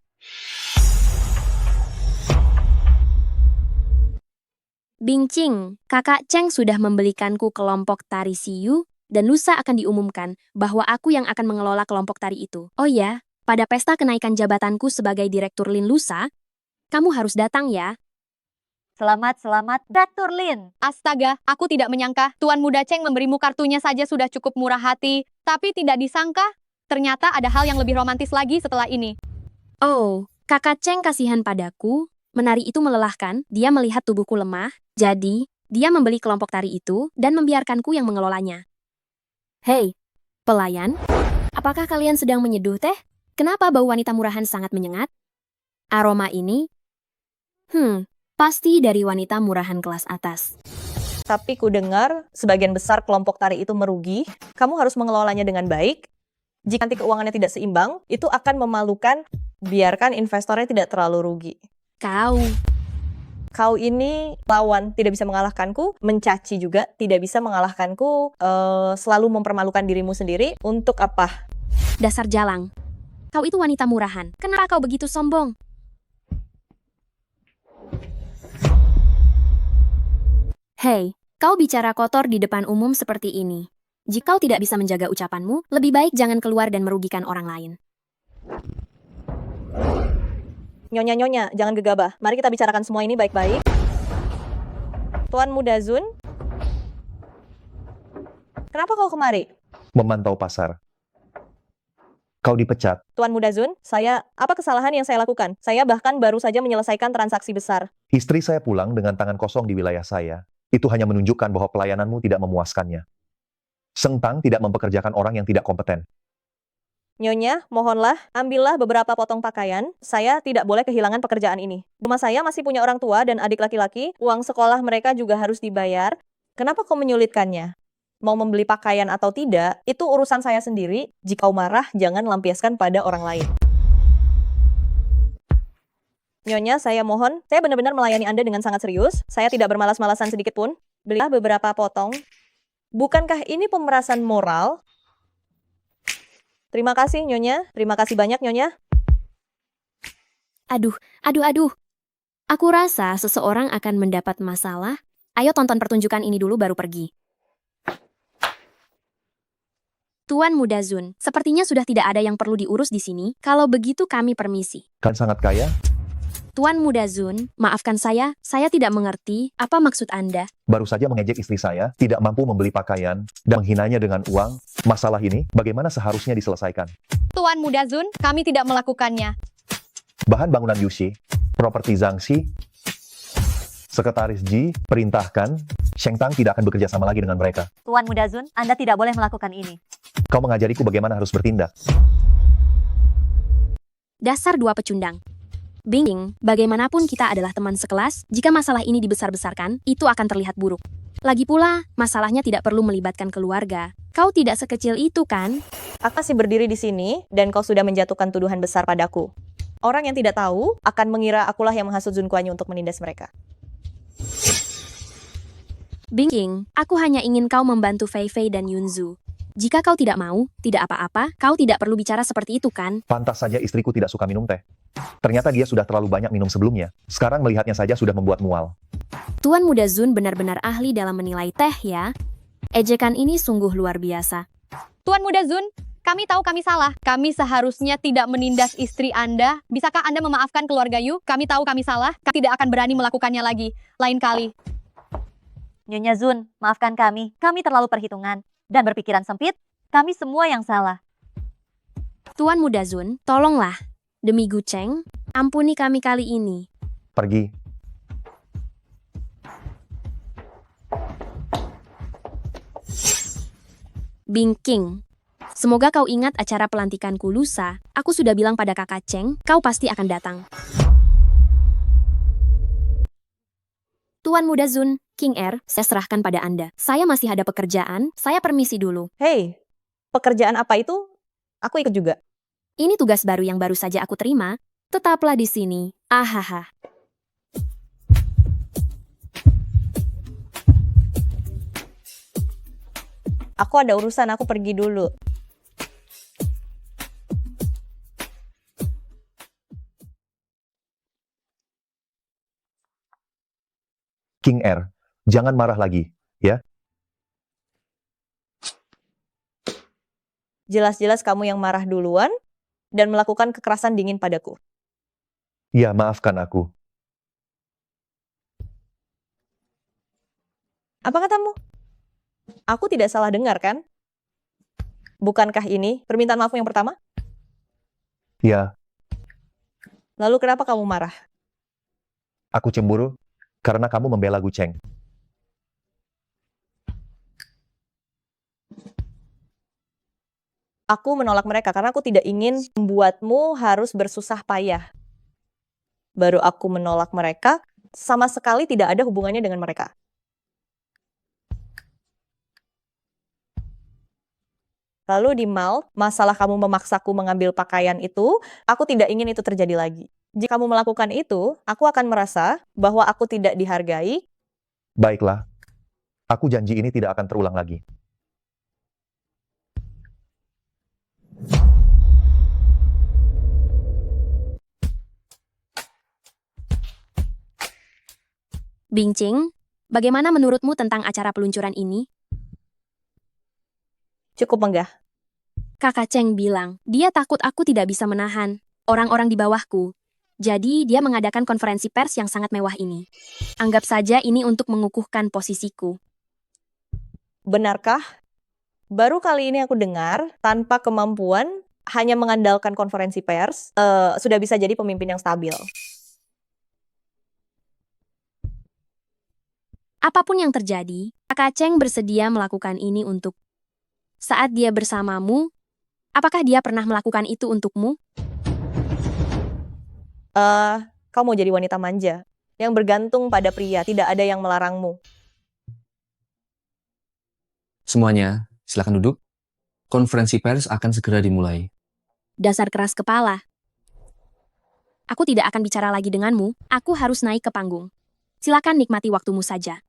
S4: Bingqing, kakak Cheng sudah membelikanku kelompok tari Siyu, dan lusa akan diumumkan bahwa aku yang akan mengelola kelompok tari itu. Oh ya, pada pesta kenaikan jabatanku sebagai Direktur Lin lusa, kamu harus datang ya.
S17: Selamat, Direktur Lin.
S8: Astaga, aku tidak menyangka Tuan Muda Cheng memberimu kartunya saja sudah cukup murah hati. Tapi tidak disangka, ternyata ada hal yang lebih romantis lagi setelah ini.
S4: Oh, Kakak Cheng kasihan padaku, menari itu melelahkan, dia melihat tubuhku lemah, jadi dia membeli kelompok tari itu dan membiarkanku yang mengelolanya. Hei, pelayan, apakah kalian sedang menyeduh teh? Kenapa bau wanita murahan sangat menyengat? Aroma ini? Pasti dari wanita murahan kelas atas.
S1: Tapi ku dengar sebagian besar kelompok tari itu merugi. Kamu harus mengelolanya dengan baik. Jika nanti keuangannya tidak seimbang, itu akan memalukan. Biarkan investornya tidak terlalu rugi. Kau ini lawan, tidak bisa mengalahkanku, mencaci juga, tidak bisa mengalahkanku, selalu mempermalukan dirimu sendiri. Untuk apa?
S4: Dasar jalang. Kau itu wanita murahan. Kenapa kau begitu sombong? Hei, kau bicara kotor di depan umum seperti ini. Jika kau tidak bisa menjaga ucapanmu, lebih baik jangan keluar dan merugikan orang lain.
S1: Nyonya, jangan gegabah. Mari kita bicarakan semua ini baik-baik. Tuan Muda Zun, kenapa kau kemari?
S3: Memantau pasar. Kau dipecat.
S1: Tuan Muda Zun, apa kesalahan yang saya lakukan? Saya bahkan baru saja menyelesaikan transaksi besar.
S3: Istri saya pulang dengan tangan kosong di wilayah saya. Itu hanya menunjukkan bahwa pelayananmu tidak memuaskannya. Seng Tang tidak mempekerjakan orang yang tidak kompeten.
S1: Nyonya, mohonlah, ambillah beberapa potong pakaian. Saya tidak boleh kehilangan pekerjaan ini. Rumah saya masih punya orang tua dan adik laki-laki. Uang sekolah mereka juga harus dibayar. Kenapa kau menyulitkannya? Mau membeli pakaian atau tidak, itu urusan saya sendiri. Jika kau marah, jangan lampiaskan pada orang lain. Nyonya, saya mohon, saya benar-benar melayani Anda dengan sangat serius. Saya tidak bermalas-malasan sedikit pun. Belilah beberapa potong. Bukankah ini pemerasan moral? Terima kasih, Nyonya. Terima kasih banyak, Nyonya.
S4: Aduh. Aku rasa seseorang akan mendapat masalah. Ayo tonton pertunjukan ini dulu baru pergi. Tuan Muda Zun, sepertinya sudah tidak ada yang perlu diurus di sini. Kalau begitu kami permisi.
S3: Kan sangat kaya?
S4: Tuan Muda Zun, maafkan saya tidak mengerti apa maksud Anda.
S3: Baru saja mengejek istri saya, tidak mampu membeli pakaian, dan menghinanya dengan uang. Masalah ini, bagaimana seharusnya diselesaikan?
S16: Tuan Muda Zun, kami tidak melakukannya.
S3: Bahan bangunan Yushi, properti Zhangxi, Sekretaris Ji, perintahkan, Sheng Tang tidak akan bekerja sama lagi dengan mereka.
S17: Tuan Muda Zun, Anda tidak boleh melakukan ini.
S3: Kau mengajariku bagaimana harus bertindak.
S4: Dasar dua pecundang. Bing, bagaimanapun kita adalah teman sekelas, jika masalah ini dibesar-besarkan, itu akan terlihat buruk. Lagi pula, masalahnya tidak perlu melibatkan keluarga. Kau tidak sekecil itu, kan?
S1: Aku masih berdiri di sini, dan kau sudah menjatuhkan tuduhan besar padaku. Orang yang tidak tahu akan mengira akulah yang menghasut Zun Kuan Yu untuk menindas mereka.
S4: Bing, aku hanya ingin kau membantu Fei Fei dan Yunzu. Jika kau tidak mau, tidak apa-apa, kau tidak perlu bicara seperti itu, kan?
S3: Pantas saja istriku tidak suka minum teh. Ternyata dia sudah terlalu banyak minum sebelumnya. Sekarang melihatnya saja sudah membuat mual.
S4: Tuan Muda Zun benar-benar ahli dalam menilai teh, ya. Ejekan ini sungguh luar biasa.
S16: Tuan Muda Zun, kami tahu kami salah. Kami seharusnya tidak menindas istri Anda. Bisakah Anda memaafkan keluarga Yu? Kami tahu kami salah. Kami tidak akan berani melakukannya lagi. Lain kali.
S17: Nyonya Zun, maafkan kami. Kami terlalu perhitungan dan berpikiran sempit. Kami semua yang salah.
S4: Tuan Muda Zun, tolonglah. Demi Gu Cheng, ampuni kami kali ini.
S3: Pergi.
S4: Bing King, semoga kau ingat acara pelantikanku lusa. Aku sudah bilang pada kakak Cheng, kau pasti akan datang. Tuan Muda Zun, King Er, saya serahkan pada Anda. Saya masih ada pekerjaan, saya permisi dulu.
S1: Hei, pekerjaan apa itu? Aku ikut juga.
S4: Ini tugas baru yang baru saja aku terima. Tetaplah di sini. Ahaha.
S1: Aku ada urusan, aku pergi dulu.
S3: King Er, jangan marah lagi, ya?
S1: Jelas-jelas kamu yang marah duluan dan melakukan kekerasan dingin padaku.
S3: Ya, maafkan aku.
S1: Apa katamu? Aku tidak salah dengar, kan? Bukankah ini permintaan maafmu yang pertama?
S3: Ya.
S1: Lalu kenapa kamu marah?
S3: Aku cemburu karena kamu membela Gu Cheng.
S1: Aku menolak mereka karena aku tidak ingin membuatmu harus bersusah payah. Baru aku menolak mereka, sama sekali tidak ada hubungannya dengan mereka. Lalu di mall, masalah kamu memaksaku mengambil pakaian itu, aku tidak ingin itu terjadi lagi. Jika kamu melakukan itu, aku akan merasa bahwa aku tidak dihargai.
S3: Baiklah, aku janji ini tidak akan terulang lagi.
S4: Bingcing, bagaimana menurutmu tentang acara peluncuran ini?
S1: Cukup megah.
S4: Kakak Cheng bilang, dia takut aku tidak bisa menahan orang-orang di bawahku. Jadi, dia mengadakan konferensi pers yang sangat mewah ini. Anggap saja ini untuk mengukuhkan posisiku.
S1: Benarkah? Baru kali ini aku dengar, tanpa kemampuan, hanya mengandalkan konferensi pers, sudah bisa jadi pemimpin yang stabil.
S4: Apapun yang terjadi, Kakak Cheng bersedia melakukan ini untuk saat dia bersamamu. Apakah dia pernah melakukan itu untukmu?
S1: Kau mau jadi wanita manja, yang bergantung pada pria, tidak ada yang melarangmu.
S6: Semuanya, silakan duduk. Konferensi pers akan segera dimulai.
S4: Dasar keras kepala. Aku tidak akan bicara lagi denganmu, aku harus naik ke panggung. Silakan nikmati waktumu saja.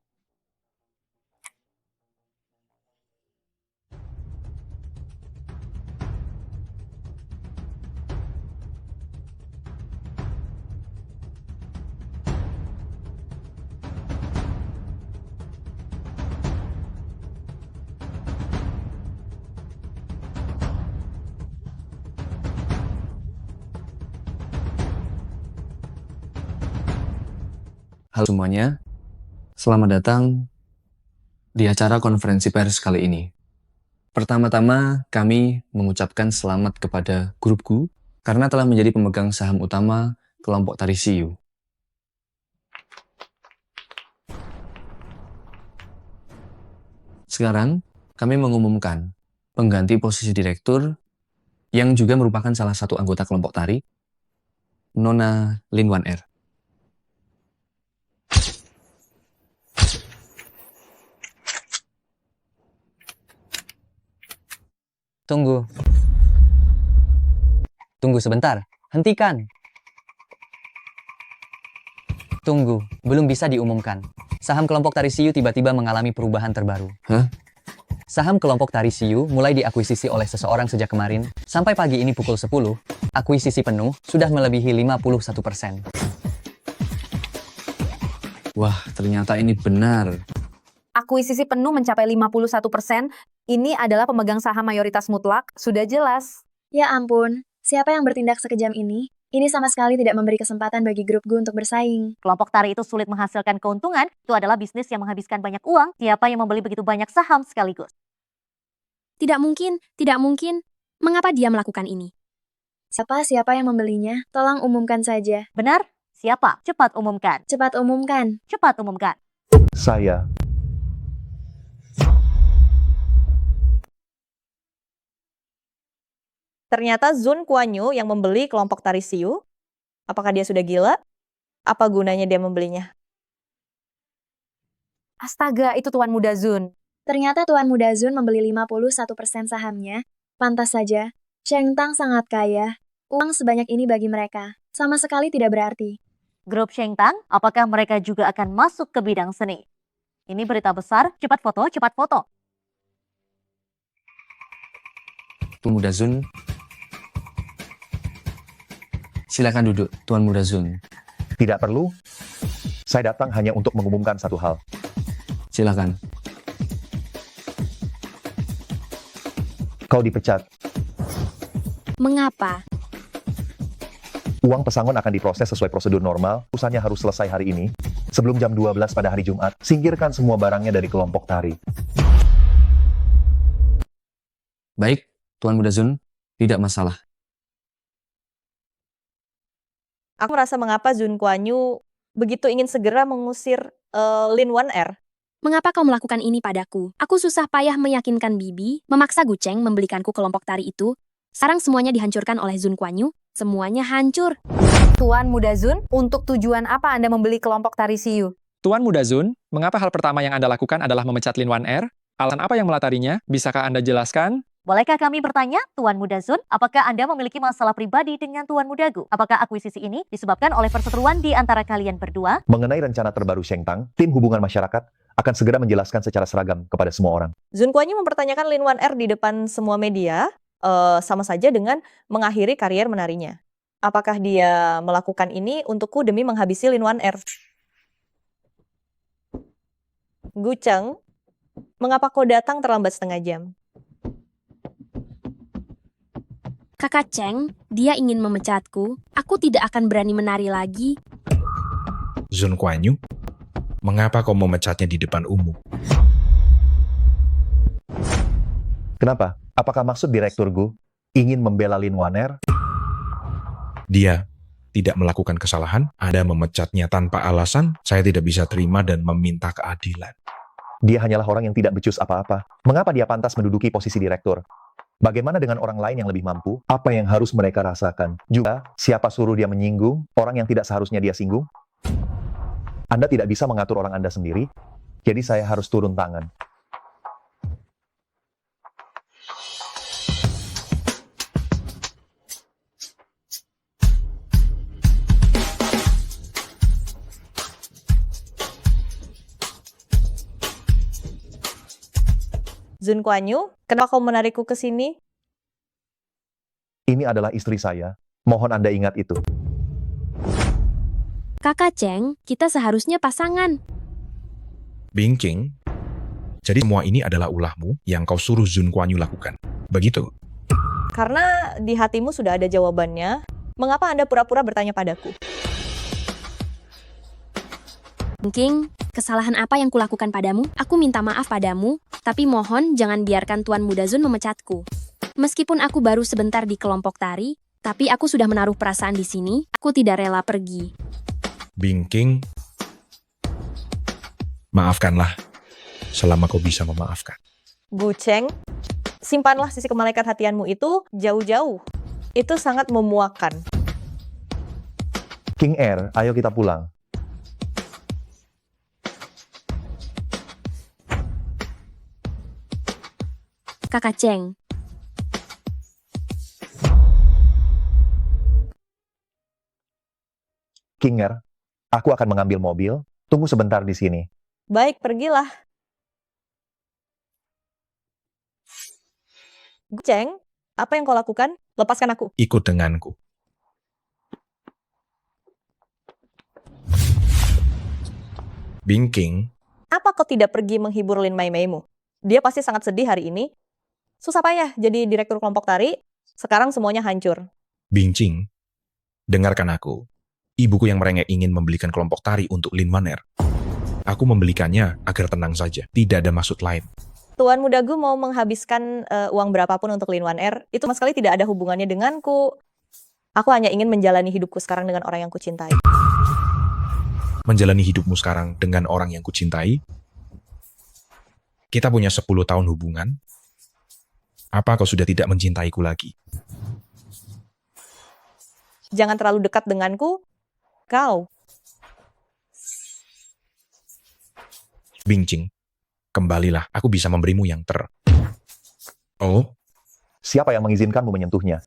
S6: Halo semuanya, selamat datang di acara konferensi pers kali ini. Pertama-tama, kami mengucapkan selamat kepada grupku karena telah menjadi pemegang saham utama kelompok tari Siu. Sekarang, kami mengumumkan pengganti posisi direktur yang juga merupakan salah satu anggota kelompok tari, Nona Lin Wan Er.
S12: Tunggu. Tunggu sebentar. Hentikan. Tunggu, belum bisa diumumkan. Saham kelompok tari Siu tiba-tiba mengalami perubahan terbaru.
S6: Hah?
S12: Saham kelompok tari Siu mulai diakuisisi oleh seseorang sejak kemarin. Sampai pagi ini pukul 10, akuisisi penuh sudah melebihi 51%.
S6: Wah, ternyata ini benar.
S7: Akuisisi penuh mencapai 51%. Ini adalah pemegang saham mayoritas mutlak. Sudah jelas.
S11: Ya ampun, siapa yang bertindak sekejam ini? Ini sama sekali tidak memberi kesempatan bagi grup Gu untuk bersaing.
S17: Kelompok tari itu sulit menghasilkan keuntungan. Itu adalah bisnis yang menghabiskan banyak uang. Siapa yang membeli begitu banyak saham sekaligus?
S4: Tidak mungkin, tidak mungkin. Mengapa dia melakukan ini?
S11: Siapa yang membelinya? Tolong umumkan saja.
S17: Benar? Siapa? Cepat umumkan.
S11: Cepat umumkan.
S17: Cepat umumkan.
S3: Saya.
S1: Ternyata Zun Kuan-yu yang membeli kelompok tari Siu. Apakah dia sudah gila? Apa gunanya dia membelinya?
S7: Astaga, itu Tuan Muda Zun.
S11: Ternyata Tuan Muda Zun membeli 51% sahamnya. Pantas saja. Cheng Tang sangat kaya. Uang sebanyak ini bagi mereka sama sekali tidak berarti.
S17: Grup Cheng Tang, apakah mereka juga akan masuk ke bidang seni? Ini berita besar. Cepat foto, cepat foto.
S6: Tuan Muda Zun. Silakan duduk, Tuan Muda Zun.
S3: Tidak perlu. Saya datang hanya untuk mengumumkan satu hal.
S6: Silakan.
S3: Kau dipecat.
S4: Mengapa?
S3: Uang pesangon akan diproses sesuai prosedur normal. Urusannya harus selesai hari ini. Sebelum jam 12 pada hari Jumat, singkirkan semua barangnya dari kelompok tari.
S6: Baik, Tuan Muda Zun, tidak masalah.
S1: Aku merasa mengapa Zun Kuan Yu begitu ingin segera mengusir Lin Wan Er.
S4: Mengapa kau melakukan ini padaku? Aku susah payah meyakinkan Bibi, memaksa Gu Cheng membelikanku kelompok tari itu. Sekarang semuanya dihancurkan oleh Zun Kuan Yu. Semuanya hancur.
S7: Tuan Muda Zun, untuk tujuan apa Anda membeli kelompok tari Siyu?
S14: Tuan Muda Zun, mengapa hal pertama yang Anda lakukan adalah memecat Lin Wan Er? Alasan apa yang melatarinya? Bisakah Anda jelaskan?
S17: Bolehkah kami bertanya, Tuan Muda Zun, apakah Anda memiliki masalah pribadi dengan Tuan Muda Gu? Apakah akuisisi ini disebabkan oleh perseteruan di antara kalian berdua?
S3: Mengenai rencana terbaru Sheng Tang, tim hubungan masyarakat akan segera menjelaskan secara seragam kepada semua orang.
S1: Zun Kuan Yu mempertanyakan Lin Wan Er di depan semua media, sama saja dengan mengakhiri karier menarinya. Apakah dia melakukan ini untukku demi menghabisi Lin Wan Er? Gu Cheng, mengapa kau datang terlambat setengah jam?
S4: Kakak Cheng, dia ingin memecatku. Aku tidak akan berani menari lagi.
S9: Zun Kuan Yu, mengapa kau memecatnya di depan umum?
S3: Kenapa? Apakah maksud Direktur Gu ingin membela Lin Wan Er?
S9: Dia tidak melakukan kesalahan, Anda memecatnya tanpa alasan, saya tidak bisa terima dan meminta keadilan.
S3: Dia hanyalah orang yang tidak becus apa-apa. Mengapa dia pantas menduduki posisi direktur? Bagaimana dengan orang lain yang lebih mampu? Apa yang harus mereka rasakan? Juga, siapa suruh dia menyinggung orang yang tidak seharusnya dia singgung? Anda tidak bisa mengatur orang Anda sendiri, jadi saya harus turun tangan.
S1: Zun Kuan Yu, kenapa kau menarikku ke sini?
S3: Ini adalah istri saya. Mohon Anda ingat itu.
S4: Kakak Cheng, kita seharusnya pasangan.
S9: Bing King, jadi semua ini adalah ulahmu yang kau suruh Zun Kuan Yu lakukan. Begitu?
S1: Karena di hatimu sudah ada jawabannya, mengapa Anda pura-pura bertanya padaku?
S4: King, kesalahan apa yang kulakukan padamu? Aku minta maaf padamu, tapi mohon jangan biarkan Tuan Muda Zun memecatku. Meskipun aku baru sebentar di kelompok tari, tapi aku sudah menaruh perasaan di sini, aku tidak rela pergi.
S9: Bing King, maafkanlah selama kau bisa memaafkan.
S1: Gu Cheng, simpanlah sisi kemalaikat hatianmu itu jauh-jauh. Itu sangat memuakkan.
S3: King Air, ayo kita pulang.
S4: Kakak Cheng,
S3: King Air, aku akan mengambil mobil. Tunggu sebentar di sini.
S1: Baik, pergilah. Gu Cheng, apa yang kau lakukan? Lepaskan aku.
S9: Ikut denganku. Bing King,
S1: Apa kau tidak pergi menghibur Lin Mei Meimu? Dia pasti sangat sedih hari ini. Susah payah jadi direktur kelompok tari, sekarang semuanya hancur.
S9: Bing Ching, dengarkan aku. Ibuku yang merengek ingin membelikan kelompok tari untuk Lin Wan Er. Aku membelikannya agar tenang saja, tidak ada maksud lain.
S1: Tuan Muda Gu mau menghabiskan uang berapapun untuk Lin Wan Er, itu sama sekali tidak ada hubungannya denganku. Aku hanya ingin menjalani hidupku sekarang dengan orang yang kucintai.
S9: Menjalani hidupmu sekarang dengan orang yang kucintai? Kita punya 10 tahun hubungan. Apa kau sudah tidak mencintaiku lagi?
S1: Jangan terlalu dekat denganku, kau.
S9: Bing Ching, kembalilah, aku bisa memberimu yang ter... Oh?
S3: Siapa yang mengizinkanmu menyentuhnya?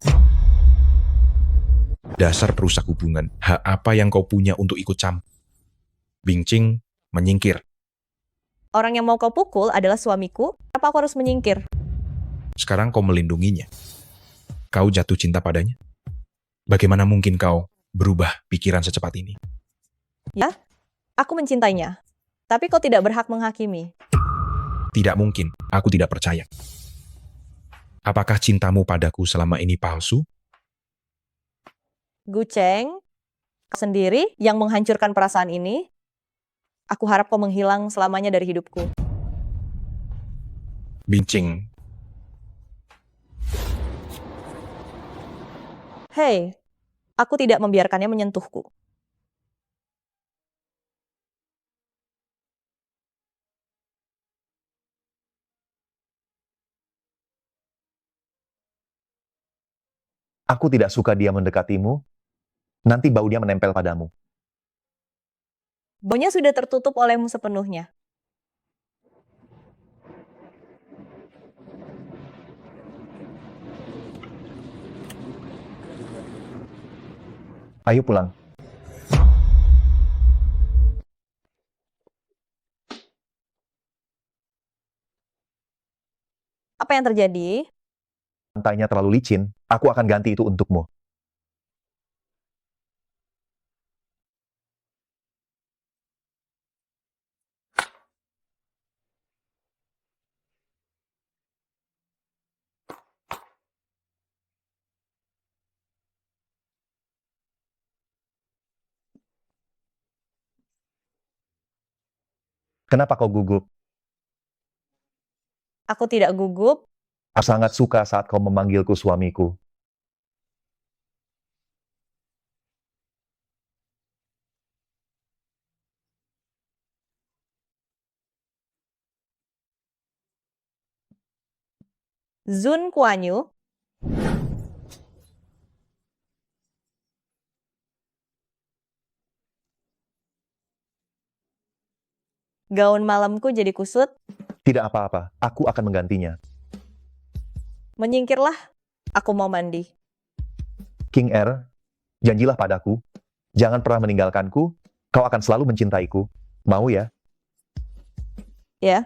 S9: Dasar perusak hubungan, hak apa yang kau punya untuk ikut campur? Bing Ching, menyingkir.
S1: Orang yang mau kau pukul adalah suamiku, apa aku harus menyingkir?
S9: Sekarang kau melindunginya. Kau jatuh cinta padanya? Bagaimana mungkin kau berubah pikiran secepat ini?
S1: Ya, aku mencintainya. Tapi kau tidak berhak menghakimi.
S9: Tidak mungkin, aku tidak percaya. Apakah cintamu padaku selama ini palsu?
S1: Gu Cheng, kau sendiri yang menghancurkan perasaan ini. Aku harap kau menghilang selamanya dari hidupku.
S9: Bing Ching,
S1: Hei, Aku tidak membiarkannya menyentuhku.
S3: Aku tidak suka dia mendekatimu, nanti bau dia menempel padamu.
S1: Baunya sudah tertutup olehmu sepenuhnya.
S3: Ayo pulang.
S1: Apa yang terjadi?
S3: Lantainya terlalu licin, aku akan ganti itu untukmu. Kenapa kau gugup?
S1: Aku tidak gugup.
S3: Aku sangat suka saat kau memanggilku suamiku.
S1: Zun Kuanyu. Gaun malamku jadi kusut.
S3: Tidak apa-apa, aku akan menggantinya.
S1: Menyingkirlah, aku mau mandi.
S3: King Er, janjilah padaku, jangan pernah meninggalkanku, kau akan selalu mencintaiku. Mau ya?
S1: Ya.